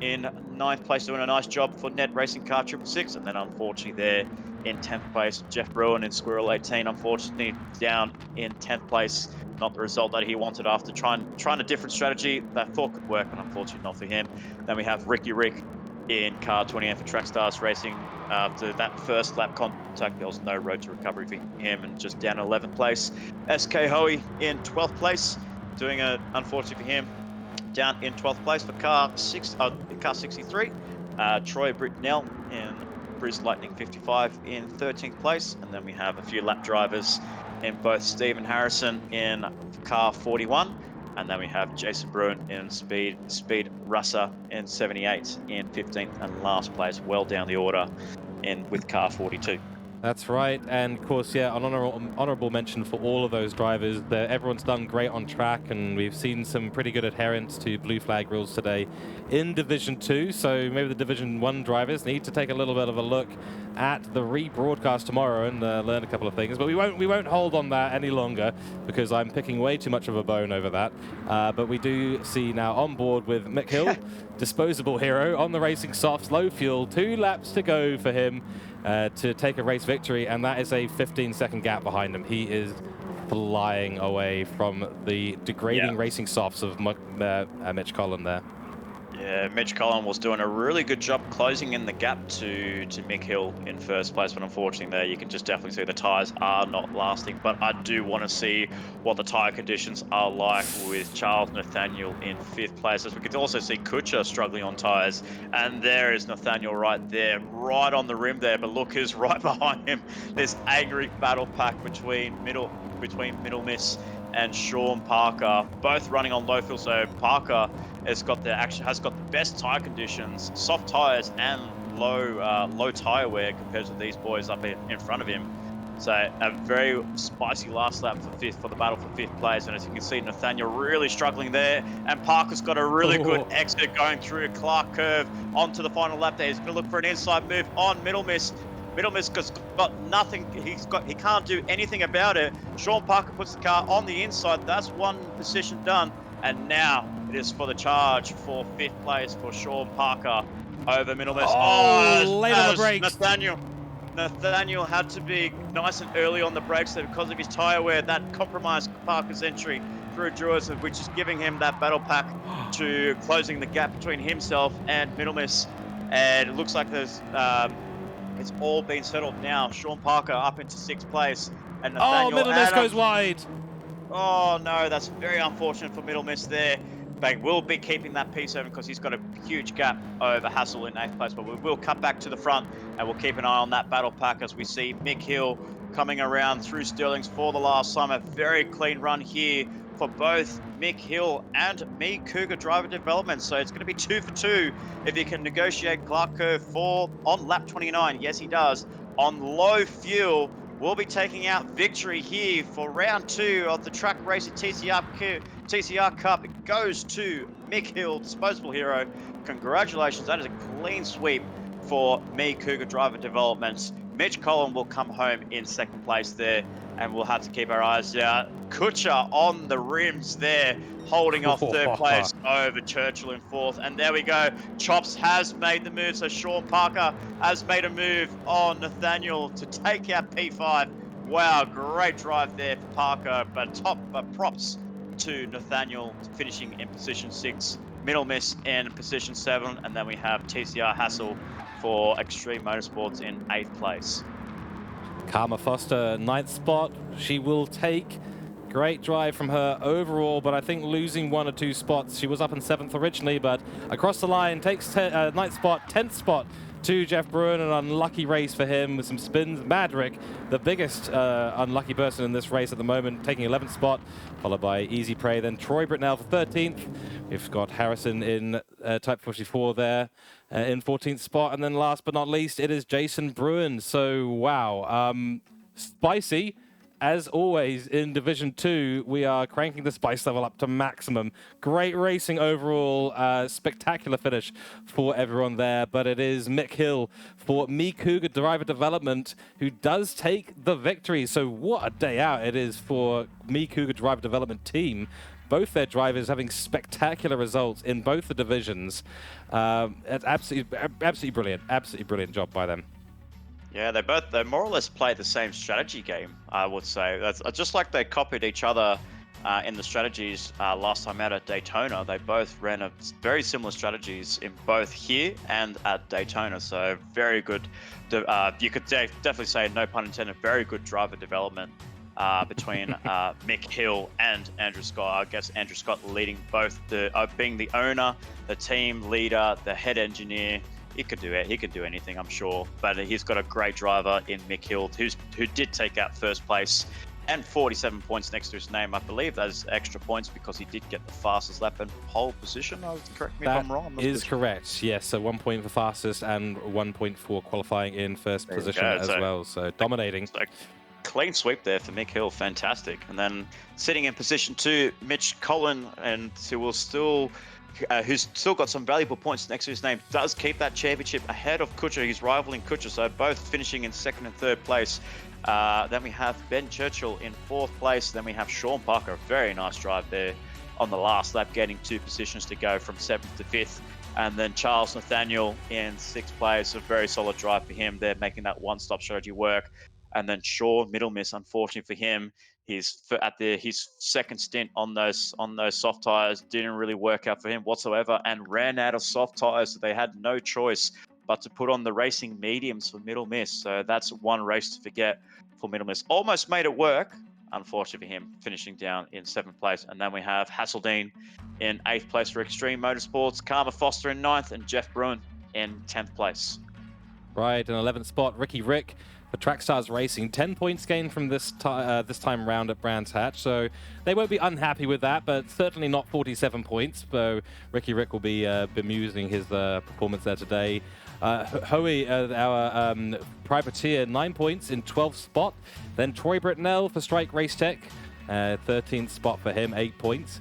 in 9th place, doing a nice job for Net Racing Car 666. And then unfortunately there in 10th place, Jeff Bruin in Squirrel 18, unfortunately down in 10th place. Not the result that he wanted after trying a different strategy that thought could work, but unfortunately not for him. Then we have Ricky Rick in car 28 for Trackstars Racing. After that first lap contact, there was no road to recovery for him and just down 11th place. SK Hoey in 12th place, doing a, unfortunately for him, down in 12th place for car 63. Troy Britnell in Bruce Lightning 55 in 13th place. And then we have a few lap drivers in both Stephen Harrison in car 41. And then we have Jason Bruin in Speed Russer in 78 in 15th and last place, well down the order in with car 42. That's right, and of course, yeah, an honourable mention for all of those drivers. Everyone's done great on track, and we've seen some pretty good adherence to blue flag rules today in Division 2. So maybe the Division 1 drivers need to take a little bit of a look at the rebroadcast tomorrow and learn a couple of things. But we won't hold on that any longer because I'm picking way too much of a bone over that. But we do see now on board with Mick Hill, disposable hero on the racing softs, low fuel, 2 laps to go for him. To take a race victory, and that is a 15-second gap behind him. He is flying away from the degrading racing softs of Mitch Collin there. Yeah, Mitch Collin was doing a really good job closing in the gap to Mick Hill in first place, but unfortunately there you can just definitely see the tyres are not lasting. But I do want to see what the tyre conditions are like with Charles Nathaniel in 5th place, as we could also see Cooke struggling on tyres. And there is Nathaniel right there, right on the rim there, but look who's right behind him. This angry battle pack between Middle Miss and Sean Parker, both running on low fuel. So Parker has got the best tire conditions, soft tires and low tire wear compared to these boys up in front of him. So a very spicy last lap for the battle for 5th place. And as you can see, Nathaniel really struggling there, and Parker's got a really good exit going through Clark Curve onto the final lap there. He's going to look for an inside move on Middle Miss. Middle Miss has got nothing. He can't do anything about it. Sean Parker puts the car on the inside. That's one position done. And now it is for the charge for 5th place for Sean Parker over Middle Miss. Late on the brakes. Nathaniel had to be nice and early on the brakes there because of his tyre wear. That compromised Parker's entry through Druids, which is giving him that battle pack to closing the gap between himself and Middle Miss. And it looks like there's it's all been settled now. Sean Parker up into 6th place. And Nathaniel Middle Miss goes wide. Oh no, that's very unfortunate for Middle Miss there. They will be keeping that P7 because he's got a huge gap over Hassel in 8th place, but we will cut back to the front and we'll keep an eye on that battle pack as we see Mick Hill coming around through Sterling's for the last time. A very clean run here for both Mick Hill and me, Cougar Driver Development. So it's going to be 2 for 2 if he can negotiate Clark Curve on lap 29. Yes, he does. On low fuel, we'll be taking out victory here for round 2 of the Trak Racing TCR Cup. It goes to Mick Hill, disposable hero. Congratulations, that is a clean sweep for me, Cougar Driver Developments. Mitch Collin will come home in 2nd place there, and we'll have to keep our eyes out. Kutcher on the rims there, holding off 3rd place over Churchill in 4th. And there we go. Chops has made the move. So Sean Parker has made a move on Nathaniel to take out P5. Wow, great drive there for Parker. But props to Nathaniel finishing in position 6. Middle Miss in position 7. And then we have TCR Hassel for Extreme Motorsports in 8th place. Karma Foster, 9th spot. She will take. Great drive from her overall, but I think losing 1 or 2 spots. She was up in 7th originally, but across the line takes 9th spot, 10th spot to Jeff Bruin. An unlucky race for him with some spins. Madrick, the biggest unlucky person in this race at the moment, taking 11th spot, followed by Easy Prey. Then Troy Britnell for 13th. We've got Harrison in Type 44 there in 14th spot. And then last but not least, it is Jason Bruin. So, wow. Spicy. as always, in Division 2, we are cranking the spice level up to maximum. Great racing overall, spectacular finish for everyone there, but it is Mick Hill for Cooke Driver Development who does take the victory. So what a day out it is for Cooke Driver Development team. Both their drivers having spectacular results in both the divisions. It's absolutely brilliant job by them. Yeah, they more or less played the same strategy game, I would say. That's just like they copied each other in the strategies last time out at Daytona. They both ran very similar strategies in both here and at Daytona. So very good. You could definitely say, no pun intended, very good driver development between Mick Hill and Andrew Scott. I guess Andrew Scott leading both, being the owner, the team leader, the head engineer. He could do it. He could do anything, I'm sure. But he's got a great driver in Mick Hill, who did take out first place and 47 points next to his name. I believe those extra points because he did get the fastest lap and pole position. Correct me if I'm wrong. That is correct. Yes, so 1 point for fastest and 1 point for qualifying in first position as well. So dominating. Clean sweep there for Mick Hill, fantastic. And then sitting in position 2, Mitch Cullen, and who's still got some valuable points next to his name, does keep that championship ahead of Kutcher. He's rivaling Kutcher, so both finishing in 2nd and 3rd place. Then we have Ben Churchill in 4th place. Then we have Sean Parker, a very nice drive there on the last lap, getting 2 positions to go from 7th to 5th. And then Charles Nathaniel in 6th place, a very solid drive for him. They're making that one-stop strategy work. And then Shaw, middle miss, unfortunately for him. His 2nd stint on those soft tires didn't really work out for him whatsoever, and ran out of soft tires, so they had no choice but to put on the racing mediums for middle miss. So that's one race to forget for middle miss. Almost made it work, unfortunately for him, finishing down in 7th place. And then we have Hasseldine in 8th place for Extreme Motorsports, Karma Foster in 9th, and Jeff Bruin in 10th place. Right, in 11th spot, Ricky Rick for Trackstars Racing. 10 points gained from this time round at Brands Hatch, so they won't be unhappy with that, but certainly not 47 points. So Ricky Rick will be bemusing his performance there today. Hoey, our privateer, 9 points in 12th spot. Then Troy Britnell for Strike Race Tech, 13th spot for him, 8 points.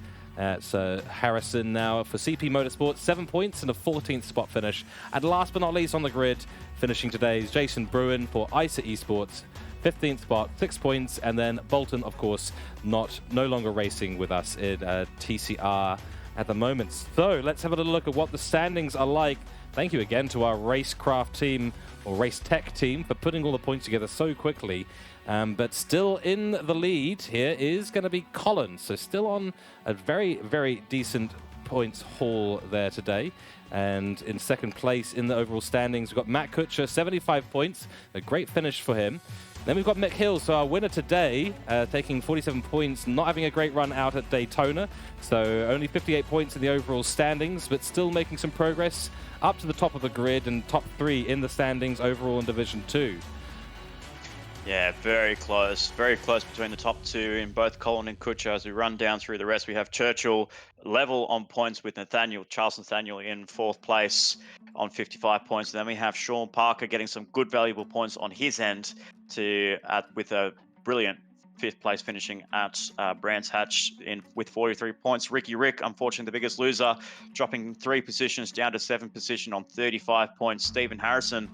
So Harrison now for CP Motorsports, 7 points and a 14th spot finish. And last but not least on the grid, finishing today is Jason Bruin for ISA Esports, 15th spot, 6 points. And then Bolton, of course, no longer racing with us in TCR at the moment. So let's have a little look at what the standings are like. Thank you again to our Racecraft team, or Race Tech team, for putting all the points together so quickly. But still in the lead here is going to be Colin. So still on a very, very decent points haul there today. And in 2nd place in the overall standings, we've got Matt Kutcher, 75 points. A great finish for him. Then we've got Mick Hill, so our winner today, taking 47 points, not having a great run out at Daytona. So only 58 points in the overall standings, but still making some progress up to the top of the grid and top 3 in the standings overall in Division 2. Yeah, very close between the top 2 in both Colin and Kutcher. As we run down through the rest, we have Churchill level on points with Charles Nathaniel in 4th place on 55 points. Then we have Sean Parker getting some good valuable points on his end with a brilliant 5th place finishing at Brands Hatch with 43 points. Ricky Rick, unfortunately the biggest loser, dropping 3 positions down to 7th position on 35 points. Stephen Harrison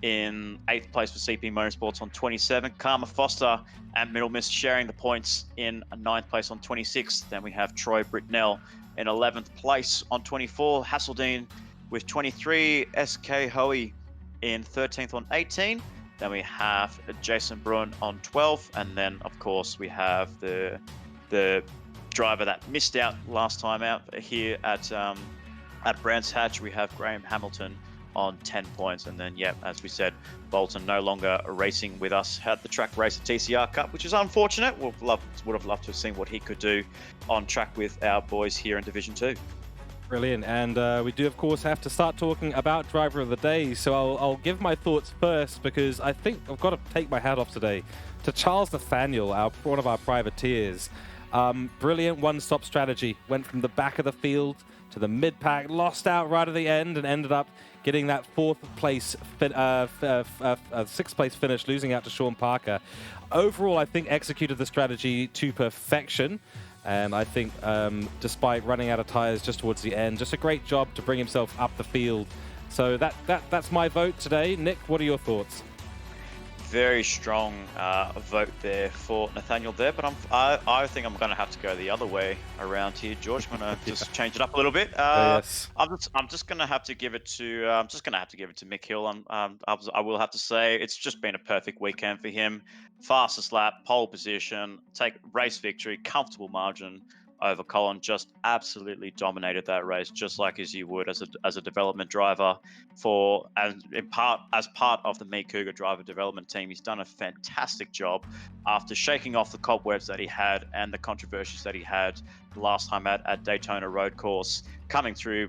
in 8th place for CP Motorsports on 27. Karma Foster and Middle Miss sharing the points in 9th place on 26. Then we have Troy Britnell in 11th place on 24. Hasseldine with 23. SK Hoey in 13th on 18. Then we have Jason Bruin on 12. And then, of course, we have the driver that missed out last time out here at Brands Hatch. We have Graham Hamilton on 10 points. And then, yeah, as we said, Bolton no longer racing with us at the track race at TCR Cup, which is unfortunate. Would have loved to have seen what he could do on track with our boys here in Division 2. Brilliant. And we do, of course, have to start talking about Driver of the Day. So I'll give my thoughts first, because I think I've got to take my hat off today to Charles Nathaniel, one of our privateers. Brilliant one-stop strategy. Went from the back of the field to the mid-pack, lost out right at the end and ended up getting that sixth place finish, losing out to Sean Parker. Overall, I think executed the strategy to perfection. And I think despite running out of tires just towards the end, just a great job to bring himself up the field. So that's my vote today. Nick, what are your thoughts? Very strong vote there for Nathaniel there, but I think I'm going to have to go the other way around here, George. I'm going to just change it up a little bit. Yes. I'm just going to have to give it to Mick Hill. I will have to say it's just been a perfect weekend for him. Fastest lap, pole position, race victory, comfortable margin over Colin. Just absolutely dominated that race, just like as you would as a development driver as part of the Me Cougar driver development team. He's done a fantastic job after shaking off the cobwebs that he had and the controversies that he had last time at Daytona Road Course, coming through,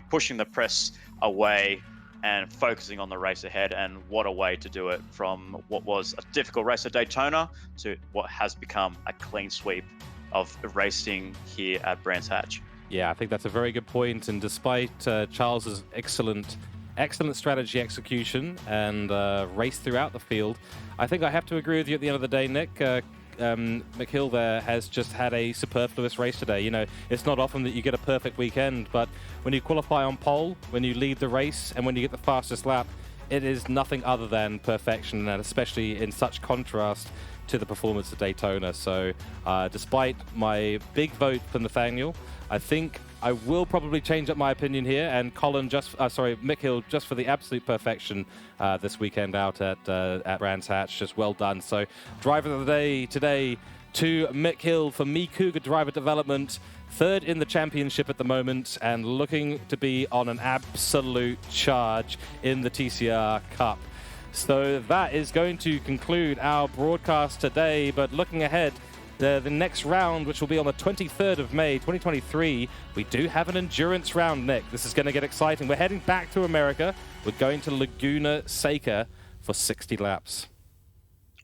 pushing the press away and focusing on the race ahead. And what a way to do it, from what was a difficult race at Daytona to what has become a clean sweep of racing here at Brands Hatch. Yeah, I think that's a very good point. And despite Charles's excellent strategy execution and race throughout the field, I think I have to agree with you at the end of the day, Nick. McHill there has just had a superfluous race today. You know, it's not often that you get a perfect weekend, but when you qualify on pole, when you lead the race, and when you get the fastest lap, it is nothing other than perfection, and especially in such contrast to the performance at Daytona. So despite my big vote for Nathaniel, I think I will probably change up my opinion here, and Mick Hill just for the absolute perfection this weekend out at Brands Hatch. Just well done. So driver of the day today to Mick Hill for Me Cougar Driver Development, third in the championship at the moment and looking to be on an absolute charge in the TCR Cup. So that is going to conclude our broadcast today, but looking ahead, the next round, which will be on the 23rd of May, 2023, we do have an endurance round, Nick. This is going to get exciting. We're heading back to America. We're going to Laguna Seca for 60 laps.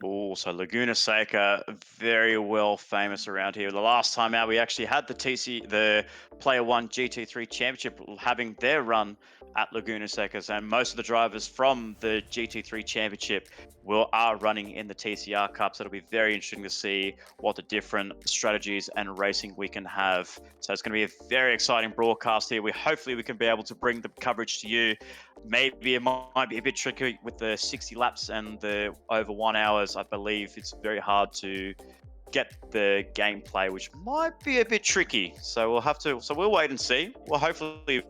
Oh, so Laguna Seca, very well famous around here. The last time out, we actually had the Player One GT3 Championship having their run at Laguna Seca, and most of the drivers from the GT3 Championship are running in the TCR Cup. So it'll be very interesting to see what the different strategies and racing we can have. So it's going to be a very exciting broadcast here. Hopefully we can be able to bring the coverage to you. Maybe it might be a bit tricky with the 60 laps and the over 1 hour. I believe it's very hard to get the gameplay, which might be a bit tricky. So we'll wait and see. We'll hopefully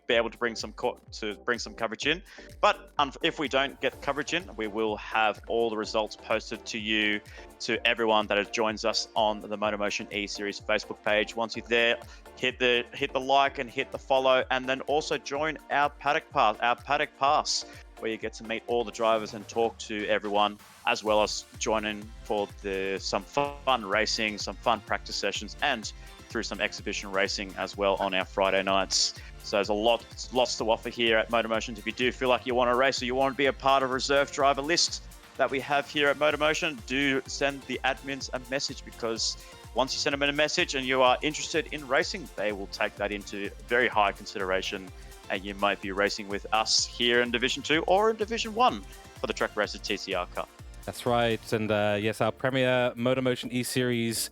be able to bring some coverage in, but if we don't get coverage in, we will have all the results posted to you, to everyone that joins us on the MotorMotion E-Series Facebook page. Once you're there, hit the like and hit the follow, and then also join our paddock pass, where you get to meet all the drivers and talk to everyone, as well as join in for some fun racing, some fun practice sessions, and through some exhibition racing as well on our Friday nights. So there's lots to offer here at MotorMotion. If you do feel like you want to race or you want to be a part of a reserve driver list that we have here at MotorMotion, do send the admins a message, because once you send them in a message and you are interested in racing, they will take that into very high consideration, and you might be racing with us here in Division 2 or in Division 1 for the Trak Racer TCR Cup. That's right. And yes, our premier MotorMotion E-Series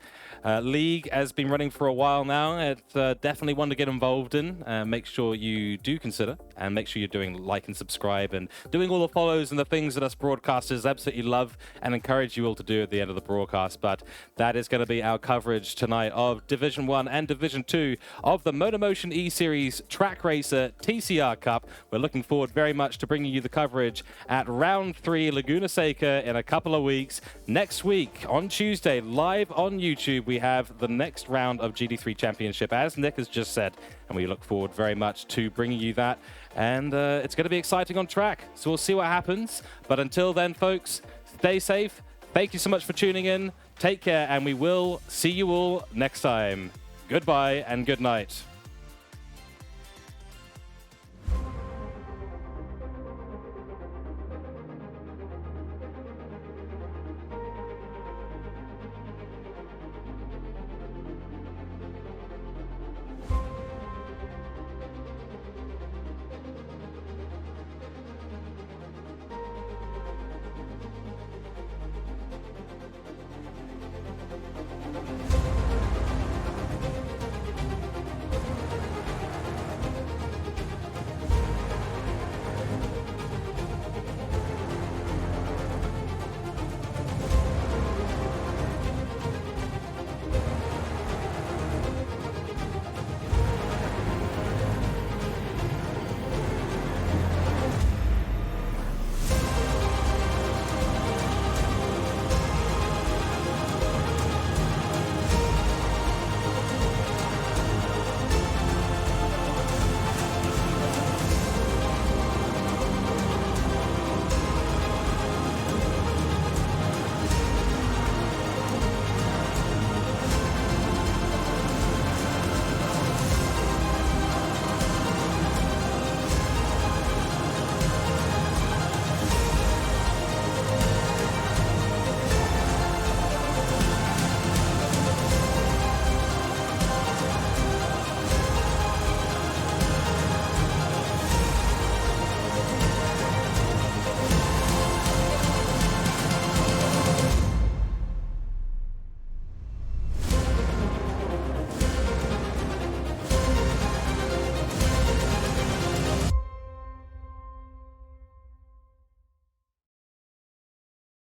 league has been running for a while now. It's definitely one to get involved in. Make sure you do consider, and make sure you're doing like and subscribe and doing all the follows and the things that us broadcasters absolutely love and encourage you all to do at the end of the broadcast. But that is going to be our coverage tonight of Division 1 and Division 2 of the MotorMotion E-Series Trak Racer TCR Cup. We're looking forward very much to bringing you the coverage at Round 3 Laguna Seca in a couple of weeks. Next week on Tuesday, live on YouTube, we have the next round of GT3 Championship, as Nick has just said, and we look forward very much to bringing you that. And it's going to be exciting on track, so we'll see what happens. But until then, folks, stay safe. Thank you so much for tuning in. Take care, and we will see you all next time. Goodbye and good night.